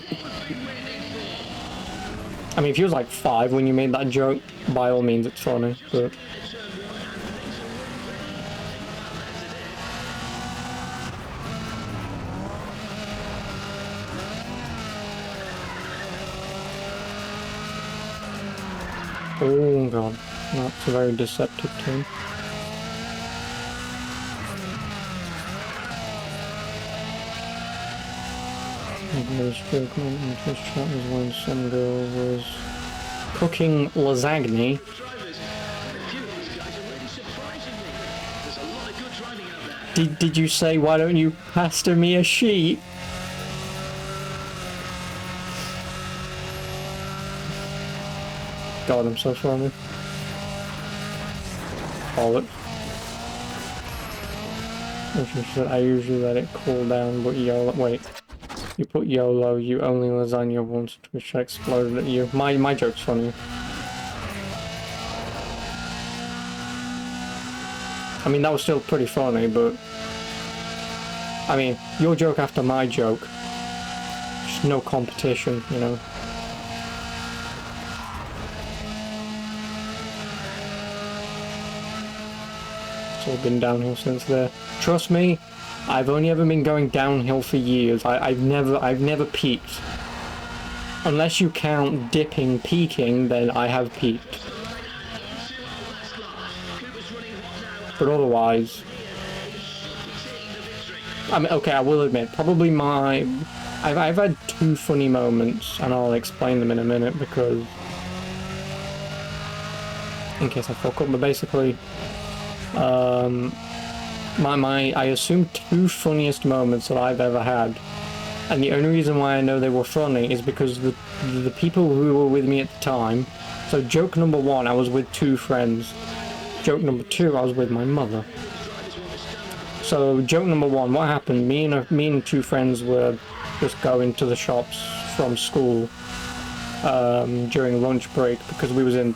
I mean, if you was like 5 when you made that joke, by all means it's funny, but... Oh god, that's a very deceptive tone. This joke in his chat was when some girl was cooking lasagna. Did you say, why don't you pastor me a sheep? God, I'm so funny. Bollocks. I usually let it cool down, but YOLO. Wait. You put YOLO, you only lasagna once, which exploded at you. My joke's funny. I mean, that was still pretty funny, but... I mean, your joke after my joke. Just no competition, you know. It's all been downhill since there. Trust me, I've only ever been going downhill for years. I've never peaked. Unless you count dipping, peaking, then I have peaked. But otherwise, I mean, okay, I will admit, probably I've had two funny moments, and I'll explain them in a minute because, in case I fuck up, but basically, I assume two funniest moments that I've ever had, and the only reason why I know they were funny is because the people who were with me at the time. So joke number one, I was with two friends. Joke number two, I was with my mother. So joke number one, what happened? Me and two friends were just going to the shops from school during lunch break because we was in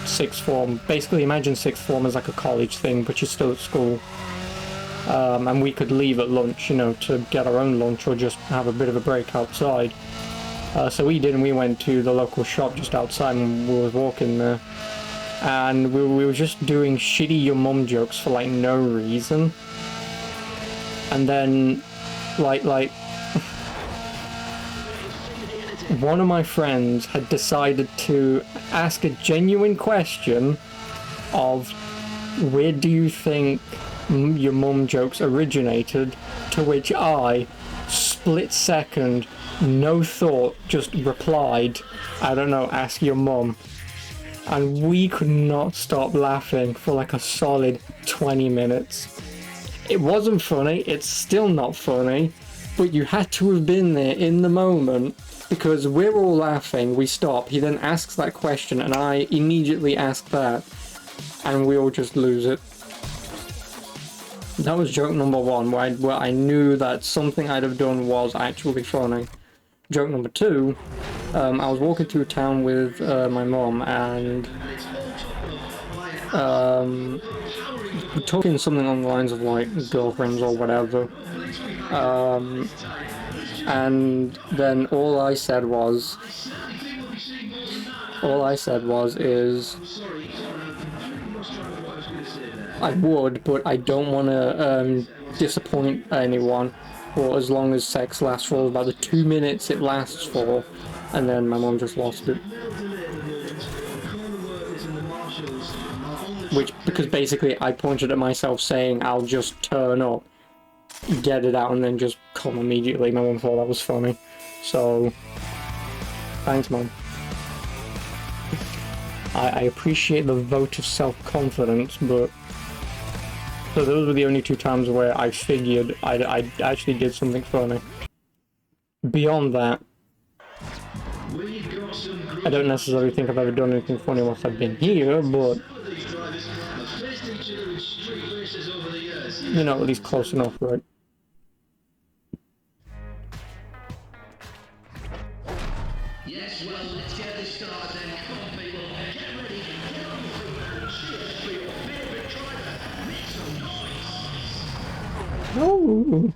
sixth form. Basically, imagine sixth form as like a college thing, but you're still at school. And we could leave at lunch, you know, to get our own lunch or just have a bit of a break outside. So we did, and we went to the local shop just outside, and we was walking there. And we were just doing shitty your mum jokes for like no reason. And then, like one of my friends had decided to ask a genuine question of, where do you think your mum jokes originated? To which I, split second, no thought, just replied, I don't know, ask your mum. And we could not stop laughing for like a solid 20 minutes. It wasn't funny, it's still not funny, but you had to have been there in the moment, because we're all laughing, we stop, he then asks that question, and I immediately ask that, and we all just lose it. That was joke number one, where I knew that something I'd have done was actually funny. Joke number two, I was walking through town with my mom, and we're talking something on the lines of like girlfriends or whatever, and then all I said was I would, but I don't want to disappoint anyone for as long as sex lasts for about the 2 minutes it lasts for, and then my mom just lost it. Because basically I pointed at myself saying I'll just turn up, get it out, and then just come immediately. My mom thought that was funny. So, thanks, Mom. I appreciate the vote of self-confidence, but... So those were the only two times where I figured I actually did something funny. Beyond that, I don't necessarily think I've ever done anything funny once I've been here, but... You know, at least close enough, right? Yes, well, let's get this started then. Come on, people. Get ready. Get on the floor and cheers for your favorite driver. Make some noise. Oh.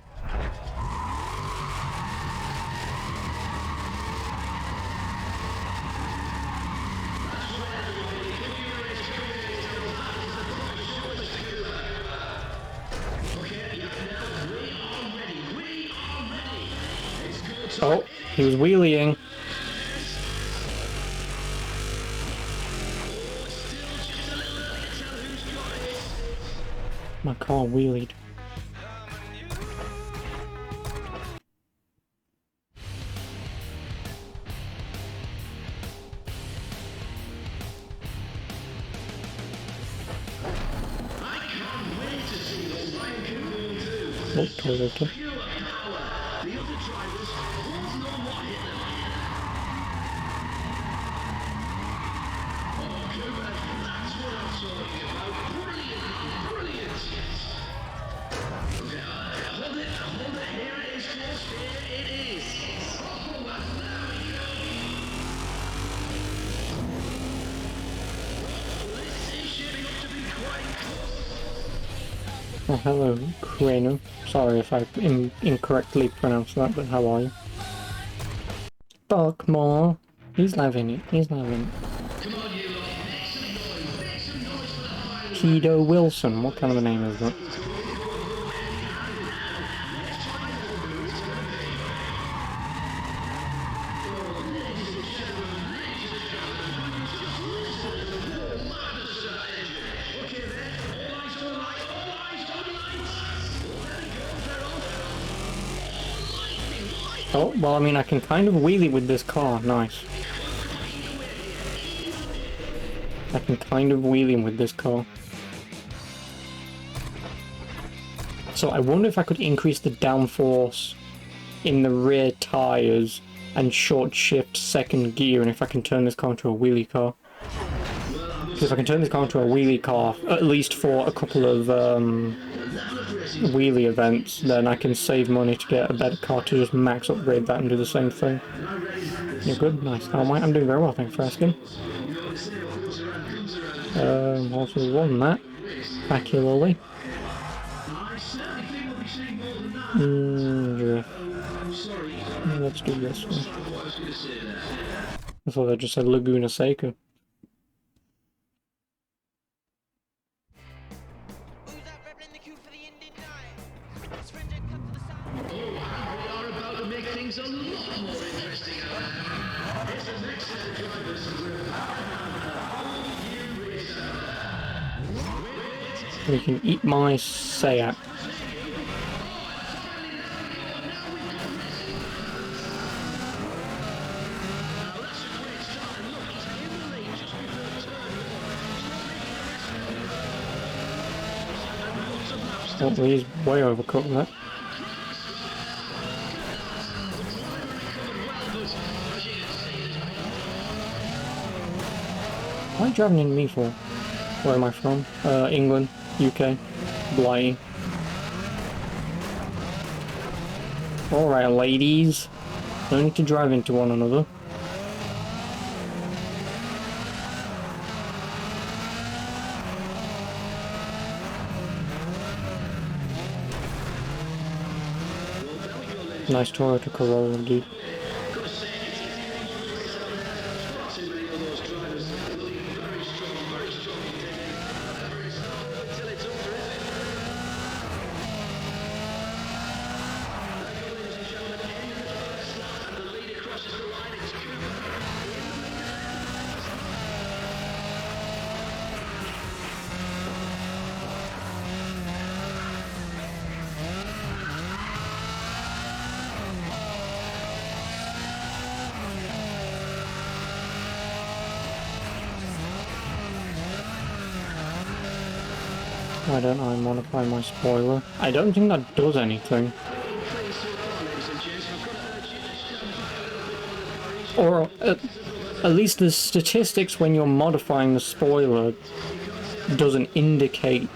Oh, he was wheeling. My car wheelied. I can't wait to see the Lion King Oh, Toyota. Pure power. The other drivers won't know what hit them. Oh, Cooper, that's what I'm talking about. Brilliant, brilliant. Okay, hold it. Here it is, close. Here it is. Oh, there we go. This is shaping up to be quite close. Oh, hello, Queno. Sorry if I incorrectly pronounced that, but how are you? Buckmore. He's loving it. He's loving it. Come on, you lot. Make some noise. Make some noise for the fire. Keto Wilson. What kind of a name is that? Oh, well, I mean, I can kind of wheelie with this car. Nice. I can kind of wheelie with this car. So I wonder if I could increase the downforce in the rear tyres and short shift second gear, and if I can turn this car into a wheelie car. Because if I can turn this car into a wheelie car, at least for a couple of wheelie events, then I can save money to get a better car to just max upgrade that and do the same thing. You're good? Nice. How am I? I'm doing very well, thanks for asking. Also won that. Back here, Lolly. Let's do this one. I thought I just said Laguna Seca. You can eat my Seat. Oh, he's way overcooked that. Why are you driving into me for? Where am I from? England, UK, Blighty. Alright, ladies. No need to drive into one another. Nice Toyota Corolla, dude. Why don't I modify my spoiler? I don't think that does anything. Or at least the statistics when you're modifying the spoiler doesn't indicate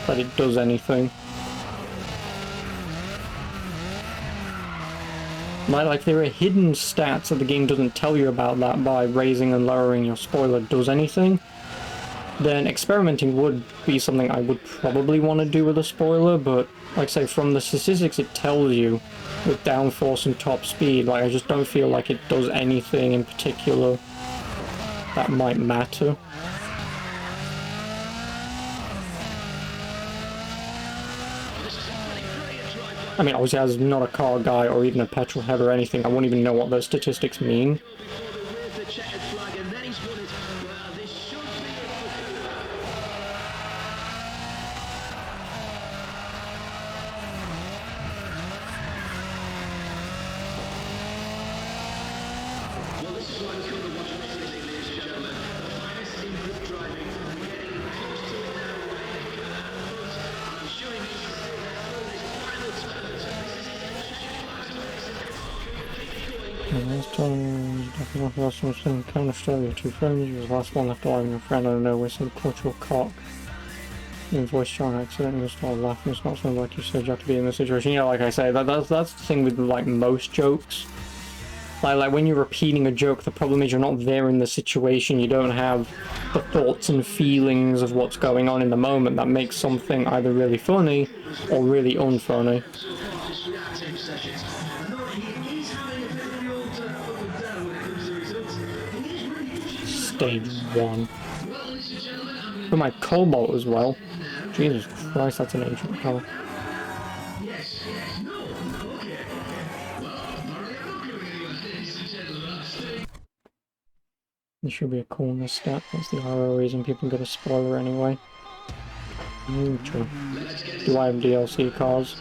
that it does anything. Like there are hidden stats that the game doesn't tell you about that by raising and lowering your spoiler does anything. Then experimenting would be something I would probably want to do with a spoiler, but like I say, from the statistics it tells you with downforce and top speed, like I just don't feel like it does anything in particular that might matter. I mean, obviously as not a car guy or even a petrol head or anything, I won't even know what those statistics mean. Last time, definitely last one was in Counter-Strike with 2 friends. It was the last one left alive and a friend I don't know with some cultural cock. In voice John accident and just started laughing. It's not something like you said you have to be in this situation. You know, like I say, that's the thing with like most jokes. Like when you're repeating a joke, the problem is you're not there in the situation. You don't have the thoughts and feelings of what's going on in the moment that makes something either really funny or really unfunny. Stage 1. For my Cobalt as well. Jesus Christ, that's an ancient colour. There should be a coolness stat. That's the RO reason people get a spoiler anyway. True. Do I have DLC cars?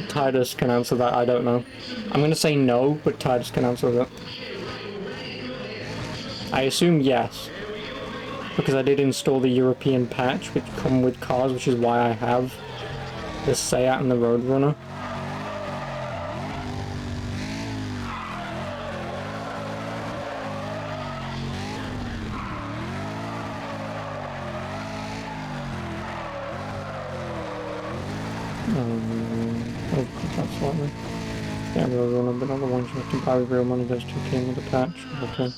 Titus can answer that, I don't know. I'm gonna say no, but Titus can answer that. I assume yes. Because I did install the European patch which come with cars, which is why I have the Seat and the Roadrunner. Oh, that's slightly. Yeah, Roadrunner, but not the ones you have to buy with real money, those two came with the patch. Okay.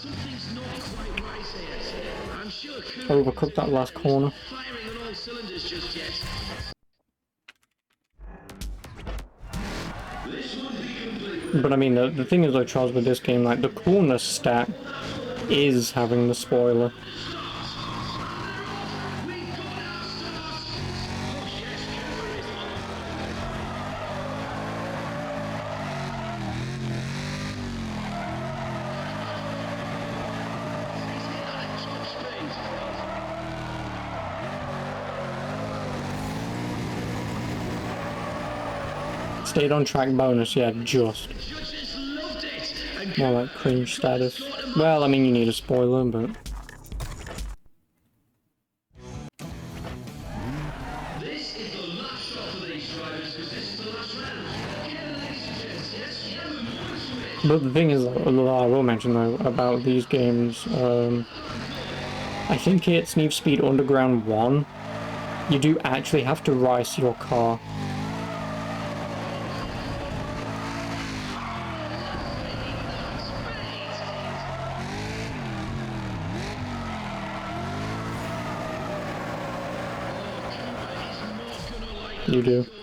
Overcooked that last corner. But I mean, the thing is though, Charles, with this game, like, the coolness stat is having the spoiler. Stayed on track bonus, yeah, just. More like cringe status. Well, I mean, you need a spoiler, but... But the thing is, I will mention though, about these games, I think it's Need for Speed Underground 1, you do actually have to race your car.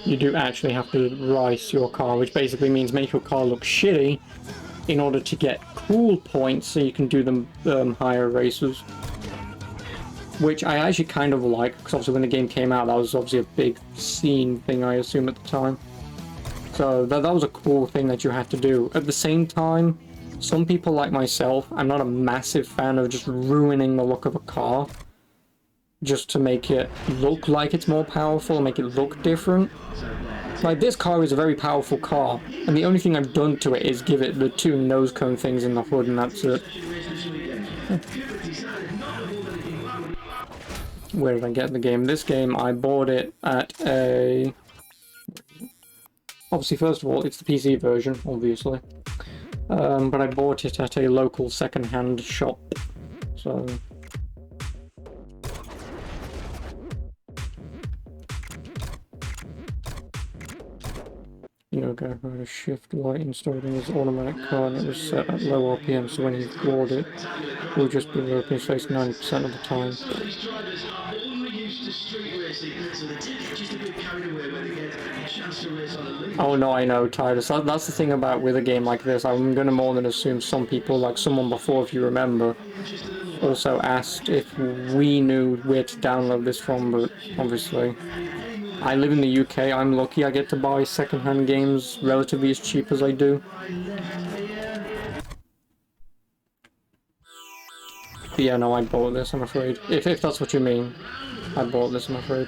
You do actually have to race your car, which basically means make your car look shitty in order to get cool points so you can do them higher races. Which I actually kind of like, because obviously when the game came out that was obviously a big scene thing, I assume, at the time. So that was a cool thing that you had to do. At the same time, some people like myself, I'm not a massive fan of just ruining the look of a car just to make it look like it's more powerful, make it look different. Like, this car is a very powerful car, and the only thing I've done to it is give it the 2 nose cone things in the hood, and that's it. Where did I get the game? This game, I bought it at a... Obviously, first of all, it's the PC version, obviously. But I bought it at a local second-hand shop, so... You know, guy who had a shift light installed in his automatic car and it was set at low RPM, so when he floored it, it would just be in open space 90% of the time. Oh no, I know, Titus. That's the thing about with a game like this. I'm gonna more than assume some people, like someone before, if you remember, also asked if we knew where to download this from, but obviously... I live in the UK, I'm lucky I get to buy second-hand games relatively as cheap as I do. But yeah, no, I bought this, I'm afraid. If that's what you mean. I bought this, I'm afraid.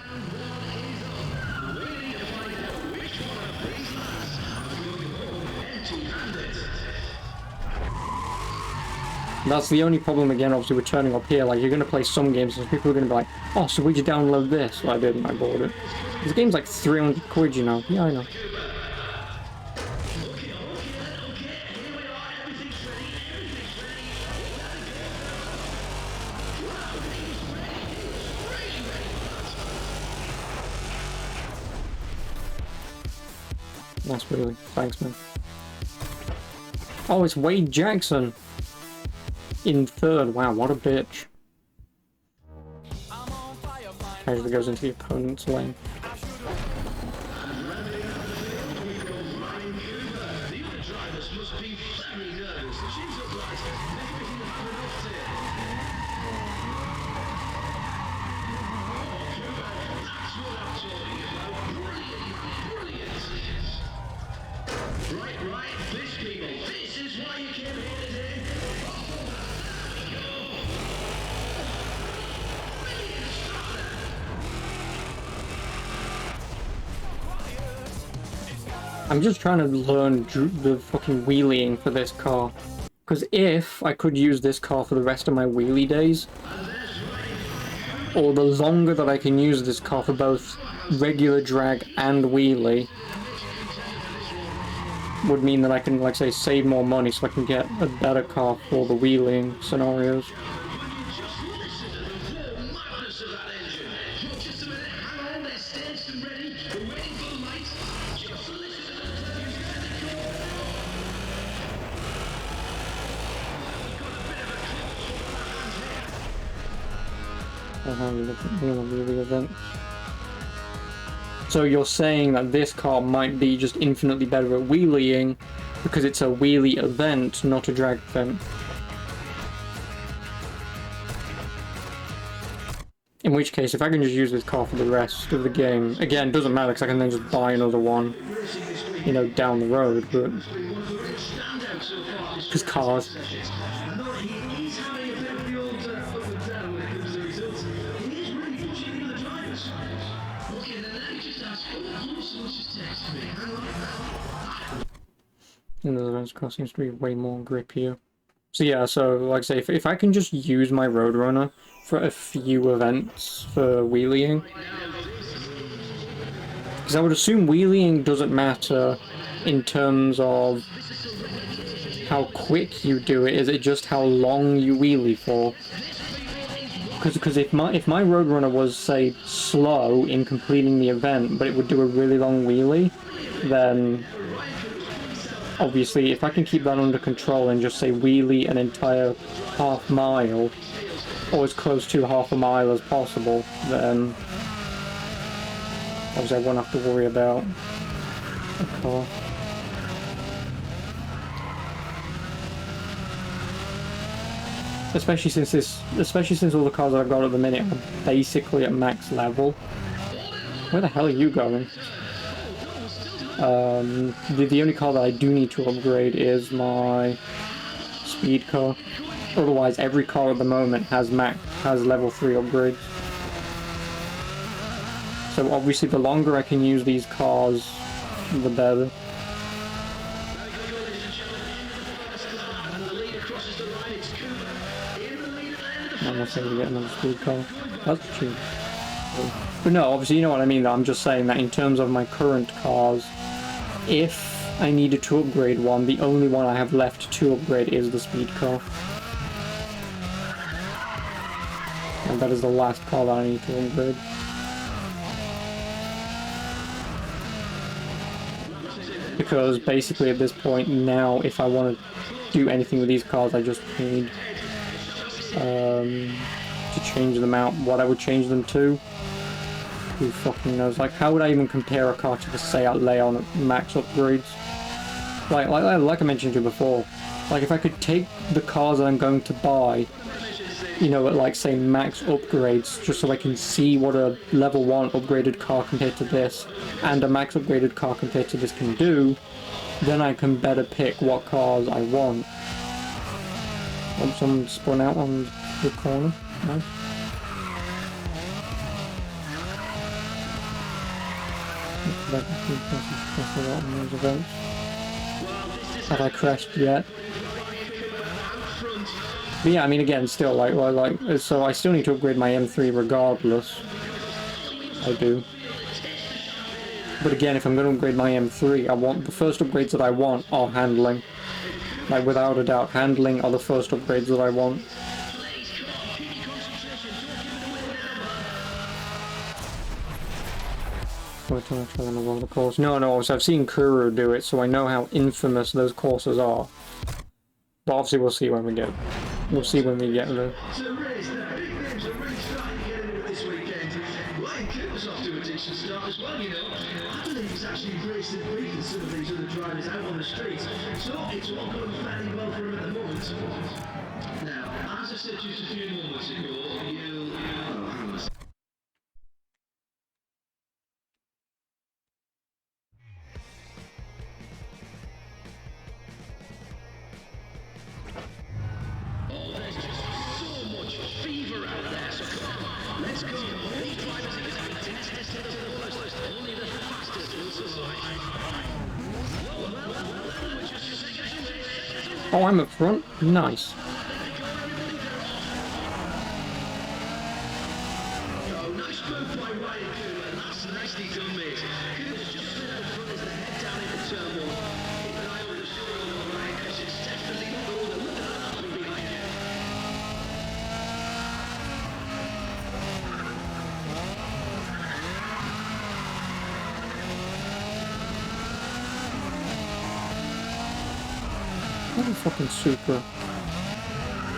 That's the only problem, again, obviously, with turning up here. Like, you're going to play some games, and people are going to be like, oh, so where'd you download this? Well, I didn't, I bought it. This game's like 300 quid, you know. Yeah, I know. That's really thanks, man. Oh, it's Wade Jackson in third. Wow, what a bitch. Casually goes into the opponent's lane. I'm just trying to learn the fucking wheeling for this car. Because if I could use this car for the rest of my wheelie days, or the longer that I can use this car for both regular drag and wheelie, would mean that I can, like say, save more money so I can get a better car for the wheeling scenarios. The event. So you're saying that this car might be just infinitely better at wheeling because it's a wheelie event, not a drag event. In which case, if I can just use this car for the rest of the game, again, it doesn't matter because I can then just buy another one, you know, down the road, but... because cars. And the events car seems to be way more grippier. So yeah, so like I say, if I can just use my Roadrunner for a few events for wheeling, because I would assume wheeling doesn't matter in terms of how quick you do it, is it just how long you wheelie for? Because if my Roadrunner was, say, slow in completing the event, but it would do a really long wheelie, then obviously if I can keep that under control and just say wheelie an entire half mile, or as close to half a mile as possible, then obviously I won't have to worry about a car. Especially since all the cars that I've got at the minute are basically at max level. Where the hell are you going? The only car that I do need to upgrade is my speed car. Otherwise, every car at the moment has level 3 upgrades. So obviously, the longer I can use these cars, the better. I'm not saying to get another speed car. That's cheap. But no, obviously you know what I mean. I'm just saying that in terms of my current cars, if I needed to upgrade one, the only one I have left to upgrade is the speed car. And that is the last car that I need to upgrade. Because basically at this point now, if I want to do anything with these cars, I just need to change them out. What I would change them to, who fucking knows? Like, how would I even compare a car to the Seat Leon max upgrades? Like I mentioned to you before, like if I could take the cars that I'm going to buy, you know, at like say max upgrades, just so I can see what a level 1 upgraded car compared to this, and a max upgraded car compared to this can do, then I can better pick what cars I want. Someone spun out on the corner. Nice. Have I crashed yet? But yeah, I mean, again, still, so I still need to upgrade my M3 regardless. I do. But again, if I'm going to upgrade my M3, I want the first upgrades that I want are handling. Like, without a doubt, handling are the first upgrades that I want. We're trying to above the course. No, so I've seen Kuru do it, so I know how infamous those courses are. But obviously we'll see when we get there. So race, the big names are really starting to get into it this weekend. Ryan Cooper's off to a decent start as well, you know. I believe he's actually embraced the beat than some of these other drivers out on the streets. So it's all going fairly well for him at the moment. Now, as I said just a few moments ago, oh, hang on a second. Oh, there's just so much fever out there, so come on, let's go. These drivers are going to be tested to the fullest. Only the fastest will survive. Well, we're just seconds away. Oh, I'm up front? Nice. Oh, nice move by Ryan Cooper. That's nicely done, mate. Cooper's just slid out front as they head down into turn one. Keep an eye over the shoulder of Ryan, because it's definitely not over. Look at that from behind you. What a fucking super. So far,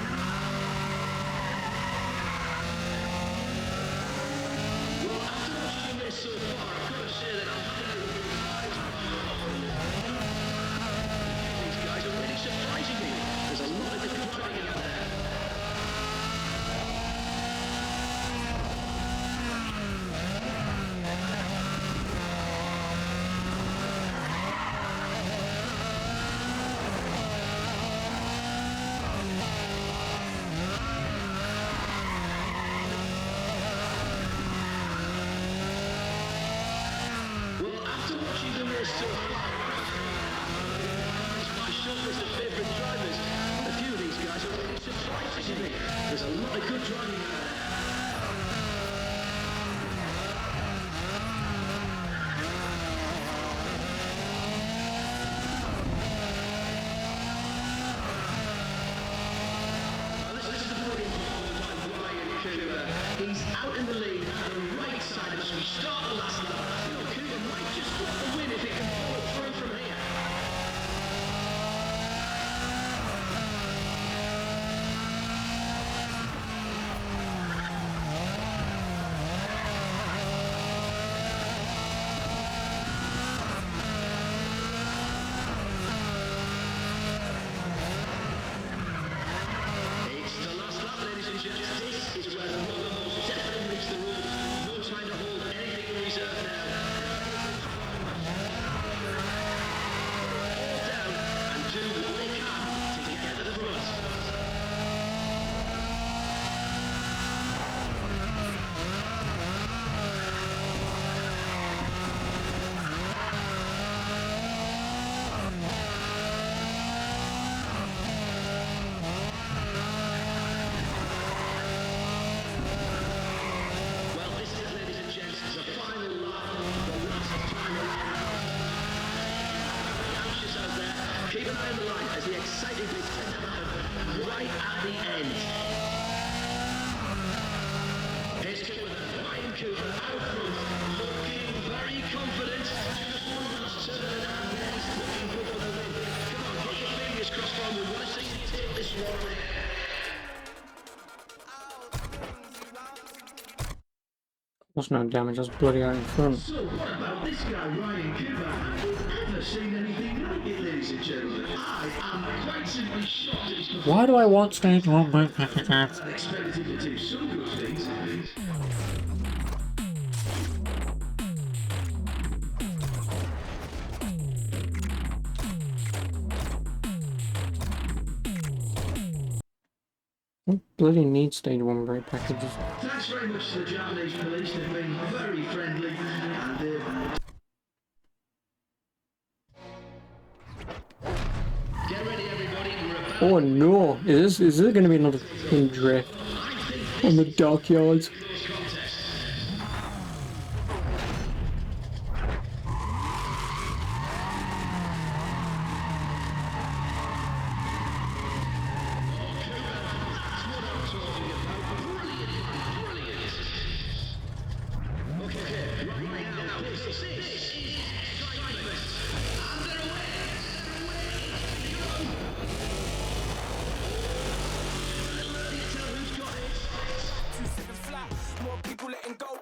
I've got to say that I'm happy with these guys are really surprising me. There's a lot of good driving out there. Well, after watching the race so far, it's my short list of favourite drivers. A few of these guys are really surprising me. There's a lot of good driving out there. Now, this is the podium performance by Ryan Cooper. He's out in the lead at the right side as we start the last lap. You know, Cooper might just get the win if he can follow through from here. It's the last lap, ladies and gents. This is where the rubber most definitely meets the road. No time to hold anything in reserve now. All down and do what they can to get to the front. Well, this is, ladies and gents, the final lap, the last time around. Anxious out there. Keep an eye on the line as the exciting bits tend to happen right at the end. Here's Cooper, Ryan Cooper out front, looking very confident. Just one last turn and then he's looking good for the win. Come on, get your fingers crossed for him. We want to see you take this one. What's no damage, that's bloody out in front. So what about this guy, Ryan Cooper? Have you ever seen anything like it, ladies and gentlemen? I am quite simply shocked at his performance. Why do I want stage 1 break package? I expected him to do some good things. Bloody need stage 1 break packages. Thanks very much to the Japanese police. They've been very friendly and get ready, everybody. We're about Oh no! Is there gonna be another fucking drift on the dockyards? those contests.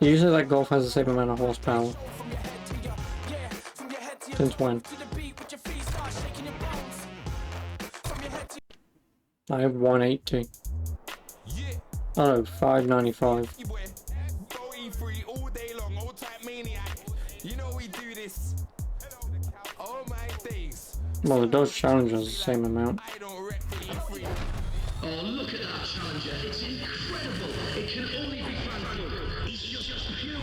Usually that Golf has the same amount of horsepower. Since when? I have 180. Oh no, 595. E3 all day long, old type maniac. You know we do this. Oh my days. Well, the Dodge Challenger is the same amount. I don't rep for E3. Oh, look at that Challenger. It's incredible. It can only be Frankfurt. It's just pure.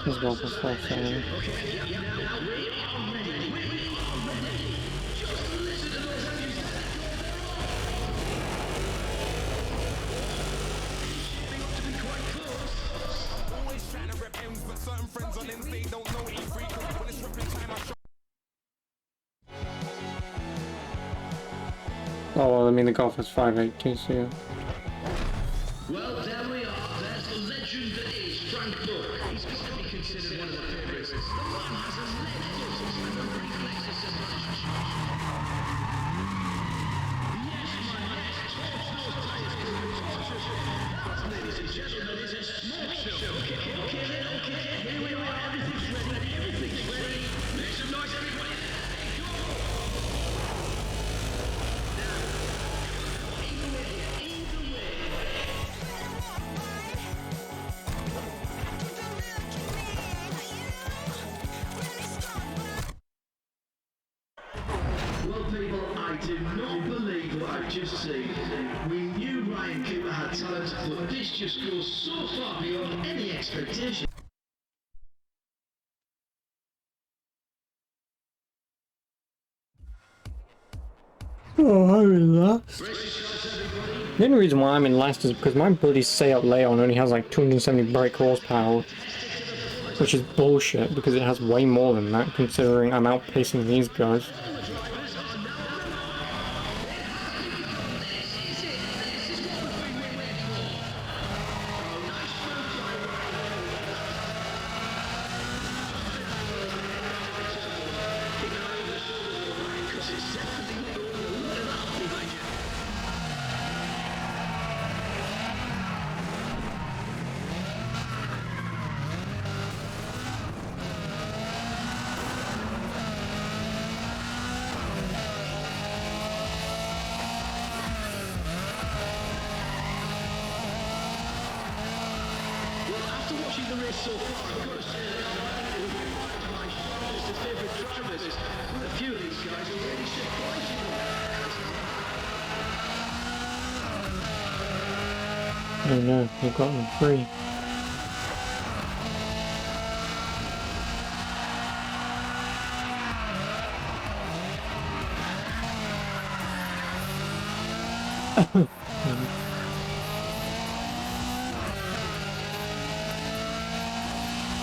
This Golf is 570. Always trying to rep M's, but certain friends on M's, they don't know E3. Cause when it's repping time, I show. Oh well, I mean the Golf is 580, so yeah. Well, there we are. There's the legend that is Frank Buck. He's got to be considered one of the favourites. The man has a leg and a reflexes to match. Yes, my man. Ladies and gentlemen, it's a smoke show. Okay, then, okay. Here we are. Everything's ready. Everything's ready. Make some noise, everybody. Well, people, I do not believe what I've just seen. We knew Ryan Cooper had talent, but this just goes so far beyond any expectation. Oh, I'm in last. The only reason why I'm in last is because my bloody Seat Leon only has like 270 brake horsepower, which is bullshit because it has way more than that considering I'm outpacing these guys. After watching the race so far, I've got to say that I'm one of my strongest and favourite drivers. A few of these guys are really surprising. Oh no, you've got them free.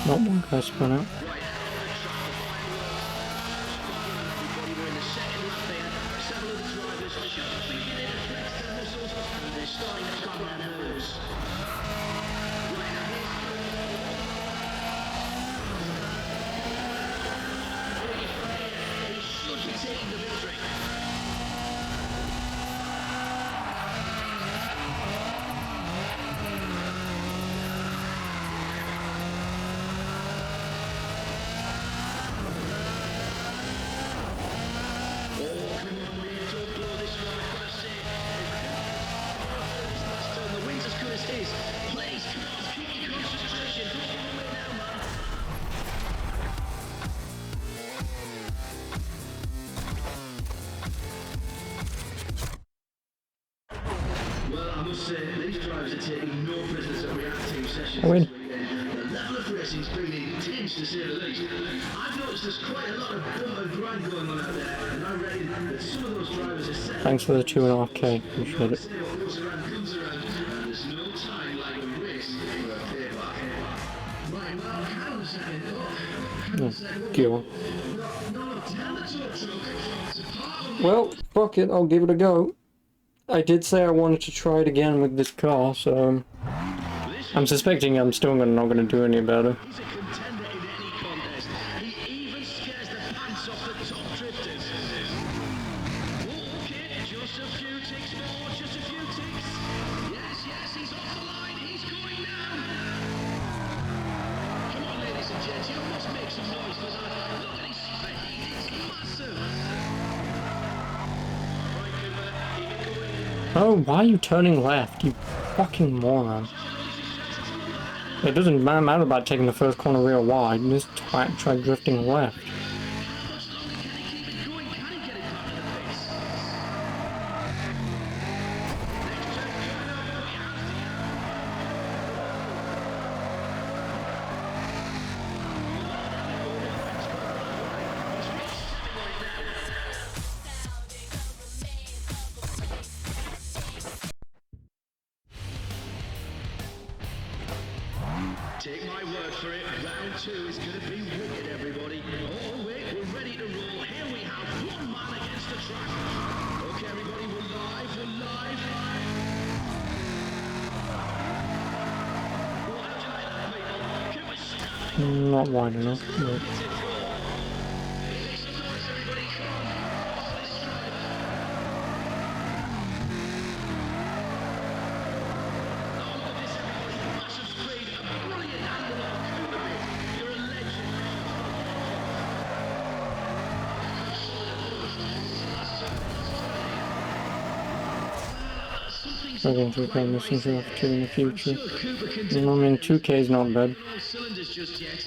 Not one guy spun out. I win. The level of racing's been intense to say the least. I've noticed there's quite a lot of bump and grind going on out there, and I reckon that some of those drivers are set. Thanks for the 2.5k, appreciate it. Say what goes around comes around, and there's no time like a race for a payback. Right, well, hang on a second. Hang on a second. Go on. No, tell the tow truck. It's a part of Well, fuck it, I'll give it a go. I did say I wanted to try it again with this car, so I'm suspecting I'm still not gonna do any better. He's a contender in any contest. He even scares the pants off the top ticks more, just a few ticks. Yes, yes, he's off the line. He's going down. Come on, ladies and gents, you must make some noise for that. Look at his speed. It's massive. Right, Cooper, keep it going. Oh, why are you turning left, you fucking moron? It doesn't matter about taking the first corner real wide, this twat tried drifting left. How much longer can he keep it going? Can he get it back to the pace? Next turn coming up, put your hands together. Take my word for it, round two is going to be wicked, everybody. Oh, wait, we're ready to roll. Here we have one man against the track. Okay, everybody, we're live, we're live. Well, how'd you like that, people? Cooper's standing. Not wide enough, but... Make some noise, everybody, come on. Off this drive. Oh, look at this, everybody. Massive speed, a brilliant angle on Cooper. You're a legend. I'm going to record this into F2 in the future. Sure, Cooper can I mean, 2K is not bad. all cylinders just yet.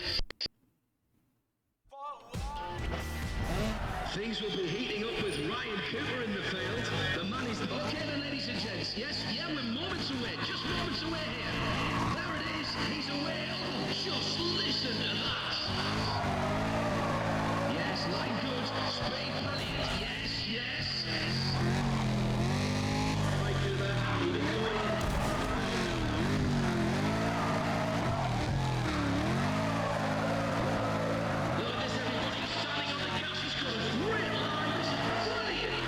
Things will be heating up with Ryan Cooper in the field. The man is okay then, ladies and gents. Yes, yeah, we're moments away, just moments away here. There it is, he's away. Oh, just listen to that. Yes, line good, speed brilliant. Yes, yes. All right, Cooper, keep it going. Look at this, everybody. He's standing on the gas. He's got a great lines. Brilliant.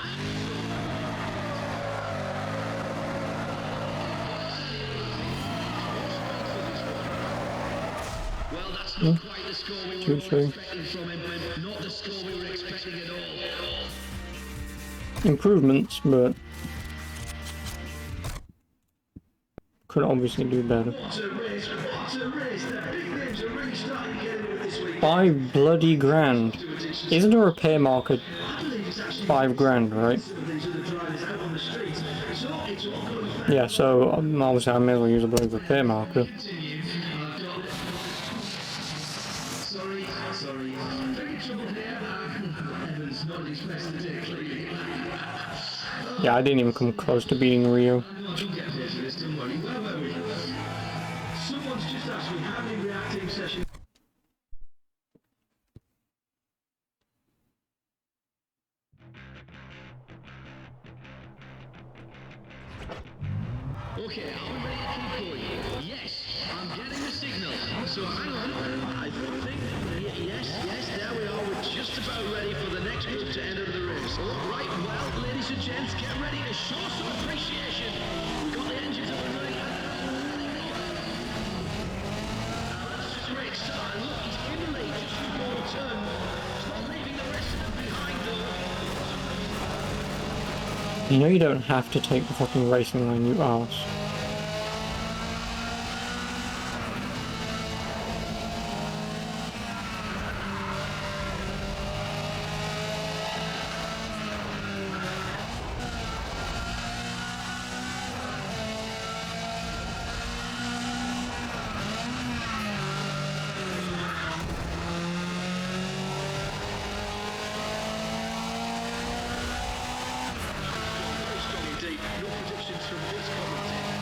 Well, that's not quite the score we were all expecting from him. Not the score we were expecting at all. Improvements, but... could obviously do better. What a race. What a race. The big names are really starting to get into it this week. 5 bloody grand. Isn't a repair market 5 grand, right? Yeah, so obviously I may as well use a bloody repair marker. Sorry. Big trouble here. Evans not expecting to take clean. Yeah, I didn't even come close to beating Rio. We'll get paid for this, don't worry. Where were we? Someone's just asked me how many reacting sessions. Okay, are we ready to keep going? Yes, I'm getting the signal. So hang on, I think, yes, there we are. We're just about ready for the next group to enter the race. All right, well, ladies and gents, get ready to show some appreciation. We've got the engines up and running. That's a great start. And look, he's in the lead just before the turn. He's not leaving the rest of them behind, though. You know you don't have to take the fucking racing line, you arse. Very strong indeed. No predictions from this commentator.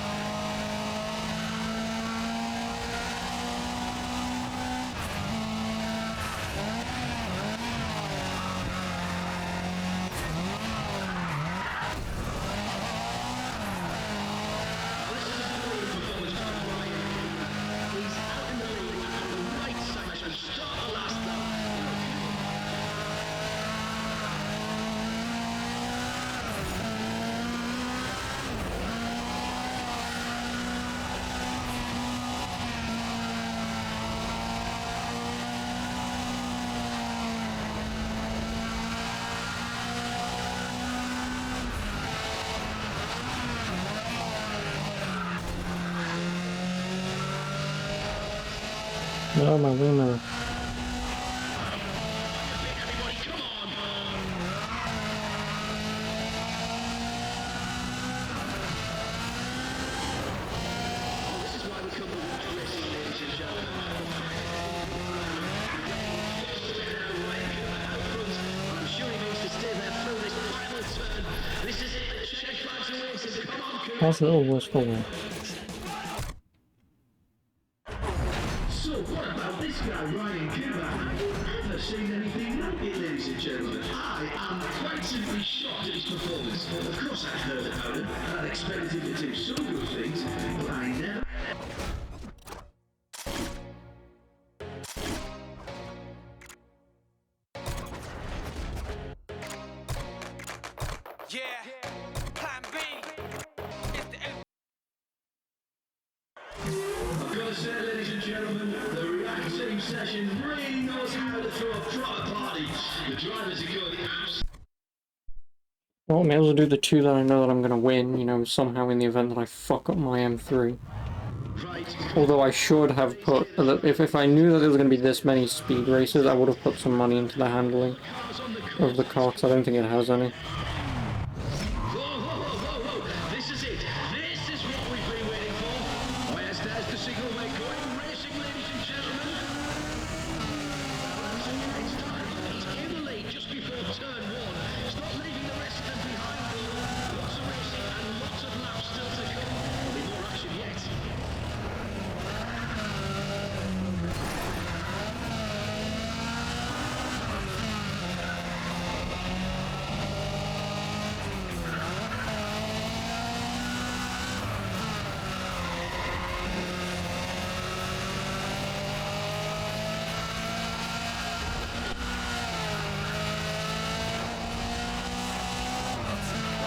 No, my wing mirror. Everybody, come on! This is why we come to watch racing, ladies and gentlemen. I'm sure he wants to stay there through this final turn. This is it, the check flags are waiting. Come on, Cooper. How's it all worse for me? So what about this guy, Ryan Cooper? Have you ever seen anything like it, ladies and gentlemen? I am quite simply shocked at his performance. Of course I've heard about him, and I'd expected him to do some good things, but I never... Yeah, plan B. It's the I've got to say, ladies and gentlemen, the React Team session really knows how to throw a proper party. The drivers are good. Well, I may as well do the two that I know that I'm gonna win, you know, somehow in the event that I fuck up my M3. Right. Although I should have put, if I knew that there was gonna be this many speed races, I would have put some money into the handling of the car, because I don't think it has any. Whoa, whoa, whoa, whoa, whoa. This is it. This is what we've been waiting for. Oh, yes, there's the signal. We're going racing, ladies and gentlemen. It's time. He's in the lead just before turn one. He's not leaving the rest of them behind, though. Lots of racing and lots of laps still to come. There'll be more action yet.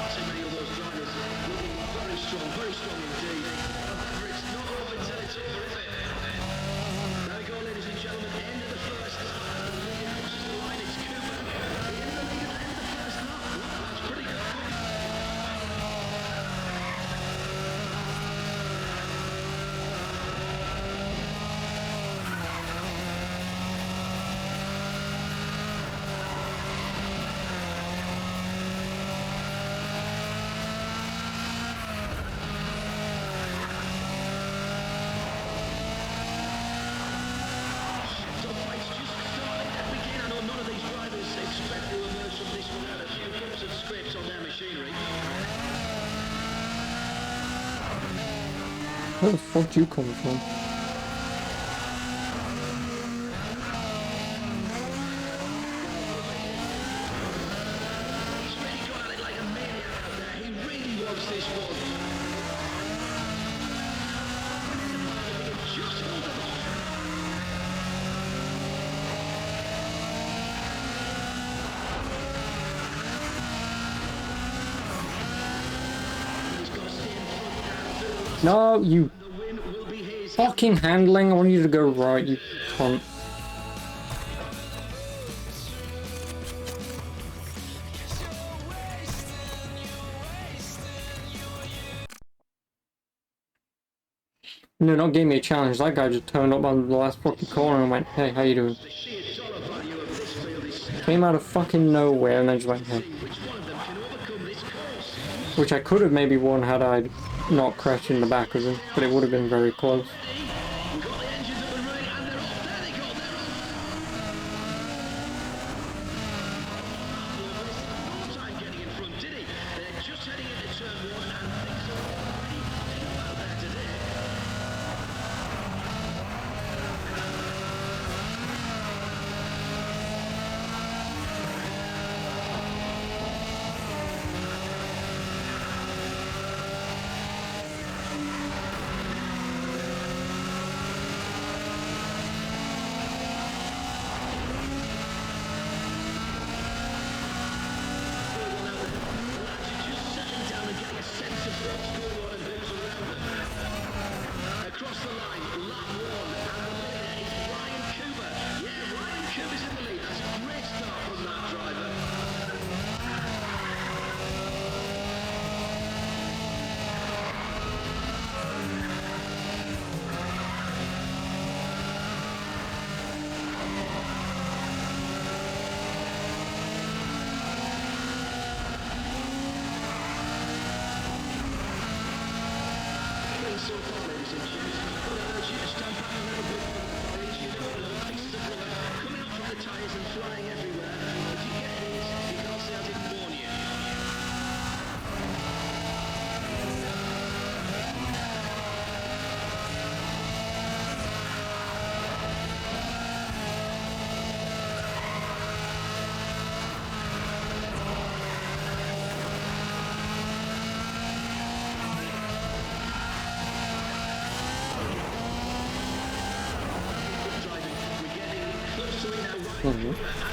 So many of those drivers looking very strong indeed. However, it's not over until it's over, is it? There we go, ladies and gentlemen, end of the first. And the lead crosses the line, it's Cooper. In the lead at the end of the first lap. Wow, that's pretty good. So fight's just starting to begin. I know none of these drivers expect to emerge from this one without a few bumps and scrapes on their machinery. Where the fuck do you come from? He's really gone at it like a maniac out there. He really wants this one. Just hold them off. He's got to stay in front now. Through the last No, you the win will be his. fucking handling. I want you to go right, you cunt. No, not gave me a challenge. That guy just turned up on the last fucking corner and went, "Hey, how you doing?" The sheer dollar value of this field is staggering. Came out of fucking nowhere and then just went, "Hey." Which one of them can overcome this course? Which I could have maybe won had I not crashed in the back of him, but it would have been very close. We've got the engines up and running and they're off. There they go, they're off. No time getting in front, did he? They're just heading into turn one and things are already popping up out there today.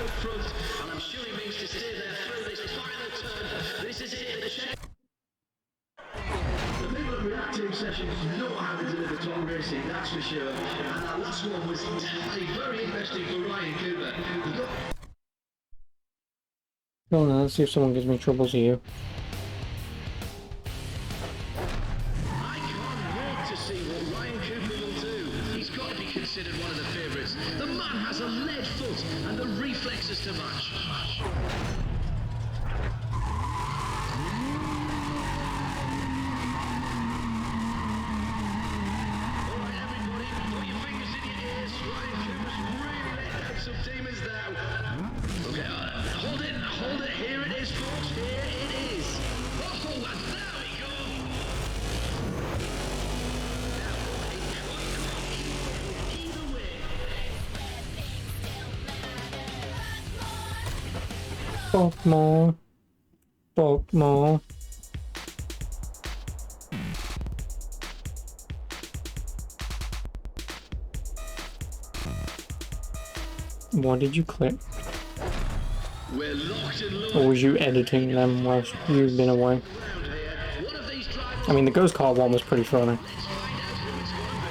out front, and I'm sure he means to stay there through this final turn. This is it, the check. The people at reactive sessions know how to deliver top racing, that's for sure. And that last one was definitely very interesting for Ryan Cooper. He got Well, now let's see if someone gives me troubles here. I can't wait to see what Ryan Cooper will do. He's got to be considered one of the favourites. The man has a lead foot and the reflexes to match. Alright everybody, put your fingers in your ears. Ryan Cooper's really let out some demons now. Okay, hold it. Here it is, folks. Here it is. Oh, and there we go. Either way. Fuck more. Fuck more. What did you click? We're locked and loaded. Or was you editing them whilst you've been away? Around here. One of these drivers. I mean, the Ghost Car one was pretty funny. Let's find out who it's going to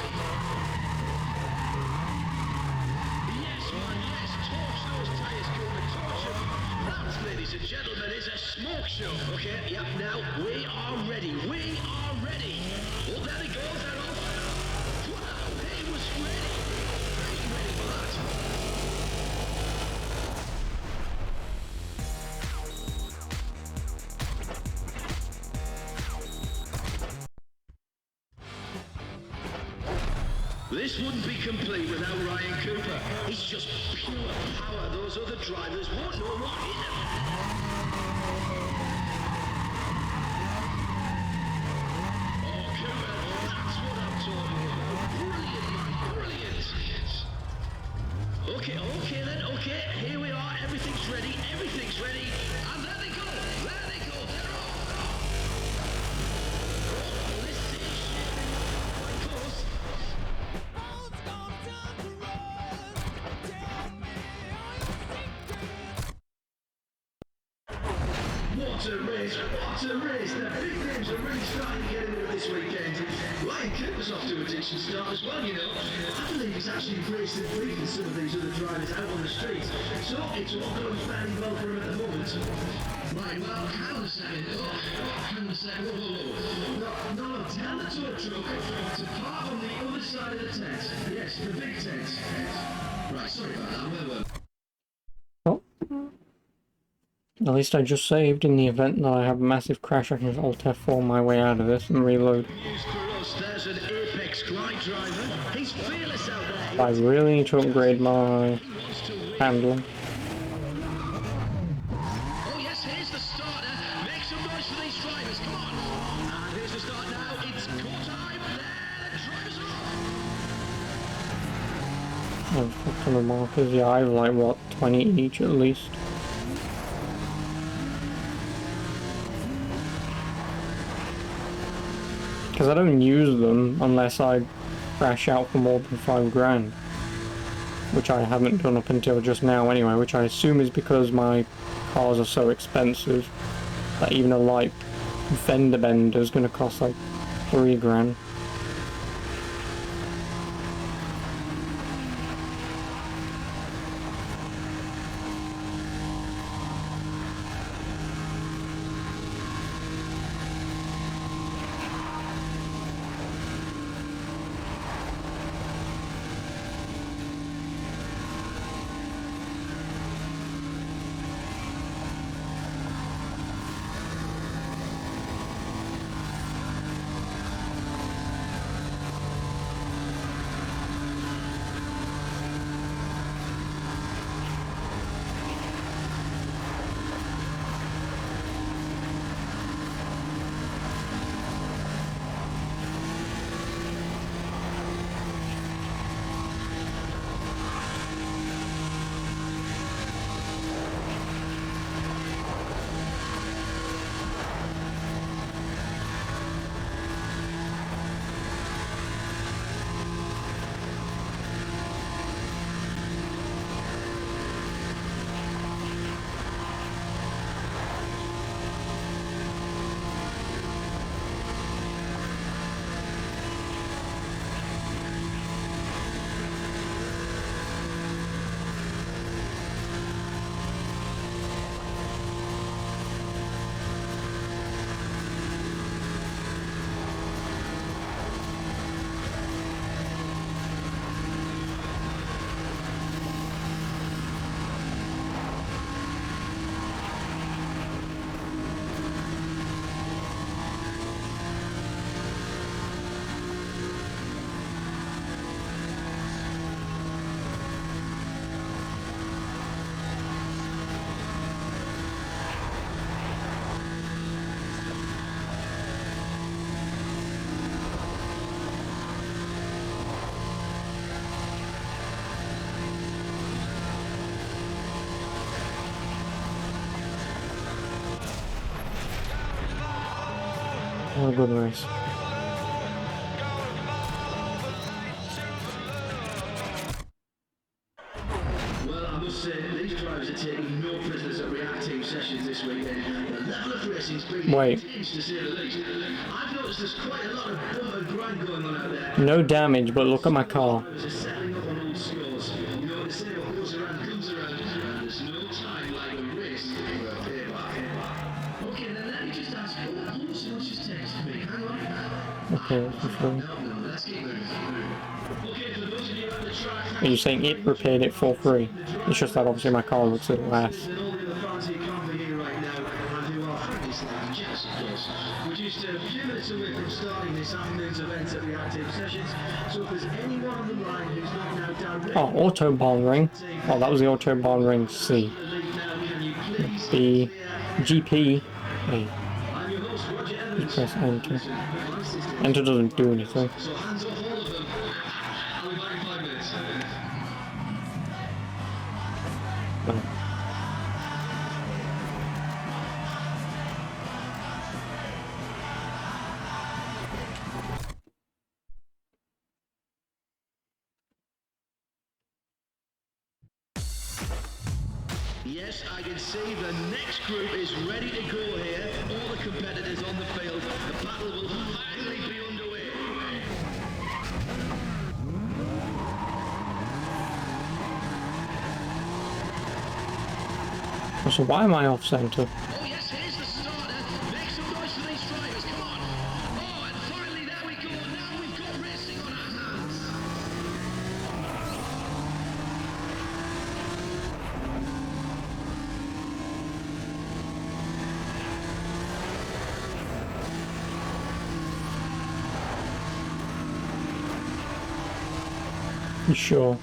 be. Yes, man, yes. Torch those tyres, Cooper. Torch them. That, ladies and gentlemen, is a smoke show. Okay, yep. Now we are ready. We are ready. Oh, there he goes. They're off. Wow, he was ready. He's ready for that. This wouldn't be complete without Ryan Cooper. He's just pure power. Those other drivers won't know what hit him. Oh, Cooper, that's what I'm talking about. Brilliant, man, brilliant. Okay then, okay. Here we are. Everything's ready. Everything's ready. And there they go. There they go. They're off. Oh, this is close. What a race, what a race. The big names are really starting to get into it this weekend. Ryan Cooper's off to a decent start as well, you know. I believe he's actually raced and beaten some of these other drivers out on the streets. So it's all going fairly well for him at the moment. Right, well, hang on a second. Hang on a second. Whoa. No, tell the tow truck to park on the other side of the tent. Yes, the big tent. Right, sorry about that. Where were Oh. At least I just saved. In the event that I have a massive crash, I can just Alt F4 my way out of this and reload. news for us? There's an Apex Glide driver. He's fearless out there. I really need to upgrade my He wants to win. handling. Oh yes, here's the starter. Make some noise for these drivers. Come on. And here's the start now. It's go time. There, the drivers are off. I've got some markers. Yeah, I have like, what, 20 each at least. Because I don't use them unless I crash out for more than $5,000. Which I haven't done up until just now anyway, which I assume is because my cars are so expensive that even a light fender bender is going to cost like $3,000. a good race. Well, I must say, these drivers are taking no prisoners at React Team sessions this weekend. The level of racing's been Wait. intense, to say the least. I've noticed there's quite a lot of bump and grind going on out there. No damage, but look at my car. Drivers are settling up on old scores. You know what they say, what goes around comes around. And there's no time like a race for a payback. Okay, then let me just ask, how much just text me? Hang on. Okay, for sure. No, let's keep moving. Okay, for those of you at the track, Are you saying it repaired it for free? It's just that obviously my car looks a little less. and all the other fans who can't be here right now and who are friendly slash yes, of course. We're just a few minutes away from starting this afternoon's event at the Active Sessions, so if there's anyone on the line who's not now directly Oh, Autobahn ring. Oh, that was the Autobahn ring C. in the lead now, can you please The GP. Hey, I'm your host, Roger Evans. press enter. Nice to Enter doesn't do anything. So hands off all of them. I'll be back in 5 minutes. No. Yes, I can see the next group is ready to go here. All the competitors on the field. The battle will finally be underway. So why am I off center? Oh yes, here's the starter. Make some noise for these drivers, come on. Oh, and finally there we go. Now we've got racing on our hands. You sure?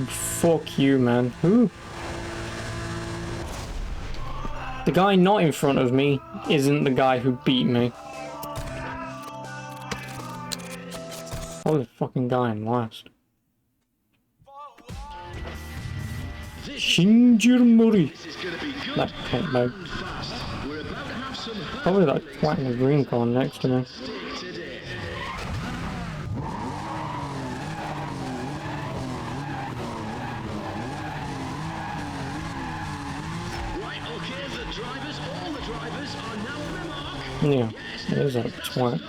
Fuck you, man. Who? The guy not in front of me isn't the guy who beat me. Oh, the fucking guy in last. Shinjiro Mori. This is gonna be good. That cunt bag. Fast. We're about to have some Probably that twat in the green car next to me. stake today. Right, okay, the drivers, all the drivers are now on their mark. Yeah, there's that twat.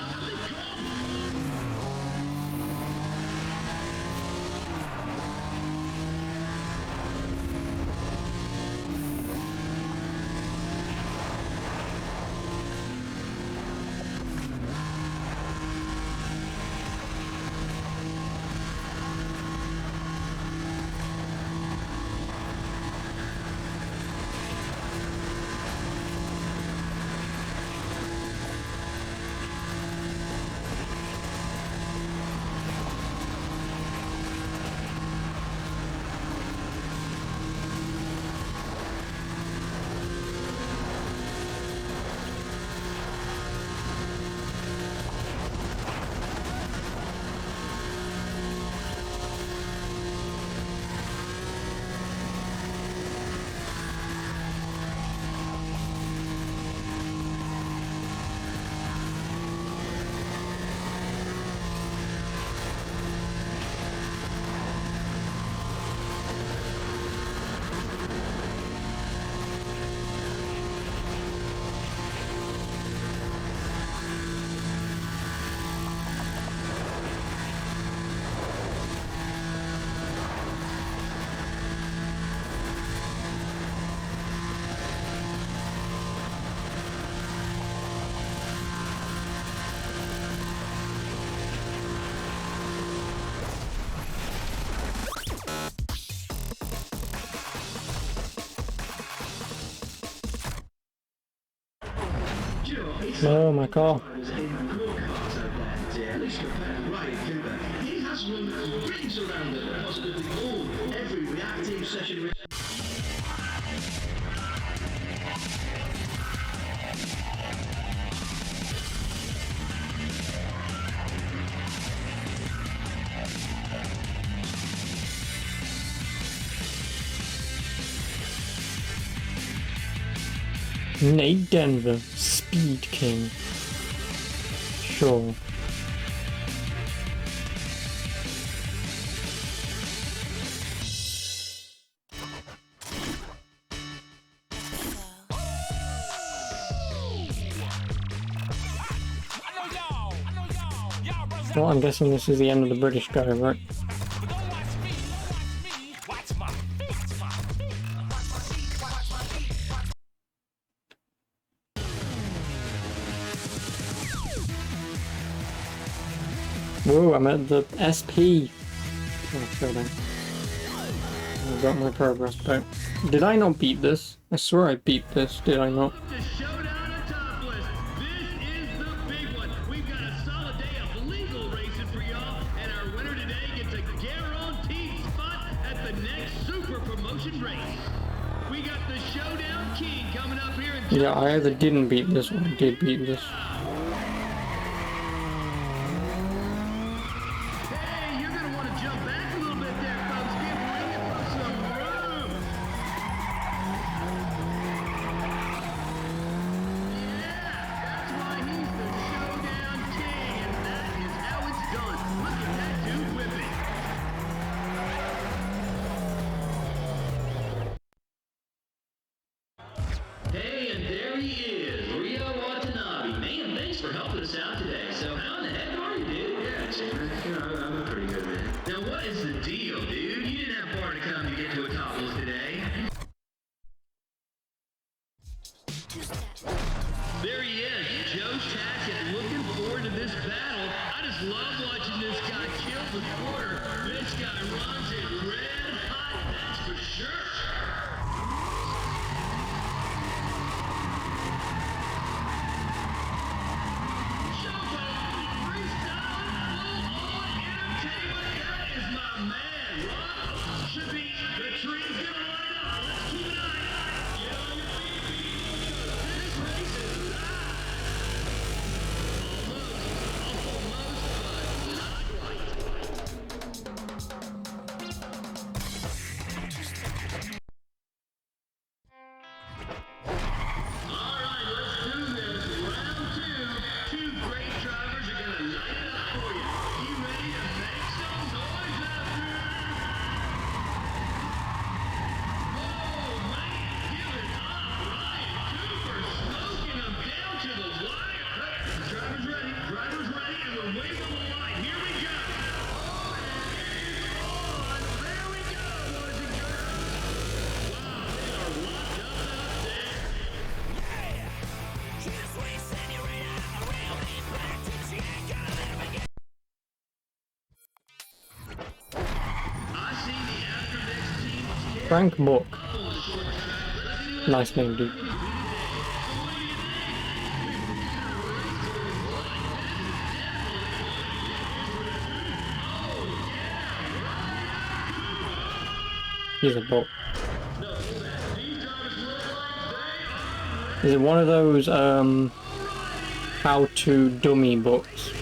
No, my car. He has run rings around it, positively all, every reactive session. Nate Denver, Speed King. Sure. Well, I'm guessing this is the end of the British guy, right? Whoa, I'm at the SP. Oh, so then. I got my progress back. Did I not beat this? I swear I beat this, did I not? The showdown at Topless. This is the big one. We've got a solid day of legal racing for y'all, and our winner today gets a guaranteed spot at the next super promotion race. We got the Showdown King coming up here in Yeah, I either didn't beat this or I did beat this. Hey, you're gonna want to jump back a little bit there, folks. Give Ring some room. Yeah, that's why he's the Showdown King, and that is how it's done. Look at that dude whipping. Hey, and there he is, Rio Watanabe. Man, thanks for helping us out today. So how in the heck are you, dude? Yeah, I'm a pretty good man. Now, what is the deal, dude? You didn't have far to come to get to a topless today. There he is, Joe Tackett, looking forward to this battle. I just love watching this guy kill the quarter. This guy runs it red hot, that's for sure. Frank Book. Nice name, dude. He's a book. Is it one of those how to dummy books?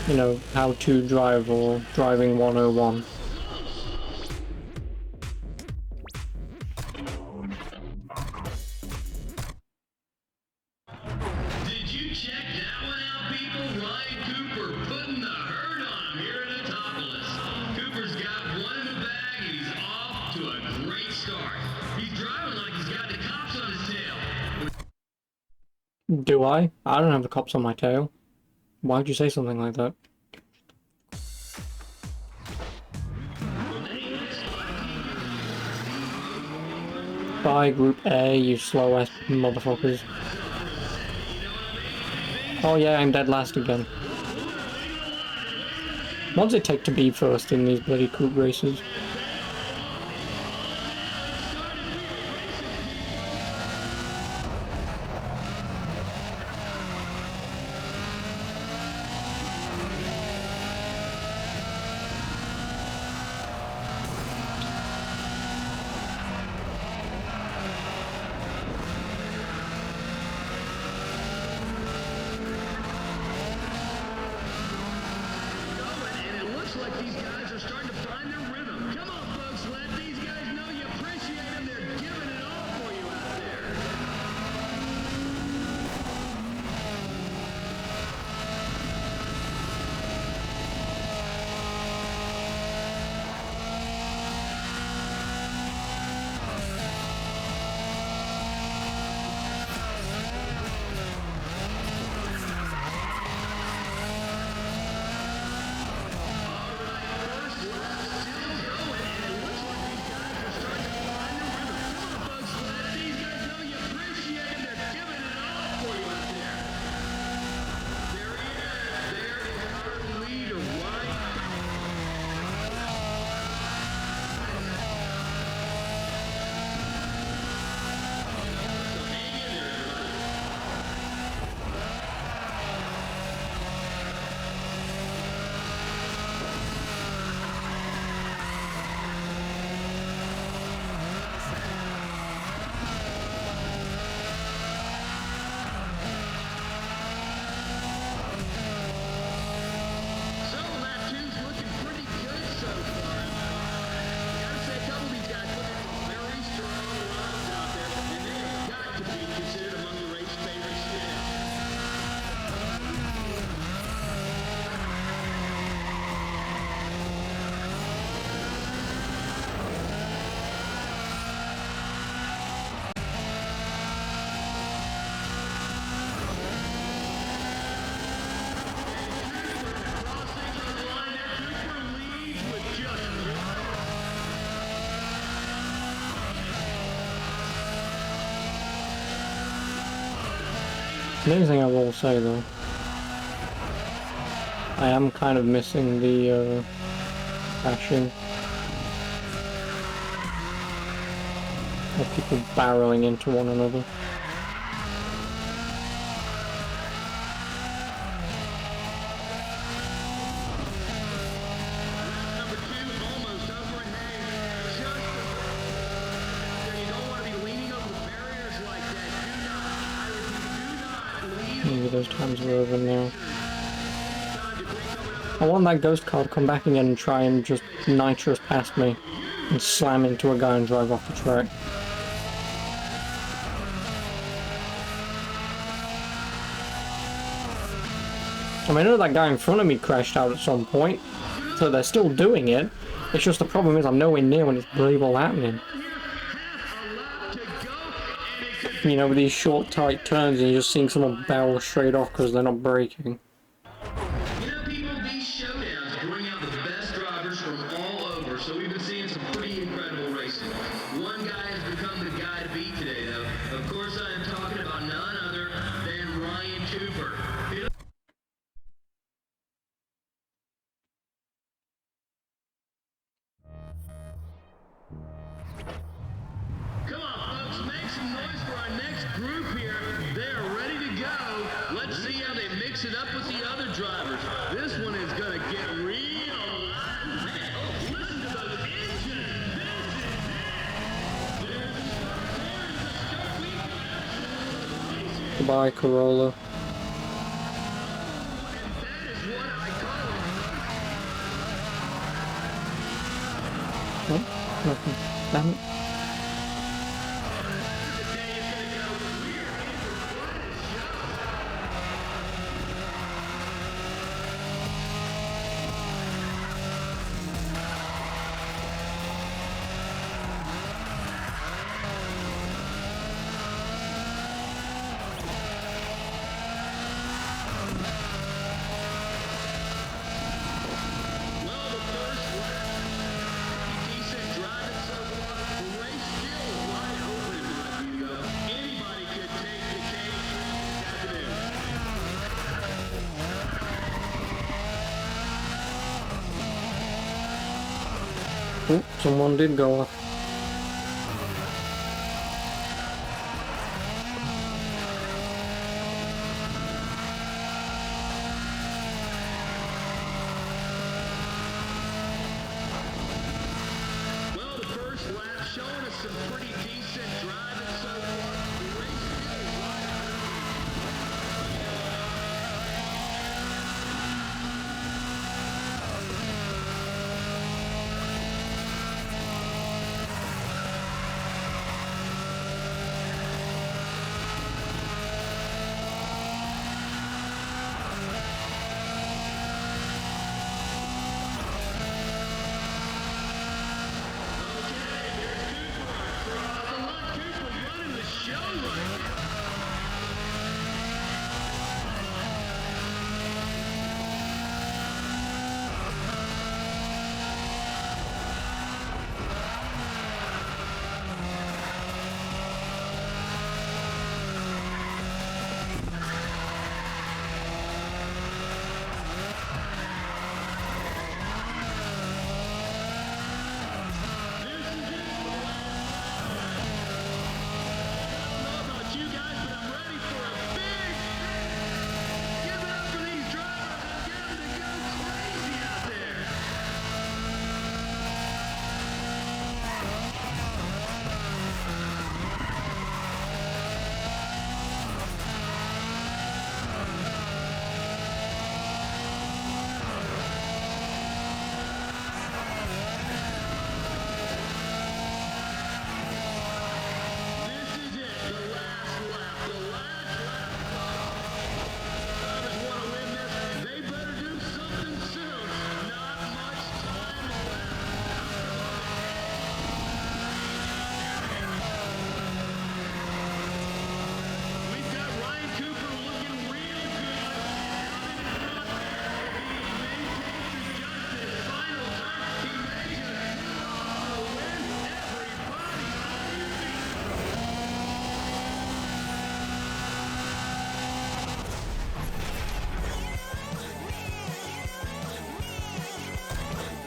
You know, how to drive or driving 101. Did you check that one out, people? Ryan Cooper putting the hurt on him here at Autopolis. Cooper's got one in the bag and he's off to a great start. He's driving like he's got the cops on his tail. Do I? I don't have the cops on my tail. Why'd you say something like that? Bye, Group A, you slow-ass motherfuckers. Oh yeah, I'm dead last again. What does it take to be first in these bloody coupe races? these guys are starting to find their rhythm. Come on, folks, let these guys know you appreciate them. They're giving it all for you out there. So lap two's looking pretty good so far. Gotta say, a couple of these guys put in some very strong runs out there, and they have got to be considered among the race favorites still. Crossing the line there, Cooper leads with just one. Main thing I will say though, I am kind of missing the crashing of people barreling into one another. Number two, almost over, and hey, just you don't want to be leaning over the barriers like that. Do not lean Maybe those times are over now. on debris coming up. I want that ghost car to come back again and try and just nitrous past me and slam into a guy and drive off the track. I mean, I know that guy in front of me crashed out at some point, so they're still doing it. It's just the problem is I'm nowhere near when it's all happening. You know, with these short, tight turns, and you're just seeing someone barrel straight off because they're not braking. You know, people, these showdowns bring out the best drivers from all over, so we've been seeing some pretty incredible racing. One guy has become the guy to beat today, though. Of course, I am talking about none other than Ryan Cooper. Come on, folks, make some noise for our next group here. They are ready to go. Let's see how they mix it up with the other drivers. This one is going to get real live. Man, oh, listen to those engines. There's the start. There's the start. We've got action. Goodbye, Corolla. And that is what I call it. Oh, nothing. Damn it. Today is going to go weird. What a show. Well, the first lap, decent driving so far. The race still wide open in my view, though. Anybody could take the cake this afternoon. Oh, someone did go off. Well, the first lap showing us some pretty decent driving so far. The race still wide open.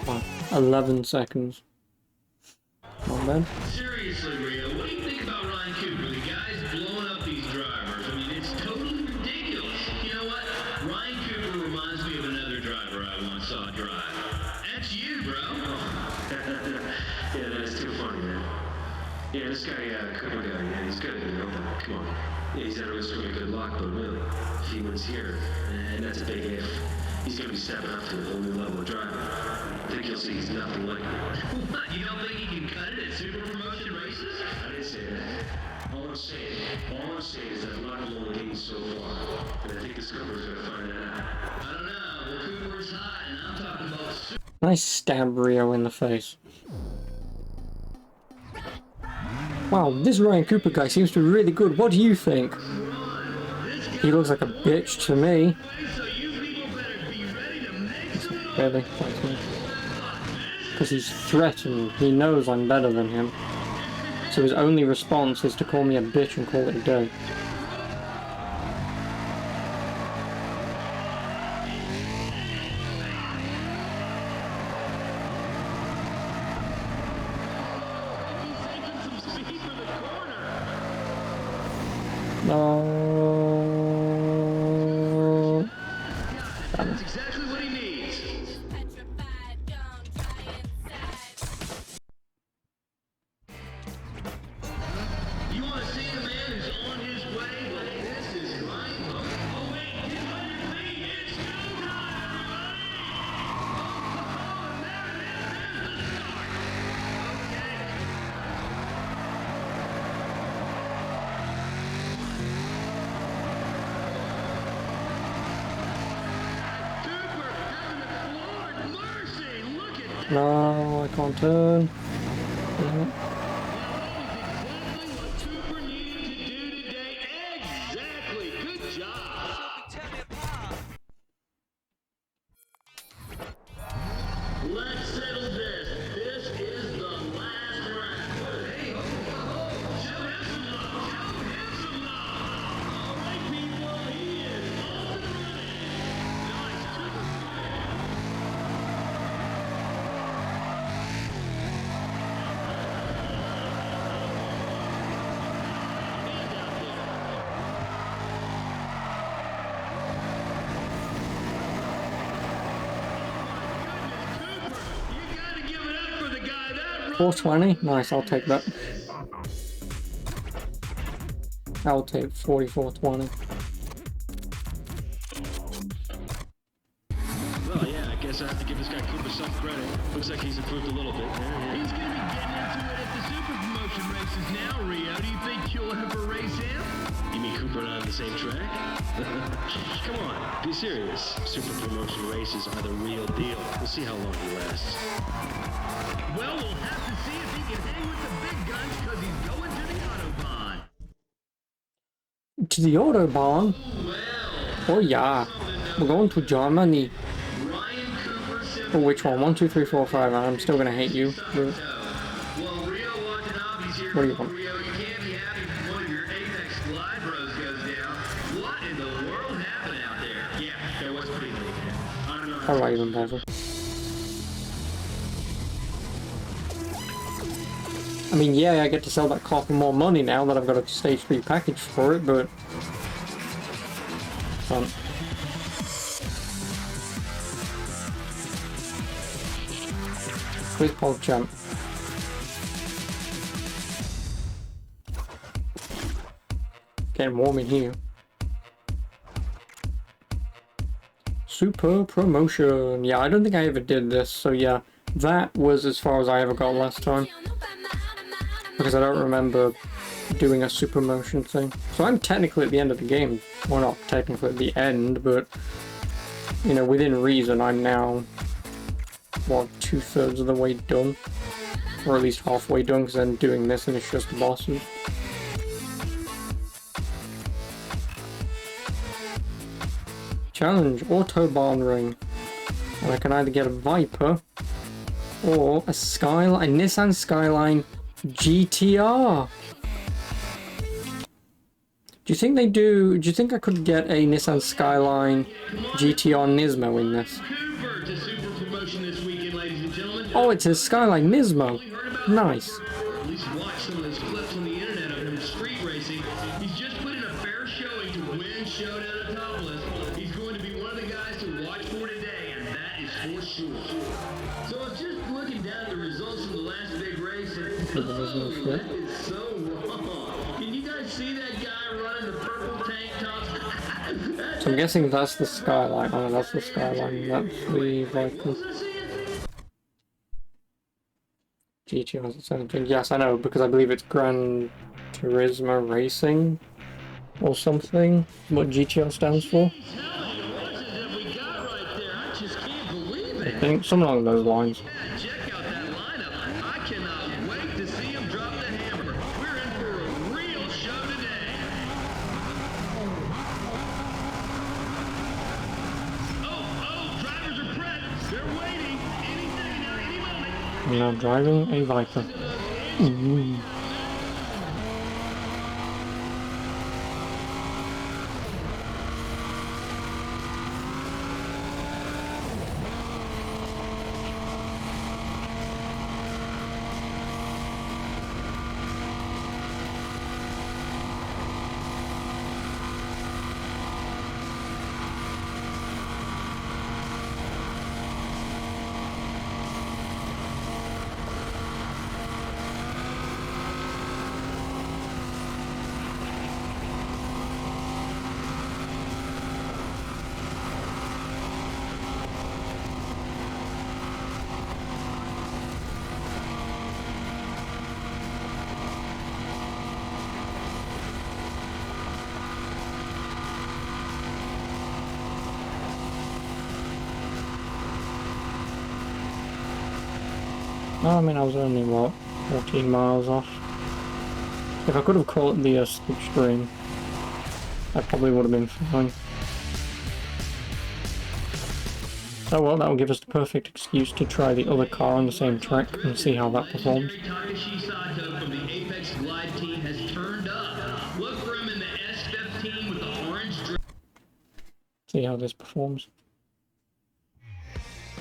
Wow, 11 seconds. Not bad. Seriously, Rio, what do you think about Ryan Cooper? The guy's blowing up these drivers. I mean, it's totally ridiculous. You know what? Ryan Cooper reminds me of another driver I once saw drive. That's you, bro. Yeah, that's too funny, man. Yeah, this guy, Cooper guy, man, he's good, you know, but come on. Yeah, he's at risk for good luck, but really, if he wins here, and that's a big if, he's gonna be stepping up to a whole new level of driving. I think you'll see he's nothing like it. What, you don't think he can cut it at super promotion races? I didn't say that. All I'm saying is that luck will only get you so far. And I think this Cooper's gonna find that out. I don't know. Well, Cooper's hot, and I'm talking about super. Nice stab Rio in the face. Wow, this Ryan Cooper guy seems to be really good. What do you think? He looks like a bitch to me. So you people better be ready to make some noise. Really? Because he's threatened. He knows I'm better than him. So his only response is to call me a bitch and call it a day. No. That's exactly what he needs. You want to see a man who's on his way? Well, this is Ryan. Oh, wait, get on your feet. It's go time, everybody. Oh, there it is. There's the start. Cooper having it floored. Mercy, look at that. No, I can't turn. Damn it. Exactly what Cooper needed to do today. Exactly. Good job. Let's settle this. This is the last round. Hey, ho, ho, ho. Show him some love. Show him some love. All right, people. He is off and running. Nice. Cooper. Cooper, you gotta give it up for the guy that 420? Nice, I'll take that. I'll take 4420. Well, yeah, I guess I have to give this guy Cooper some credit. Looks like he's improved a little bit. He's gonna be getting into it at the super promotion races now, Rio. Do you think you'll ever race him? You mean Cooper and I on the same track? Come on, be serious. Super promotion races are the real deal. We'll see how long he lasts. Well, we'll have to see if he can hang with the big guns because he's going to the Autobahn. To the Autobahn? Oh yeah. We're going to Germany. Ryan Cooper Oh, which one? 1, 2, 3, 4, 5. I'm still gonna hate you. Well, Rio Watanabe's here. What do you want? Rio, you can't be happy if one of your Apex Glide Bros goes down. What in the world happened out there? Yeah, that was pretty late. I don't know. Alright, even better. I mean, yeah, I get to sell that car for more money now that I've got a stage 3 package for it, but... Where's PogChamp? Getting warm in here. Super promotion. Yeah, I don't think I ever did this, so yeah, that was as far as I ever got last time. Because I don't remember doing a super motion thing. So I'm technically at the end of the game. Well, not technically at the end, but, you know, within reason, I'm now, what, 2/3 of the way done? Or at least halfway done, because then doing this and it's just the bosses. Challenge, Autobahn Ring. And I can either get a Viper, or a Nissan Skyline GTR. Do you think I could get a Nissan Skyline GTR Nismo in this? Cooper to super promotion this weekend, ladies and gentlemen. Oh, it's a Skyline Nismo. Only heard about Nice. or at least watched some of those clips on the internet of him street racing. He's just put in a fair showing to win Showdown at Topless. He's going to be one of the guys to watch for today, and that is for sure. So I was just looking down at the results from the last big race, and that is so wrong. Can you guys see that guy running the purple tank tops? So I'm guessing that's the Skyline. Oh, that's the Skyline. That's the Viper. GTR has its own thing. Yes, I know, because I believe it's Gran Turismo Racing or something. What GTR stands for. I think something along those lines. Check out that lineup. I cannot wait to see him drop the hammer. We're in for a real show today. Oh, drivers are prepped. They're waiting. Any second now, any moment. I'm now driving a Viper. Ooh. No, I mean, I was only, what, 14 miles off. If I could have caught the slipstream, I probably would have been fine. So well, that will give us the perfect excuse to try the other car on the same track and see how that performs. Takashi Sato from the Apex Glide team has turned up. Look for him in the S15 with the orange dress. See how this performs.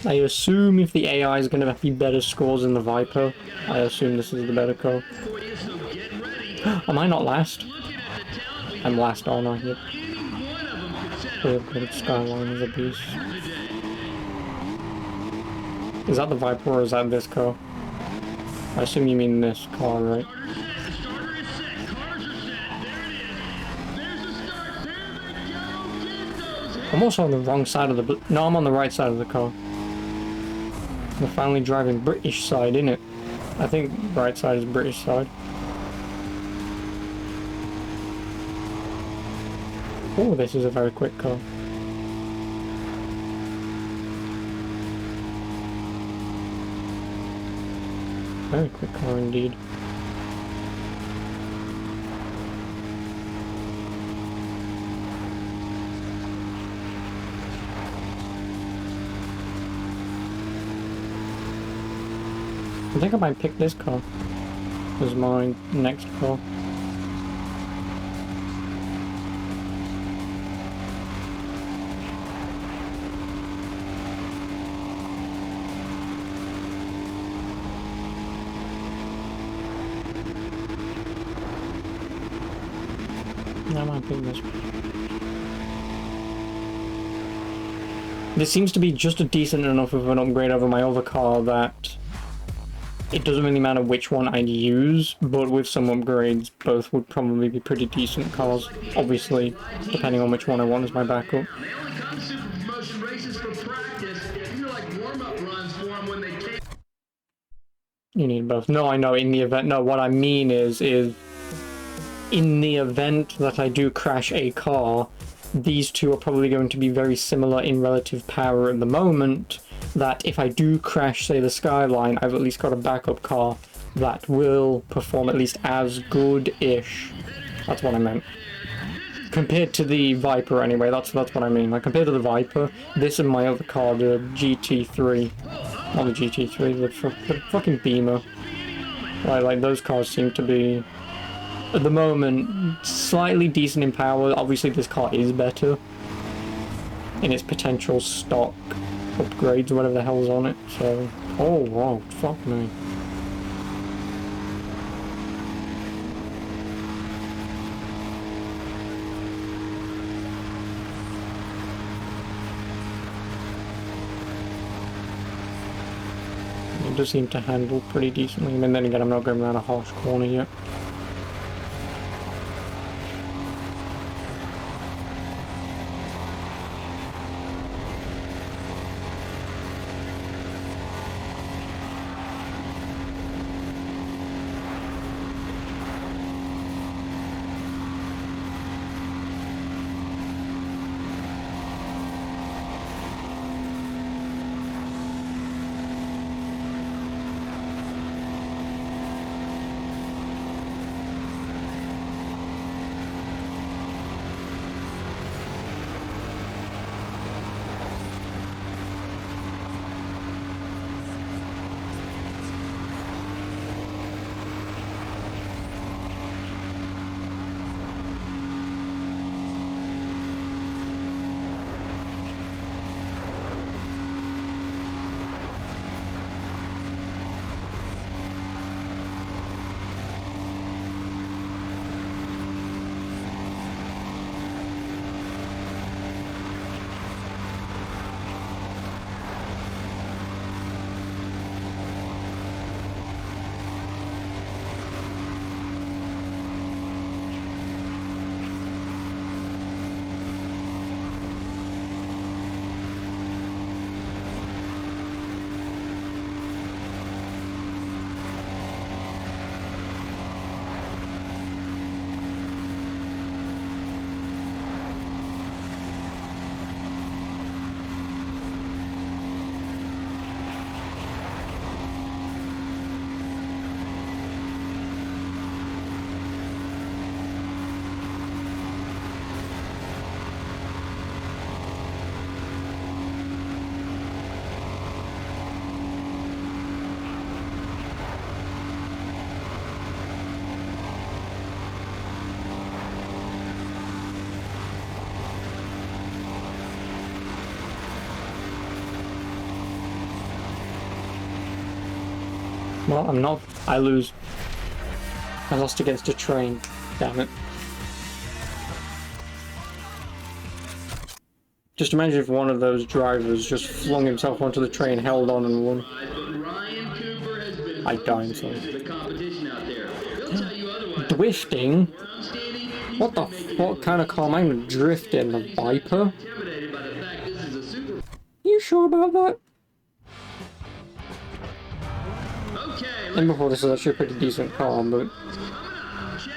I assume if the AI is going to be better scores than the Viper, I assume this is the better car. For you, so get ready. Am I not last? Looking at the talent we I'm last, aren't I? Yep. any one of them could set The up upgraded Skyline is a beast. today. Is that the Viper or is that this car? I assume you mean this car, right? Starter set. The starter is set. Cars are set. There it is. There's the start. There they go. Get those. I'm also on the wrong side of the... No, I'm on the right side of the car. We're finally driving British side, innit? I think right side is British side. Oh, this is a very quick car. Very quick car indeed. I think I might pick this car as my next car. I might pick this one. This seems to be just a decent enough of an upgrade over my other car that it doesn't really matter which one I'd use, but with some upgrades, both would probably be pretty decent cars. Obviously, depending on which one I want as my backup. They only come super promotion races for practice. These are like warm-up runs for them when they take. You need both. No, I know, in the event... No, what I mean is in the event that I do crash a car, these two are probably going to be very similar in relative power at the moment, that if I do crash, say, the Skyline, I've at least got a backup car that will perform at least as good-ish. That's what I meant. Compared to the Viper, anyway, that's what I mean. Like, compared to the Viper, this and my other car, the GT3, not the GT3, the fucking Beamer. Right, like, those cars seem to be, at the moment, slightly decent in power. Obviously, this car is better in its potential stock upgrades, whatever the hell's on it. So, oh wow, fuck me. It does seem to handle pretty decently. I mean, then again, I'm not going around a harsh corner yet. Well, I'm not. I lose. I lost against a train. Damn it. Just imagine if one of those drivers just flung himself onto the train, held on and won. Ryan Cooper has been I died, so. the competition out there. They'll tell you otherwise. Drifting? Where I'm standing, he's What the what kind of car am I gonna drift in? A Viper? intimidated by the fact this is a super. You sure about that? Okay, And before, this is actually a pretty decent car, but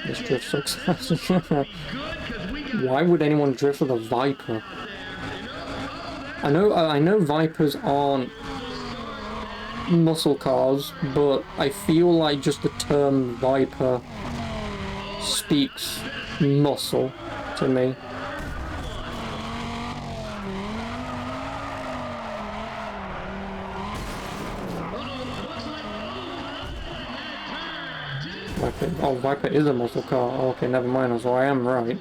this drift sucks. Why would anyone drift with a Viper? I know Vipers aren't muscle cars, but I feel like just the term Viper speaks muscle to me. Viper, oh, Viper is a muscle car. Oh, okay, never mind, so I am right.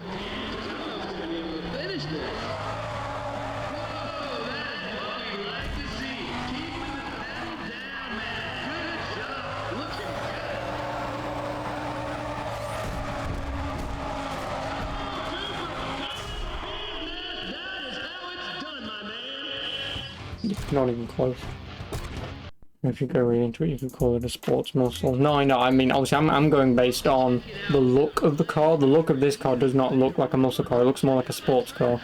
Not even close. If you go really into it, you could call it a sports muscle. No, I know. I mean, obviously, I'm going based on the look of the car. The look of this car does not look like a muscle car. It looks more like a sports car.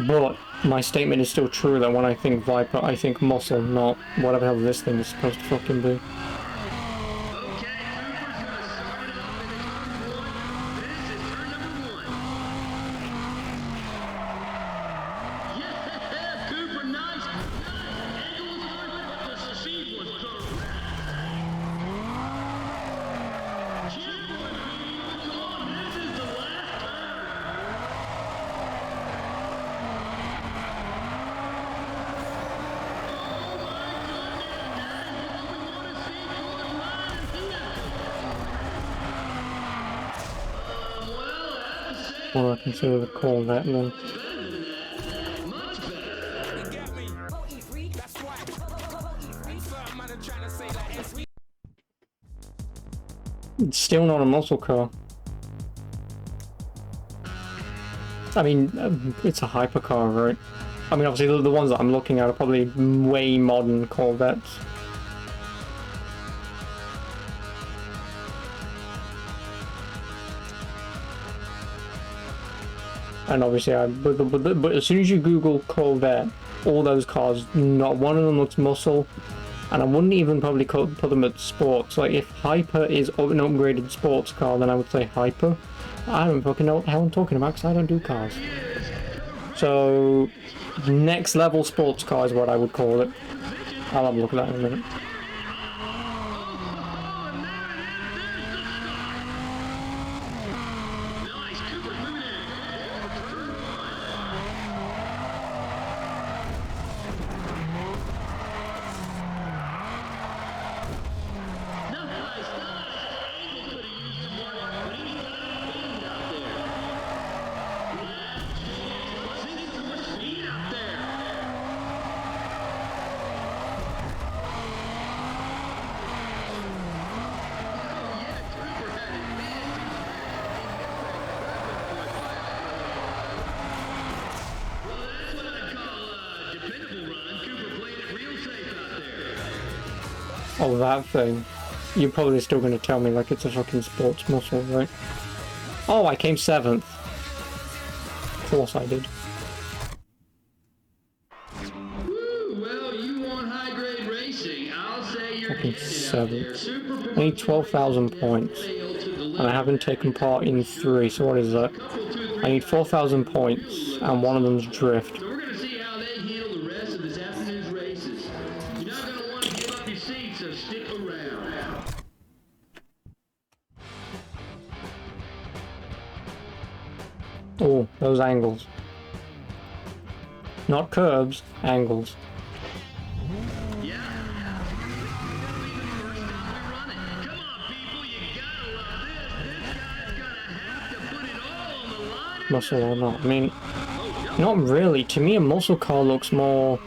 But my statement is still true that when I think Viper, I think muscle, not whatever the hell this thing is supposed to fucking be. Or I consider the Corvette then. It's still not a muscle car. I mean, it's a hypercar, right? I mean, obviously the ones that I'm looking at are probably way modern Corvettes. And obviously, but as soon as you Google Corvette, all those cars, not one of them looks muscle, and I wouldn't even probably put them at sports. Like, if Hyper is an upgraded sports car, then I would say Hyper. I don't fucking know what the hell I'm talking about, because I don't do cars. So, next level sports car is what I would call it. I'll have a look at that in a minute. Oh, that thing. You're probably still going to tell me like it's a fucking sports muscle, right? Oh, I came 7th. Of course I did. Woo, well, you want high-grade racing. I'll say you're Fucking hitting it 7th. I need 12,000 points. And I haven't taken part in 3, so what is that? I need 4,000 points, and one of them's drift. So we're going to see how they handle the rest of this afternoon's races. You're not going to want to give up your seat, so stick around. Oh, those angles. Not curves, angles. Yeah. Come on, people, you gotta love this. This guy's gonna have to put it all on the line. Muscle or not. I mean, not really. To me, a muscle car looks more...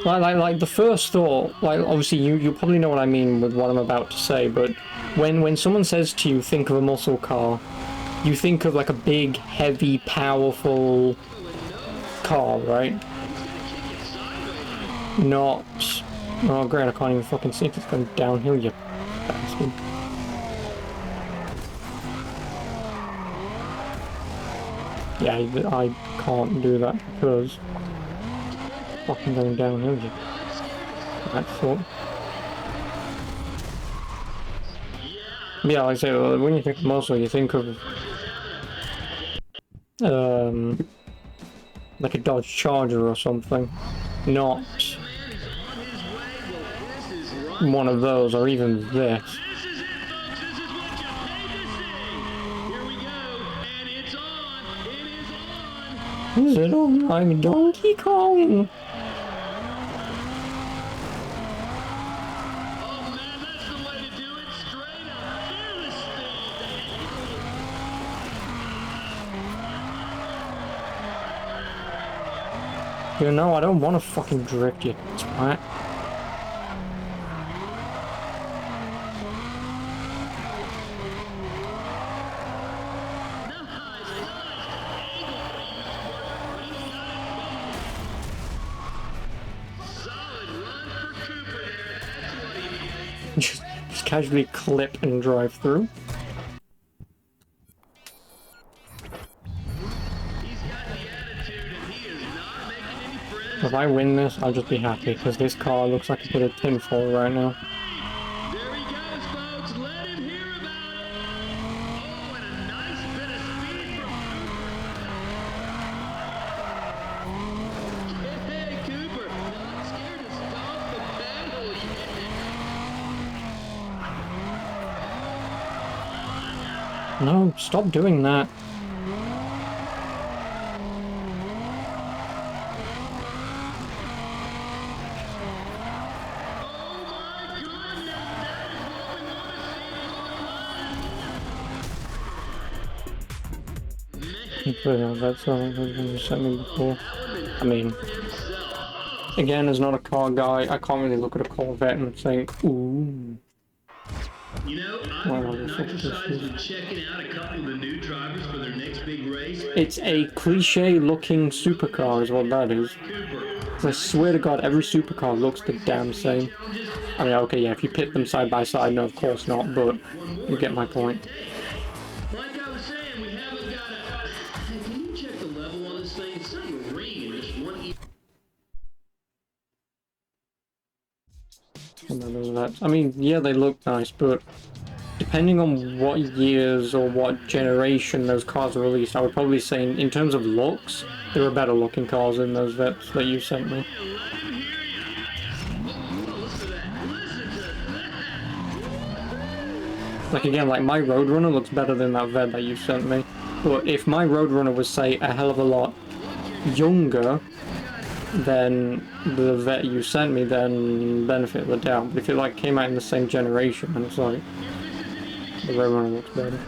Like the first thought, like, obviously you probably know what I mean with what I'm about to say, but when someone says to you, think of a muscle car, you think of like a big, heavy, powerful car, right? Not... Oh great, I can't even fucking see if it's going downhill, you bastard. Yeah, I can't do that because... fucking going downhill, you... That thought. Yeah, like I say, when you think of muscle, you think of... like a Dodge Charger or something. Not... one of those, or even this. This is it, folks. This is what you paid to see. Here we go, and it's on. It is on. Is it on like Donkey Kong? Oh man, that's the way to do it. Straight up. Fearless speed. You know, I don't want to fucking drift you, twat. Just casually clip and drive through. If I win this, I'll just be happy, because this car looks like a bit of tinfoil right now. There he goes, folks. Let him hear about it. Oh, and a nice bit of speed from Hey, Cooper. Not scared to stomp the pedal yet. No, stop doing that. That's what you sent me before. I mean, Again, as not a car guy, I can't really look at a Corvette and think, ooh. You know, Well, I've that's what this nitrocized is. been checking out a couple of the new drivers for their next big race. It's a cliche-looking supercar is what that is. Cooper. 'Cause I swear to God, every supercar looks the damn same. I mean, okay, yeah, if you pit them side by side, no, of course not, but you get my point. Like I was saying, we haven't got a... Hey, can you check the level on this thing? It's not a ring and just one... And then there's that. I mean, yeah, they look nice, but depending on what years or what generation those cars were released, I would probably say in terms of looks, there were better looking cars than those vets that you sent me. Like again, like my Roadrunner looks better than that vet that you sent me. But if my Roadrunner was, say, a hell of a lot younger than the vet you sent me, then benefit of the doubt. But if it like came out in the same generation, then it's like the Roadrunner looks better.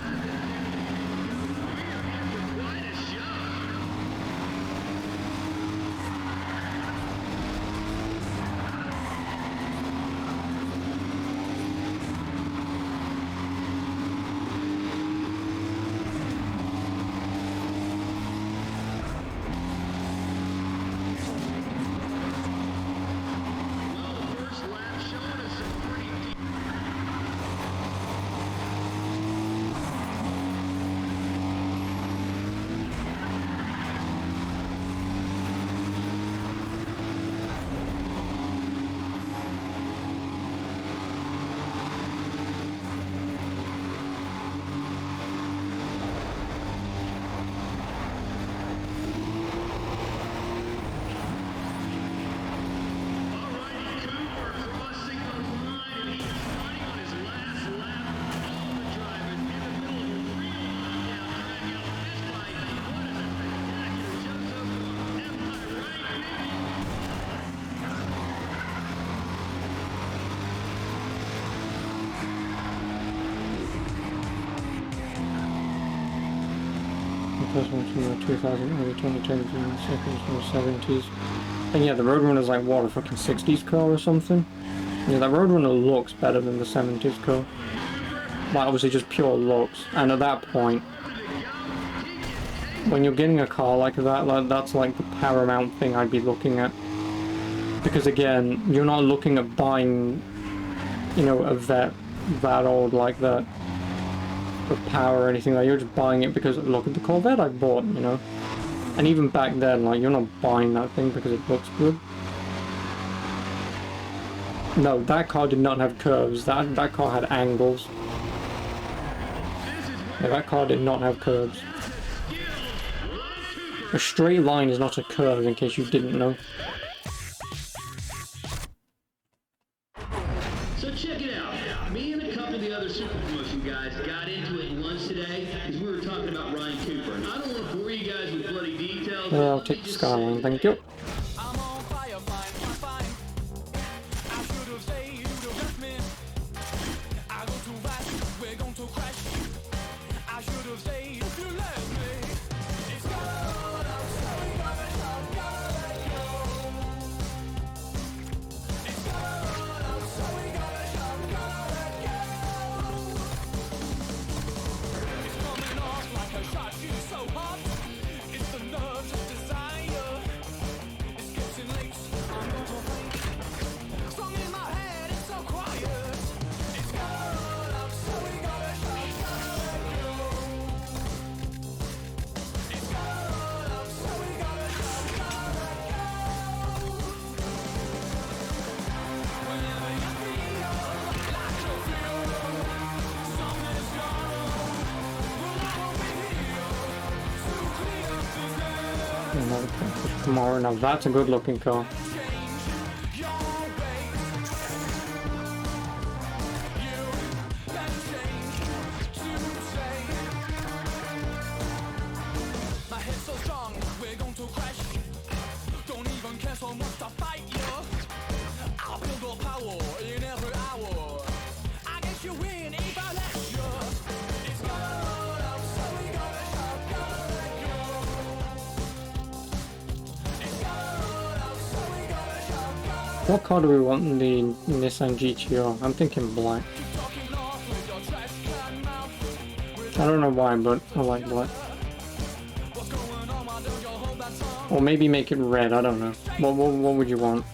First one from the 2000, early 2010s and the second from the 70s. And yeah, the Roadrunner's like, what, a fucking 60s car or something? Yeah, that Roadrunner looks better than the 70s car. Like, obviously just pure looks. And at that point, when you're getting a car like that, like, that's like the paramount thing I'd be looking at. Because again, you're not looking at buying, you know, a vet that old like that for power or anything. Like, you're just buying it because look at the Corvette I bought, you know. And even back then, like, you're not buying that thing because it looks good. No, that car did not have curves. That car had angles. Yeah, that car did not have curves. A straight line is not a curve, in case you didn't know. So check it out. Me and a couple of the other Super Promotion guys got into it lunch today because we were talking about Ryan Cooper. And I don't want to bore you guys with bloody details. I'll take the Skyline, thank you. I'm on fire, fine. I should have said you the best man. I go too fast, we're going to crash. I should have said if you left me. It's gone up, so we gotta let go. It's gone up, so we gotta let go. It's coming off like a shot, you so hot. It's the nerves of desire. It's getting late, I'm gonna wait. Song in my head, it's so quiet. It's gone up, so we gotta let go. It's gone up, so we gotta let go. Whenever you feel like you feel something's gone, well, I won't be here to clean up this air. Tomorrow, now that's a good looking car. My head's so strong, we're going to crash. Don't even care so much to fight you. I'll build up power in every hour. I guess you win if I let you. It's gone up, so we gotta let go. It's gone up, so we What car do we want in the Nissan GTR? I'm thinking black. I don't know why, but I like black. Or maybe make it red, I don't know. What would you want?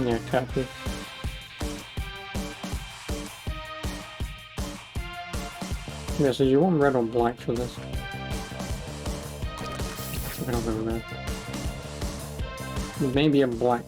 Yeah, copy. Yeah, so you want red or black for this? I don't know red. Maybe a black.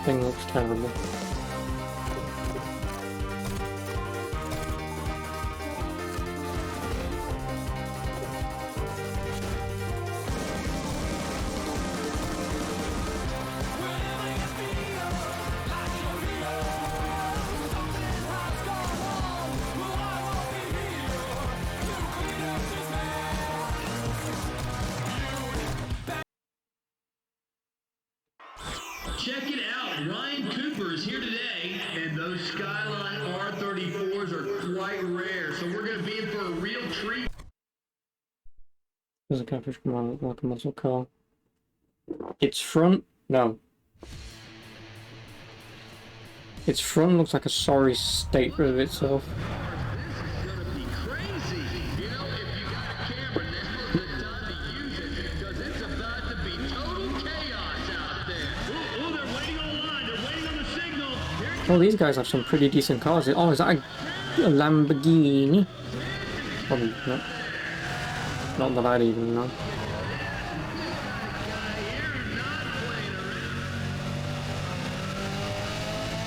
Thing looks terrible. Check it out, Ryan Cooper is here today, and those Skyline R34s are quite rare, so we're going to be in for a real treat. There's a catfish come on like a muscle car. Its front, no. Its front looks like a sorry state of itself. This is going to be crazy. You know, if you got a camera, this is the time to use it, because it's about to be total chaos out there. Oh, they're waiting on the line. They're waiting on the signal. Here it Oh, these guys have some pretty decent cars. Oh, is that a Lamborghini? Probably not. Not that I'd even know.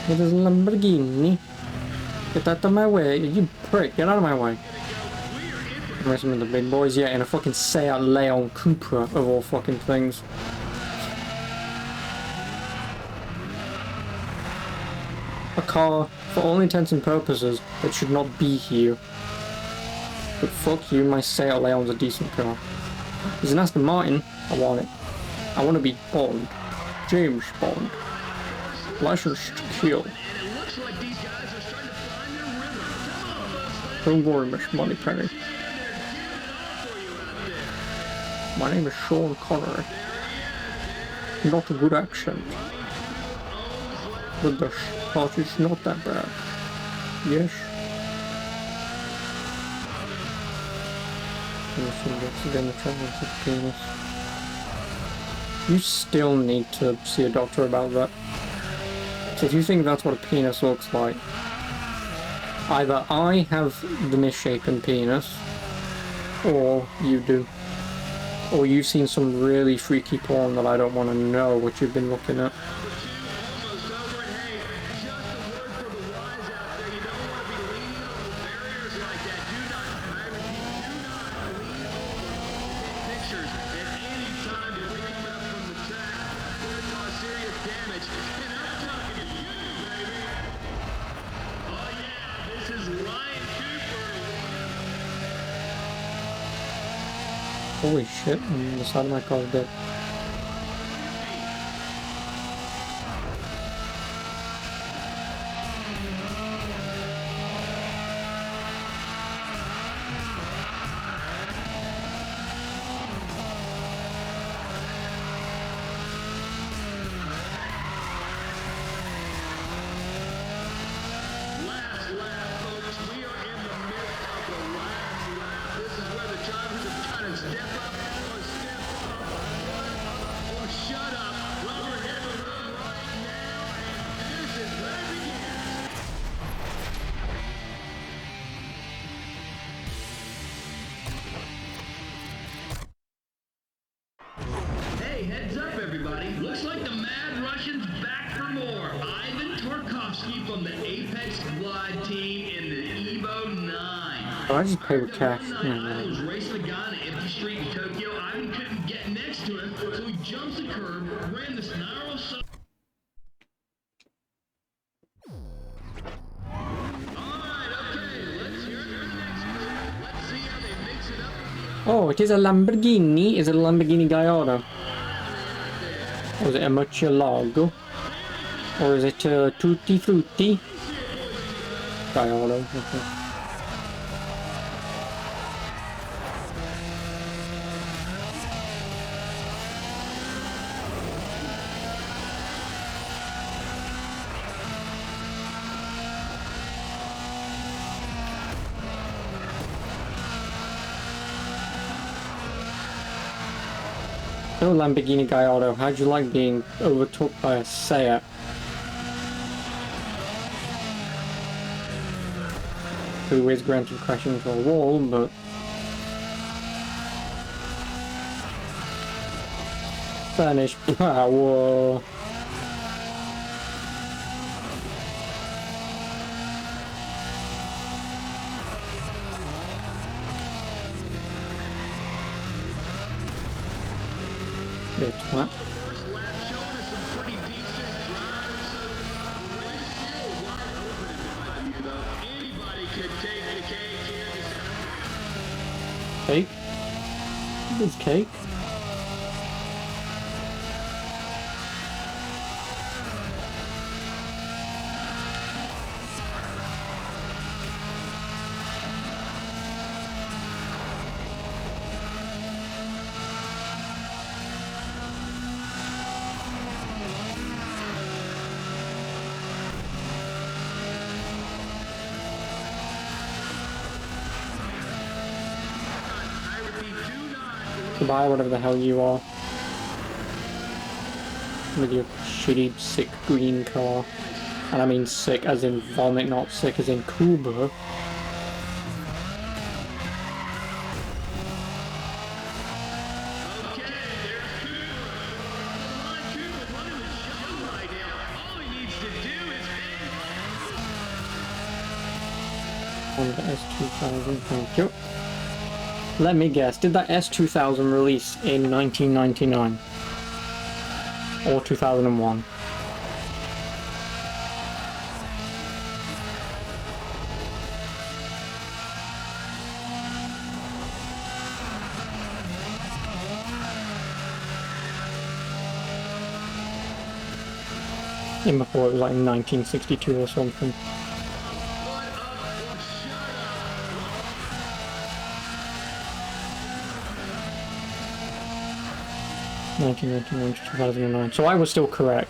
It is a Lamborghini. Get out of my way, you prick, get out of my way. Where's some of the big boys? Yeah, in a fucking Seat Leon Cupra of all fucking things. A car, for all intents and purposes, that should not be here. But fuck you, my Seat Leon's a decent car. It's an Aston Martin, I want it. I want to be Bond. James Bond. License to kill. Don't worry, Miss Moneypenny. My name is Sean Connery. Not a good accent. But the part is not that bad. Yes. You still need to see a doctor about that. So if you think that's what a penis looks like, either I have the misshapen penis, or you do. Or you've seen some really freaky porn that I don't want to know what you've been looking at. Holy shit, the side of my car is dead. Last lap, folks. We are in the midst of the last lap. This is where Apex Squad team in the Evo 9. Oh, I just pay with cash. I was racing a guy on an empty street in Tokyo. Ivan couldn't get next to him, so he jumps the curb, ran this narrow side. Alright, okay, let's hear it from the next group. Let's see how they mix it up. Oh, it is a Lamborghini. Is it a Lamborghini Gallardo? Or is it a Murcielago? Or is it a Tutti Frutti? Gallardo. Okay. No Lamborghini Gallardo, how'd you like being overtook by a Seat? Who is granted crashing into a wall, but... Spanish power! Bit twat. First lap showing us some pretty decent drives, so the race still wide open in my view, though. Anybody could take the cake here. Cake? It's cake? Goodbye, whatever the hell you are. With your shitty, sick green car. And I mean sick as in vomit, not sick as in Kuba. Okay, there's Cooper. Come on, Cooper, running the show right now. All he needs to do is hang On the S2000, thank you. Let me guess, did that S2000 release in 1999? Or 2001? Even before it was like 1962 or something. 1999 to 2009. So I was still correct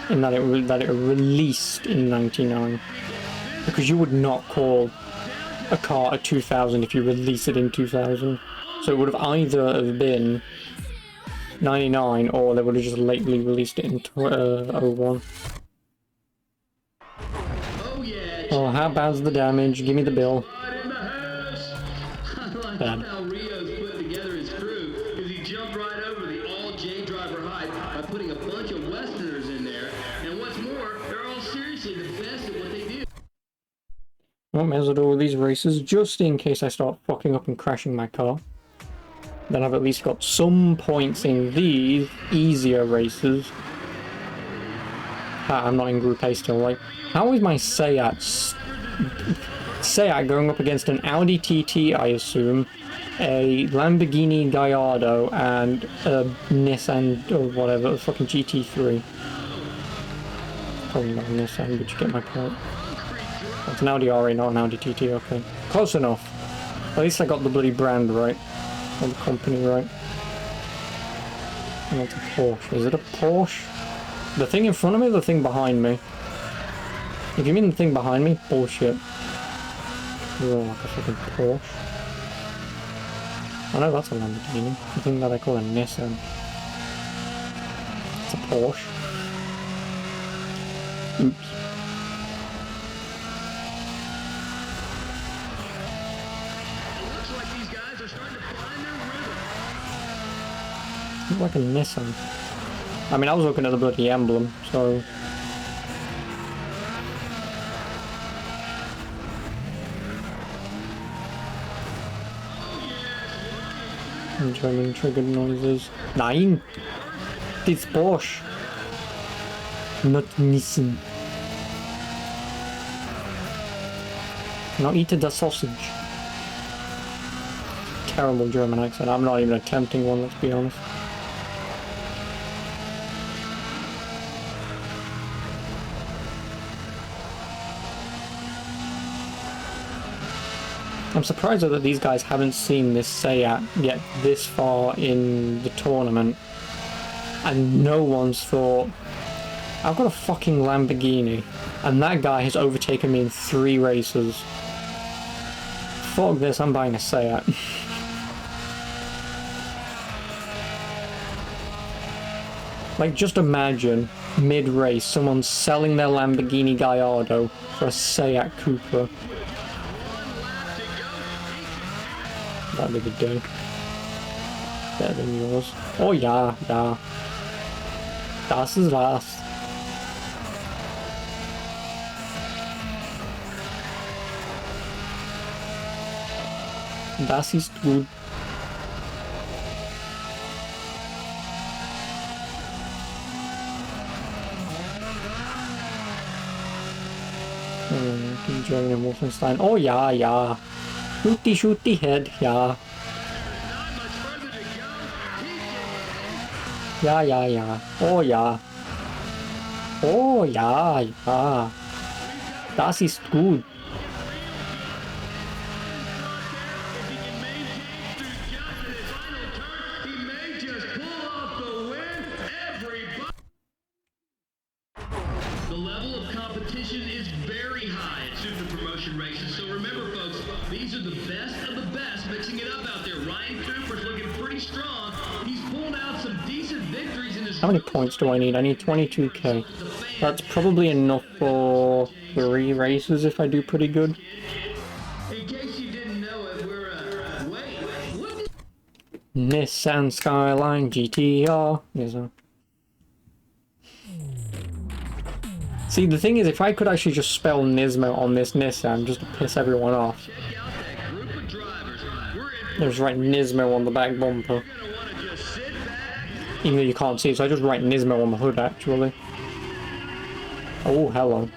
in that it released in 99, because you would not call a car a 2000 if you release it in 2000. So it would have either have been 99 or they would have just lately released it in 01. Oh yeah. Oh, how bad's the damage? Give me the bill. In the house. I like Bad. how Rio's put together his crew, because he jumped right over the all J driver hype by putting a bunch of Westerners in there. And what's more, they're all seriously the best at what they do. Well, may as well do all these races just in case I start fucking up and crashing my car. Then I've at least got some points in these easier races. Ah, I'm not in Group A still. Like, how is my Seat going up against an Audi TT, I assume, a Lamborghini Gallardo, and a Nissan or whatever, a fucking GT3? Probably not a Nissan, but you get my point. It's an Audi RA, not an Audi TT. Okay, close enough. At least I got the bloody brand right. Or the company right. And it's a Porsche. Is it a Porsche? The thing in front of me or the thing behind me? If you mean the thing behind me, bullshit. Oh, like a fucking Porsche. I know that's a Lamborghini. The thing that I call a Nissan. It's a Porsche. Oops. Looks like these guys are starting to find their rhythm. Looks like a Nissan. I mean, I was looking at the bloody emblem, so... German triggered noises. Nein! It's Bosch! Not Nissan. Now eat the sausage. Terrible German accent. I'm not even attempting one, let's be honest. I'm surprised that these guys haven't seen this Seat yet this far in the tournament. And no one's thought, I've got a fucking Lamborghini, and that guy has overtaken me in 3 races. Fuck this, I'm buying a Seat. Like, just imagine, mid-race, someone selling their Lamborghini Gallardo for a Seat Cupra. That'd be the day. Better than yours. Oh yeah, yeah. Das ist was. Das ist gut. Dragon and Wolfenstein. Oh yeah, yeah. Shoot the head, yeah. Yeah, yeah, yeah. Oh yeah. Oh yeah, yeah. Das ist gut. The level of competition is very high at Super Promotion races, so remember folks, these are the best of the best mixing it up out there. Ryan Cooper's looking pretty strong. He's pulling out some decent victories in his... How many points do I need? I need 22k. That's probably enough for 3 races if I do pretty good. In case you didn't know it, we're, wait, what did... Nissan Skyline GTR. Yes, sir. See, the thing is, if I could actually just spell Nismo on this Nissan just to piss everyone off. Check out that group of drivers. We're in... There's write Nismo on the back bumper. You're gonna want to just sit back. Even though you can't see it, so I just write Nismo on the hood actually. Oh, hello.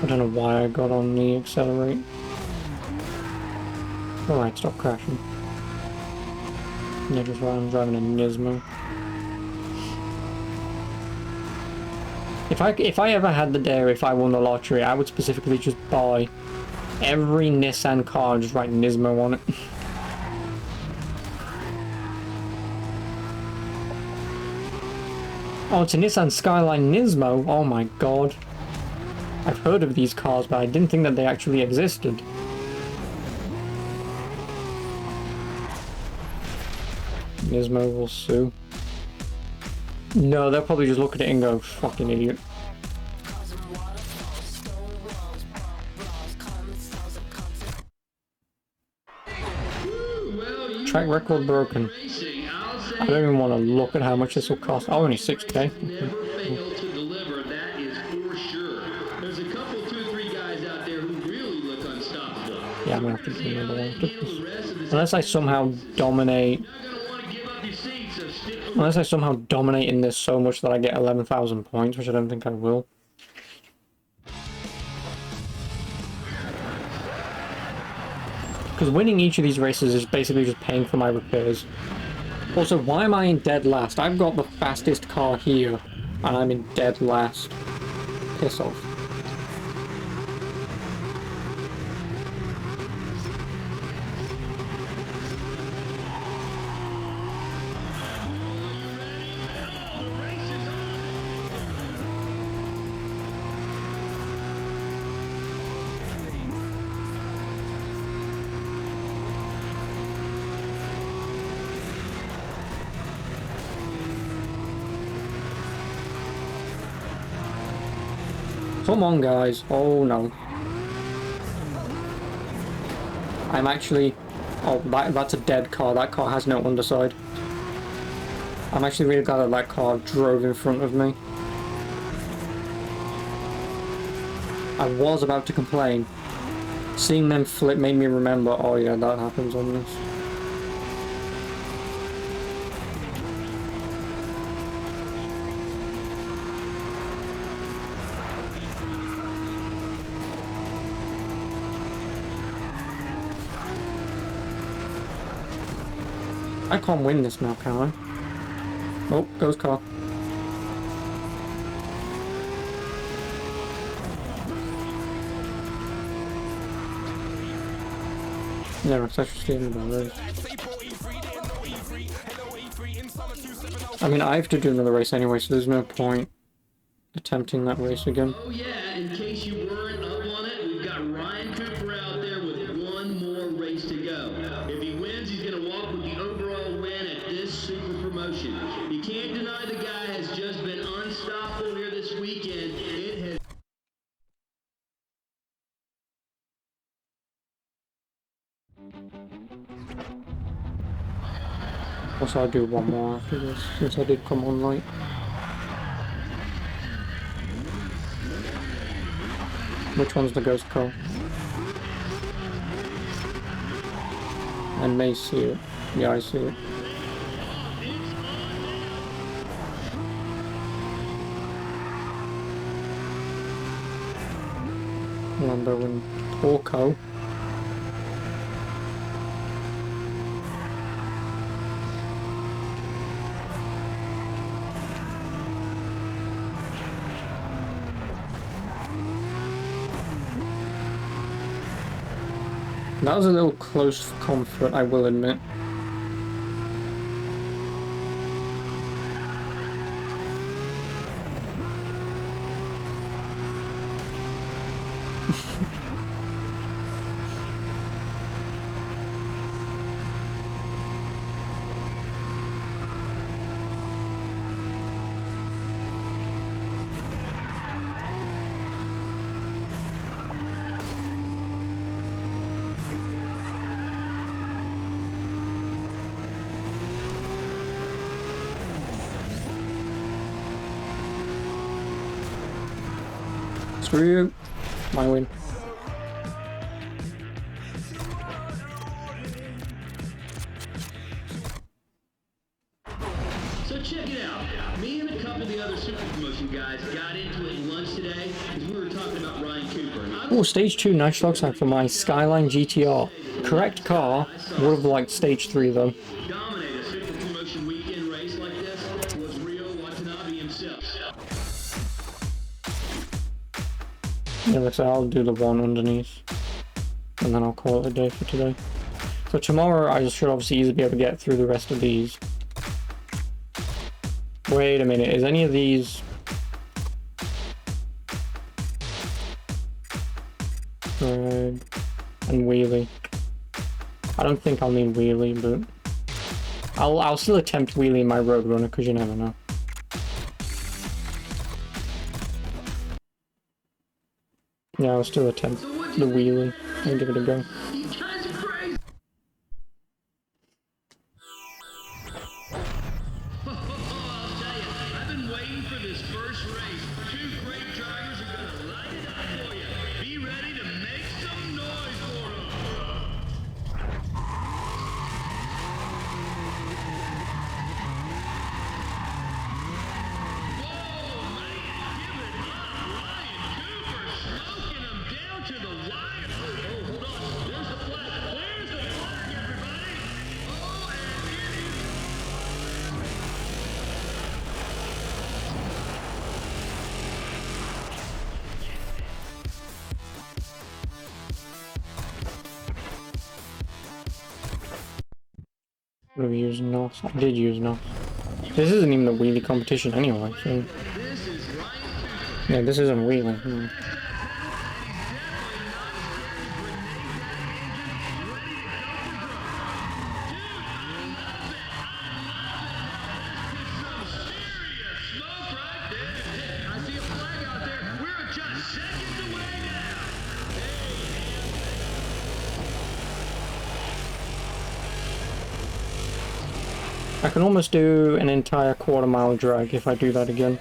I don't know why I got on the accelerate. Alright, stop crashing. Yeah, just right, I'm driving a Nismo. If I ever had the dare, if I won the lottery, I would specifically just buy every Nissan car and just write Nismo on it. Oh, it's a Nissan Skyline Nismo? Oh my god. I've heard of these cars, but I didn't think that they actually existed. Nismo will sue. No, they'll probably just look at it and go, fucking idiot. Track record broken. I don't even want to look at how much this will cost. Oh, only 6k. Never fail to deliver, that is for sure. There's a couple, 2 or 3 guys out there who really look unstoppable. Yeah, I'm gonna have to do another one. Unless I somehow dominate. Unless I somehow dominate in this so much that I get 11,000 points, which I don't think I will. Because winning each of these races is basically just paying for my repairs. Also, why am I in dead last? I've got the fastest car here, and I'm in dead last. Piss off. Come on, guys. Oh, no. I'm actually... Oh, that's a dead car. That car has no underside. I'm actually really glad that that car drove in front of me. I was about to complain. Seeing them flip made me remember, oh yeah, that happens on this. I can't win this now, can I? Oh, goes car. Yeah, it's actually stealing about those. I mean, I have to do another race anyway, so there's no point attempting that race again. Oh yeah, in case you weren't up on it, we've got Ryan Cooper out there with one more race to go. If he wins, he's going to walk with the overall win at this super promotion. You can't deny the guy has just been unstoppable here this weekend. It has Also, I'll do one more after this, since I did come on late. Which one's the ghost car? I may see it. Yeah, I see it. Lambo and Porco. That was a little close for comfort, I will admit. Screw you. My win. So check it out. Me and a couple of the other super promotion guys got into it in lunch today because we were talking about Ryan Cooper. Oh, stage 2 nice lookside for my Skyline GTR. Correct car. Would have liked stage 3 though. Dominate a super promotion weekend race like this was Rio Watanabe himself. Yeah, looks like I'll do the one underneath. And then I'll call it a day for today. So tomorrow I should obviously easily be able to get through the rest of these. Wait a minute, is any of these... and wheelie. I don't think I'll need wheelie, but... I'll still attempt wheelie in my Roadrunner, because you never know. Yeah, I'll still attempt the wheelie and give it a go. You guys are crazy. I'll tell you, I've been waiting for this first race. Two great drivers are going to light it up for you. Be ready to make some noise for them. What do we use NOS? I did use NOS. This isn't even a wheelie competition anyway, so... Yeah, this isn't wheelie. I see a flag out there. We're just I can almost do an entire quarter-mile drag if I do that again.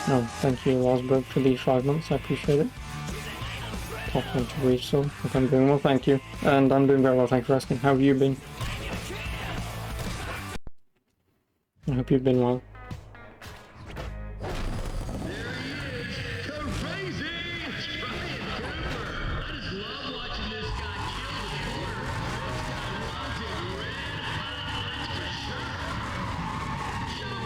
Oh, thank you, Losberg, for the 5 months. I appreciate it. Compliment to reach some. If I'm doing well, thank you. And I'm doing very well, thanks for asking. How have you been? I hope you've been well. Crazy! Ryan Cooper! I just love watching this guy kill the quarter. Wanted red highlights for sure.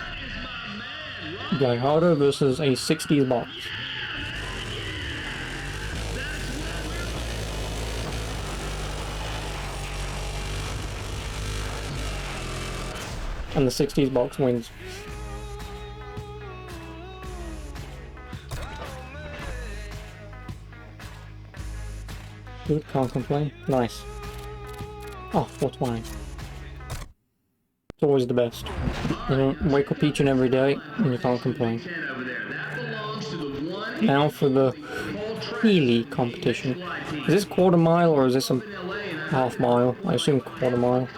That is my man, Gallardo versus a 60s box. And the 60s box wins. Good, can't complain. Nice. Oh, what's mine? It's always the best. You know, wake up each and every day and you can't complain. 10 over there. That belongs to the one Now for the Healy competition. Is this quarter mile or is this a half mile? I assume quarter mile.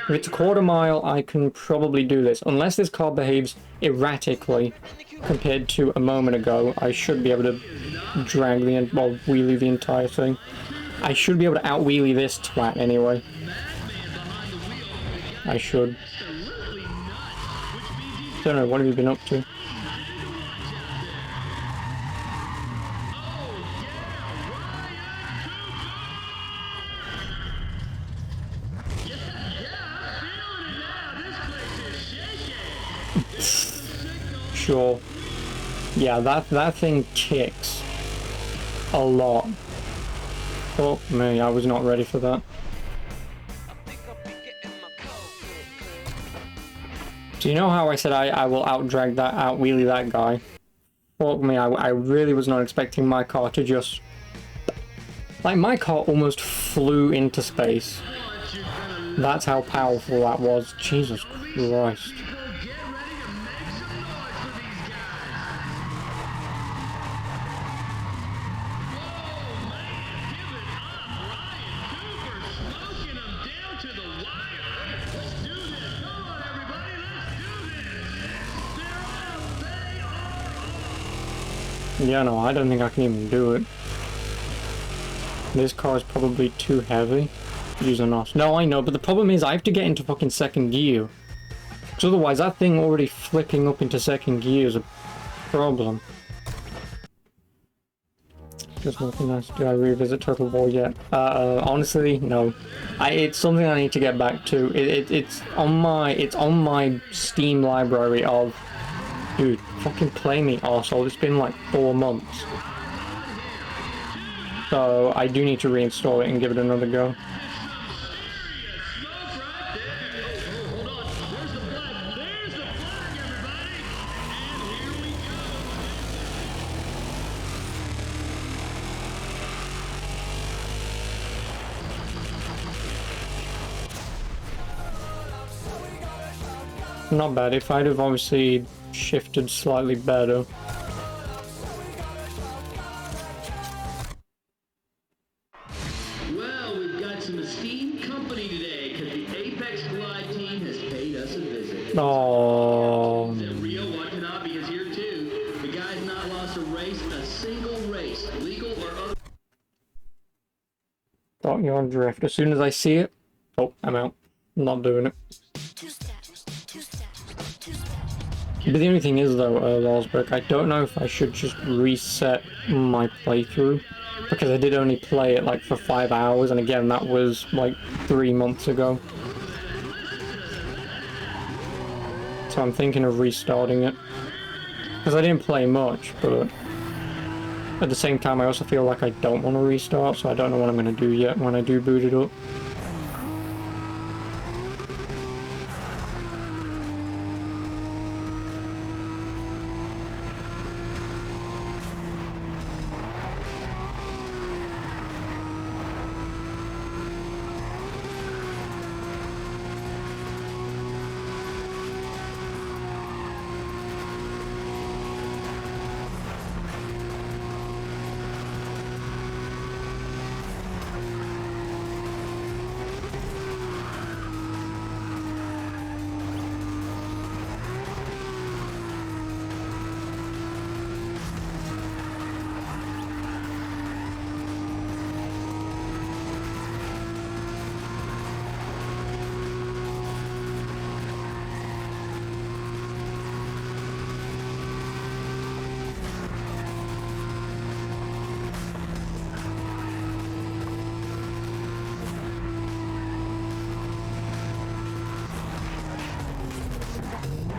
If it's a quarter mile, I can probably do this. Unless this car behaves erratically compared to a moment ago, I should be able to drag the, well, wheelie the entire thing. I should be able to out-wheelie this twat anyway. I should. Don't know, what have you been up to? Sure. Yeah, that thing kicks a lot. Oh me, I was not ready for that. So you know how I said I will out-drag that, out-wheelie that guy? Fuck me, I really was not expecting my car to just... Like, my car almost flew into space. That's how powerful that was. Jesus Christ. Yeah, no, I don't think I can even do it. This car is probably too heavy. Using us. No, I know, but the problem is I have to get into fucking second gear. Because otherwise that thing already flipping up into second gear is a problem. There's nothing else. Do I revisit Total War yet? Honestly, no. It's something I need to get back to. It's on my Steam library of... Dude, fucking play me, arsehole. It's been like 4 months. So I do need to reinstall it and give it another go. Not bad. If I'd have obviously shifted slightly better. Well, we've got some esteemed company today because the Apex Glide team has paid us a visit. Oh. And Rio Watanabe is here too. The guy's not lost a race, a single race, legal or other. Thought you're on drift. As soon as I see it, oh, I'm out. I'm not doing it. But the only thing is though, Losberg, I don't know if I should just reset my playthrough. Because I did only play it like for 5 hours, and again that was like 3 months ago. So I'm thinking of restarting it. Because I didn't play much, but at the same time I also feel like I don't want to restart, so I don't know what I'm going to do yet when I do boot it up.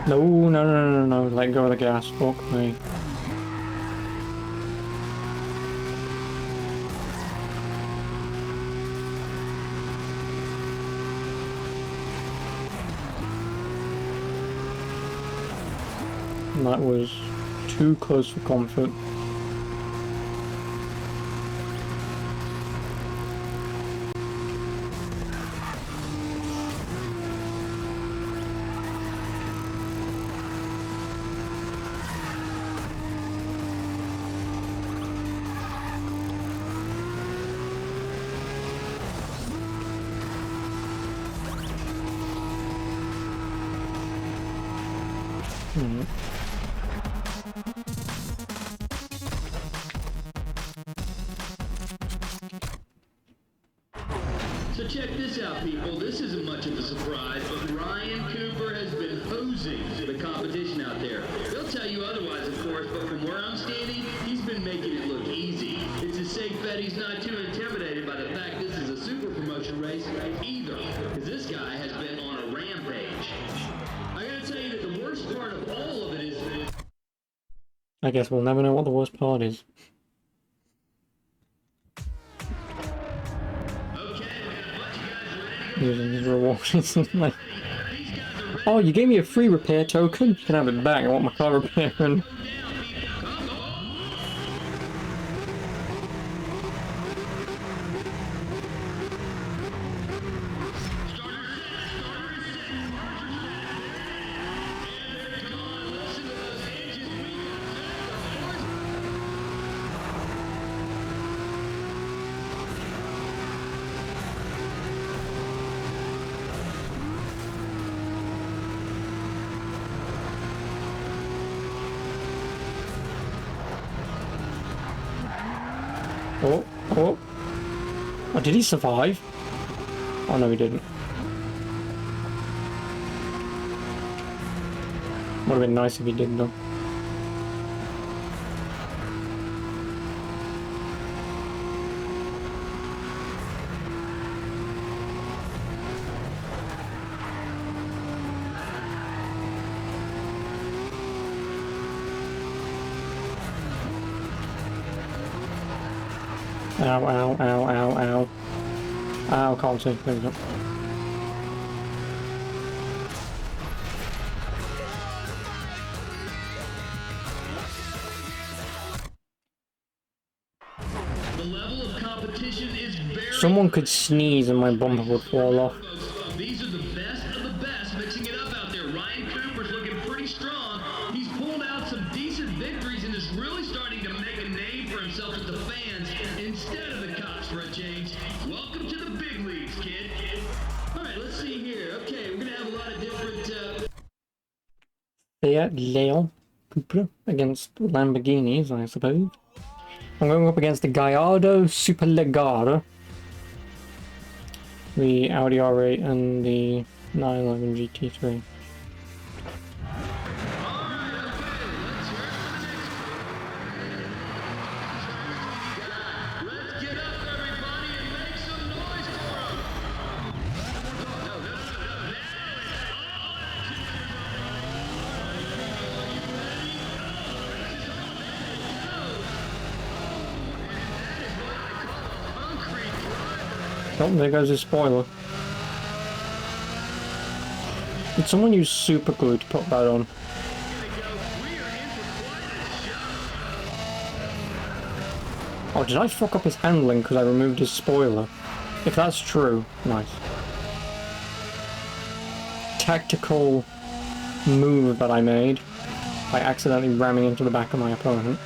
No, no, no, no, no, let go of the gas, fuck me. That was too close for comfort. So check this out, people. This isn't much of a surprise, but Ryan Cooper has been hosing the competition out there. They'll tell you otherwise, of course, but from where I'm standing, he's been making it look easy. It's a safe bet he's not too intimidated by the fact this is a super promotion race either, because this guy has been on a rampage. I gotta tell you that the worst part of all of it is that I guess we'll never know what the worst part is. Using his reward. Like, oh, you gave me a free repair token? You can have it back. I want my car repairing. Oh, oh. Oh, did he survive? Oh, no, he didn't. Would have been nice if he did, though. Ow, ow, ow, ow, ow. Ow, can't see. There we go. the level of competition is very... Someone could sneeze and my bumper would fall off. These are the best of the best mixing it up out there. Ryan Cooper's looking pretty strong. He's pulled out some decent victories and is really starting to make a name for himself with the fans instead of the cops for a change. Welcome to the big leagues, kid. All right, let's see here. Okay, we're going to have a lot of different... Fiat Leon Cooper against Lamborghinis, I suppose. I'm going up against the Gallardo Superleggera, the Audi R8 and the 911 GT3. Oh, there goes his spoiler. Did someone use super glue to put that on? Oh, did I fuck up his handling because I removed his spoiler? If that's true, nice. Tactical move that I made by accidentally ramming into the back of my opponent.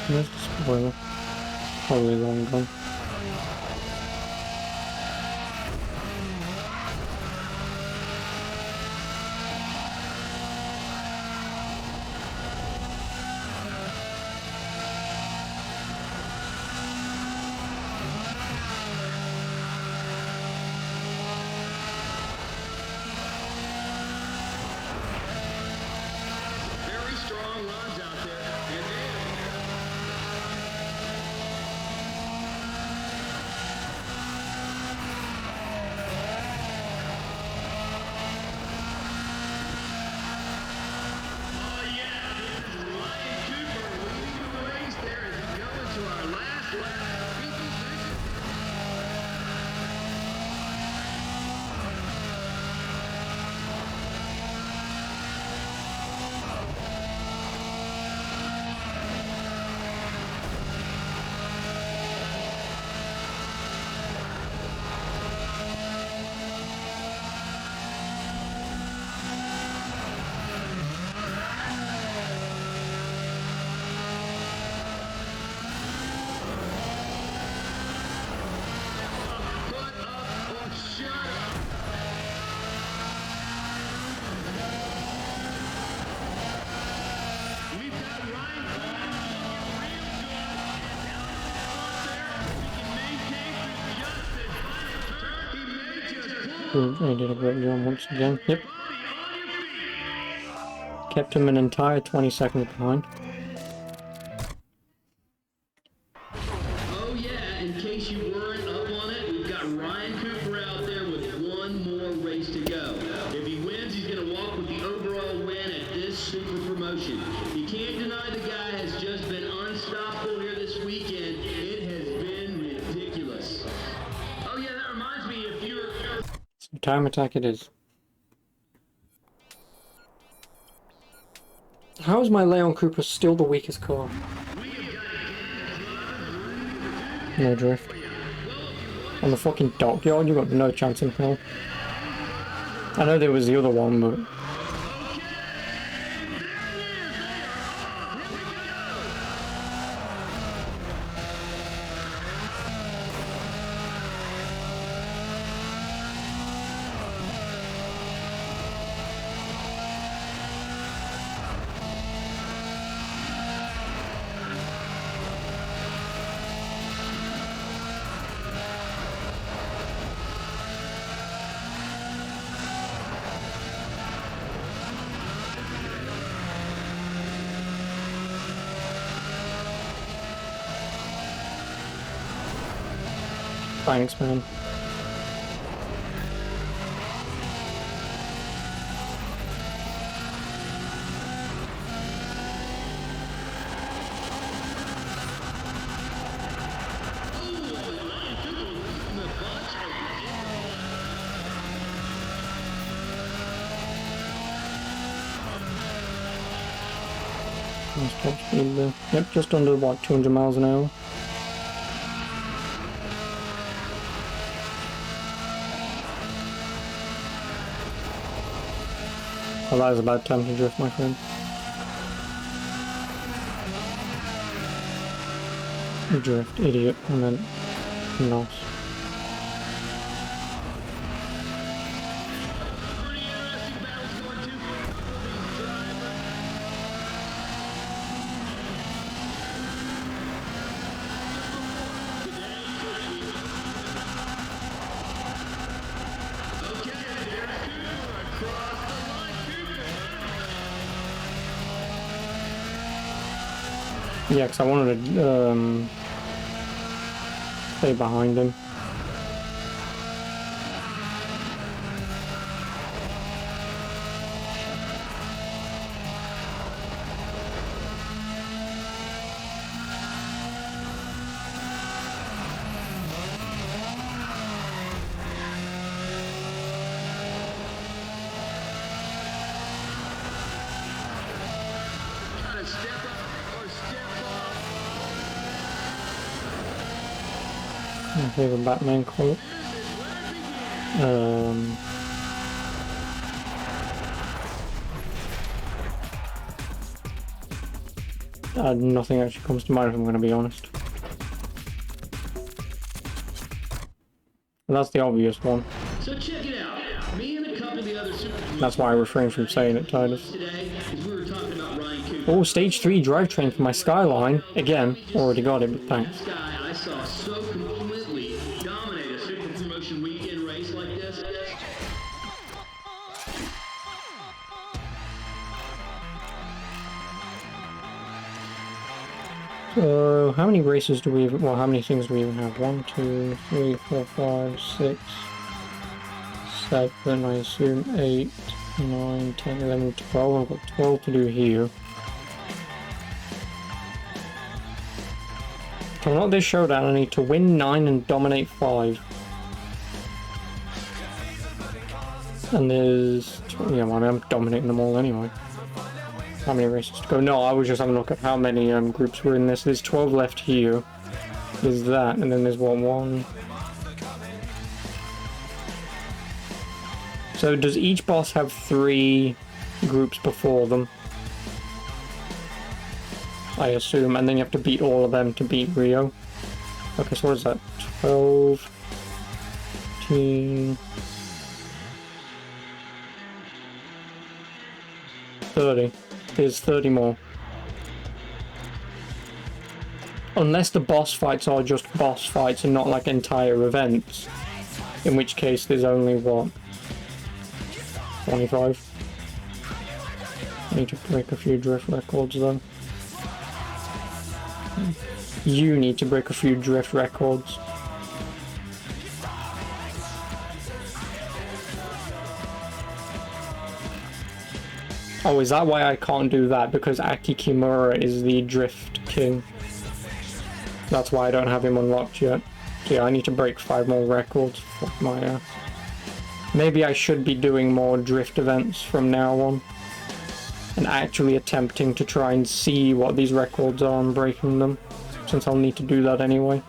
Where's the spoiler? Probably long gone. They did a great job once again. Yep. Kept him an entire 20 seconds behind. Oh yeah, in case you weren't up on it, we've got Ryan Cooper out there with one more race to go. If he wins, he's going to walk with the overall win at this super promotion. You can't deny the guy has just been unstoppable here this weekend. It has been ridiculous. Oh yeah, that reminds me, if you're... So time attack it is. How is my Leon Cooper still the weakest car? No drift. On the fucking dockyard, you got no chance in hell. I know there was the other one, but... Thanks, man. Nice top speed there. Yep, just under, what, 200 miles an hour? Well, that is about time to drift, my friend. Drift, idiot, and then loss. Yeah, because I wanted to stay behind him. My favorite Batman quote. Nothing actually comes to mind if I'm going to be honest. And that's the obvious one. So check it out. Me and a couple of the other super That's why I refrain from saying it, Titus. today, as we were talking about Ryan Cooper. Oh, stage 3 drivetrain for my Skyline. Again, already got it, but thanks. This guy I saw so completely dominate a super promotion weekend race like this. So, how many races do we even, well, how many things do we even have? 1, 2, 3, 4, 5, 6, 7, I assume 8, 9, 10, 11, 12. I've got 12 to do here. To unlock this showdown, I need to win 9 and dominate 5. And there's, yeah, well, I'm dominating them all anyway. How many races to go? No, I was just having a look at how many groups were in this. There's 12 left here. There's that, and then there's one. So does each boss have 3 groups before them? I assume, and then you have to beat all of them to beat Rio. Okay, so what is that? 12, 15, 30. There's 30 more. Unless the boss fights are just boss fights and not like entire events. In which case there's only, what, 25. I need to break a few drift records though. You need to break a few drift records. Oh, is that why I can't do that? Because Aki Kimura is the drift king. That's why I don't have him unlocked yet. So yeah, I need to break 5 more records. Fuck my ass. Maybe I should be doing more drift events from now on. And actually attempting to try and see what these records are and breaking them. Since I'll need to do that anyway.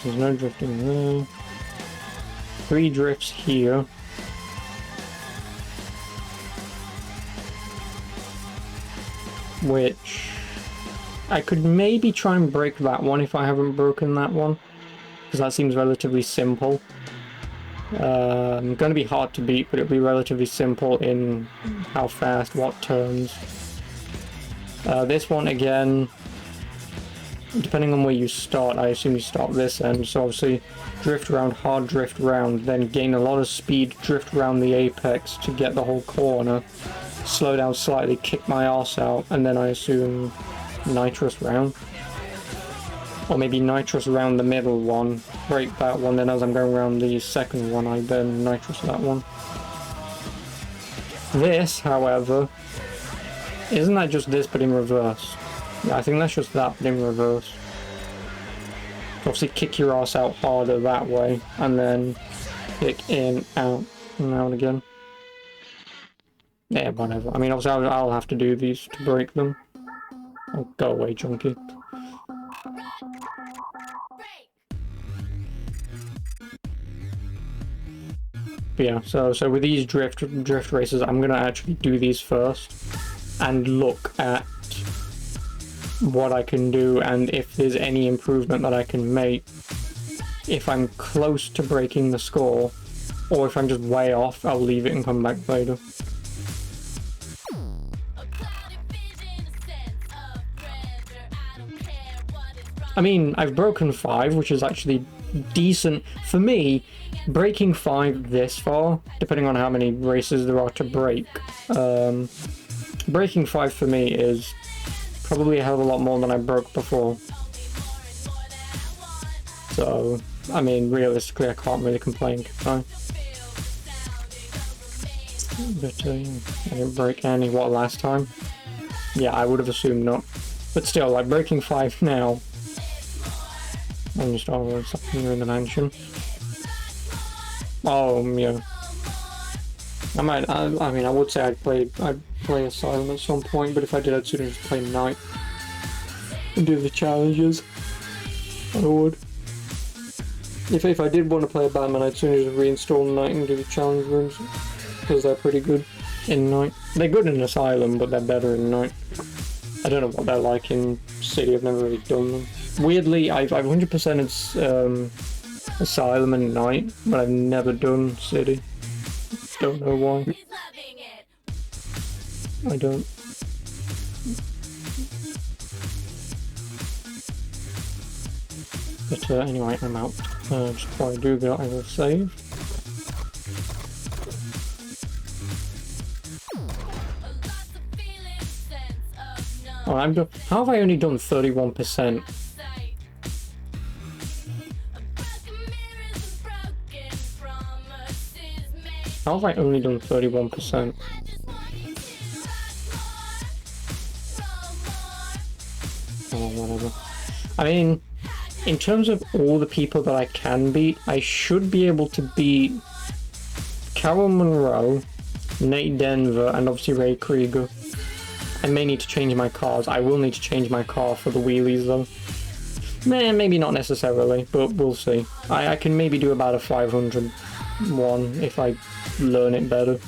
There's no drifting there. 3 drifts here. Which I could maybe try and break that one if I haven't broken that one, because that seems relatively simple. Going to be hard to beat, but it'll be relatively simple in how fast, what turns. This one again, depending on where you start, I assume you start this end, so obviously drift round, hard drift round, then gain a lot of speed, drift round the apex to get the whole corner, slow down slightly, kick my arse out, and then I assume nitrous round. Or maybe nitrous round the middle one, break that one, then as I'm going around the second one I then nitrous that one. This, however, isn't that just this but in reverse? Yeah, I think that's just that but in reverse. Obviously kick your ass out harder that way, and then kick in, out, and out again. Yeah, whatever. I mean, obviously I'll have to do these to break them. Oh, go away, Chunky. But yeah, so with these drift races, I'm gonna actually do these first and look at what I can do and if there's any improvement that I can make. If I'm close to breaking the score, or if I'm just way off, I'll leave it and come back later. I mean, I've broken 5, which is actually decent. For me, breaking 5 this far, depending on how many races there are to break, breaking 5 for me is probably a hell of a lot more than I broke before. So, I mean, realistically, I can't really complain, can I? But, I didn't break any, what, last time? Yeah, I would have assumed not. But still, like, breaking 5 now, I'm just over something here in the mansion. Oh, yeah. I mean, I would say I'd play Asylum at some point, but if I did, I'd sooner just play Night and do the challenges. I would. If I did want to play Batman, I'd sooner just reinstall Night and do the challenge rooms, because they're pretty good in Night. They're good in Asylum, but they're better in Night. I don't know what they're like in City, I've never really done them. Weirdly, I've 100%ed Asylum and Night, but I've never done City. Don't know why. I don't. But anyway, I'm out. Just before I do that, I will save. Oh, I'm done. How have I only done 31%? How have I only done 31%? Oh, whatever. I mean, in terms of all the people that I can beat, I should be able to beat Carol Monroe, Nate Denver, and obviously Ray Krieger. I may need to change my cars. I will need to change my car for the wheelies though. Maybe not necessarily, but we'll see. I can maybe do about a 500 one if I learn it better.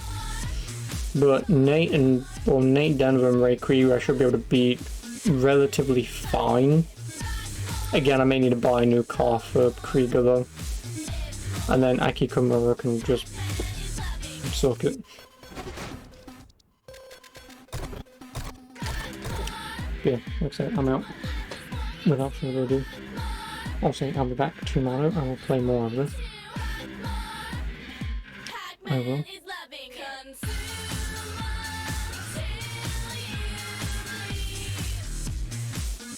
But Nate Denver and Ray Krieger I should be able to beat relatively fine. Again, I may need to buy a new car for Krieger though. And then Aki Kimura can just suck it. yeah, like I said, I'm out. Without further ado. Also, I'll be back tomorrow and we'll play more of this. I will.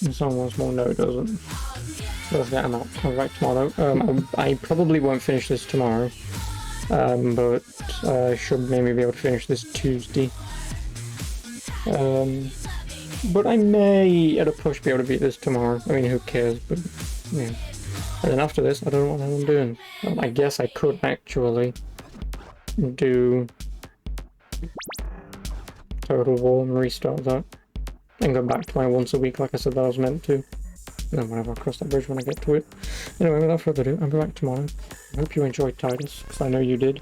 And someone wants more, no it doesn't. Let's get them out. I'll be back tomorrow. I probably won't finish this tomorrow. But I should maybe be able to finish this Tuesday. But I may, at a push, be able to beat this tomorrow. I mean, who cares, but, yeah. And then after this, I don't know what I'm doing. I guess I could actually do Total War and restart that. And go back to my once a week like I said that I was meant to. No, whatever, I'll cross that bridge when I get to it. Anyway, without further ado, I'll be back tomorrow. I hope you enjoyed Titus, because I know you did.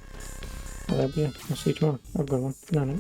Yeah, I'll see you tomorrow. Have a good one. Good night.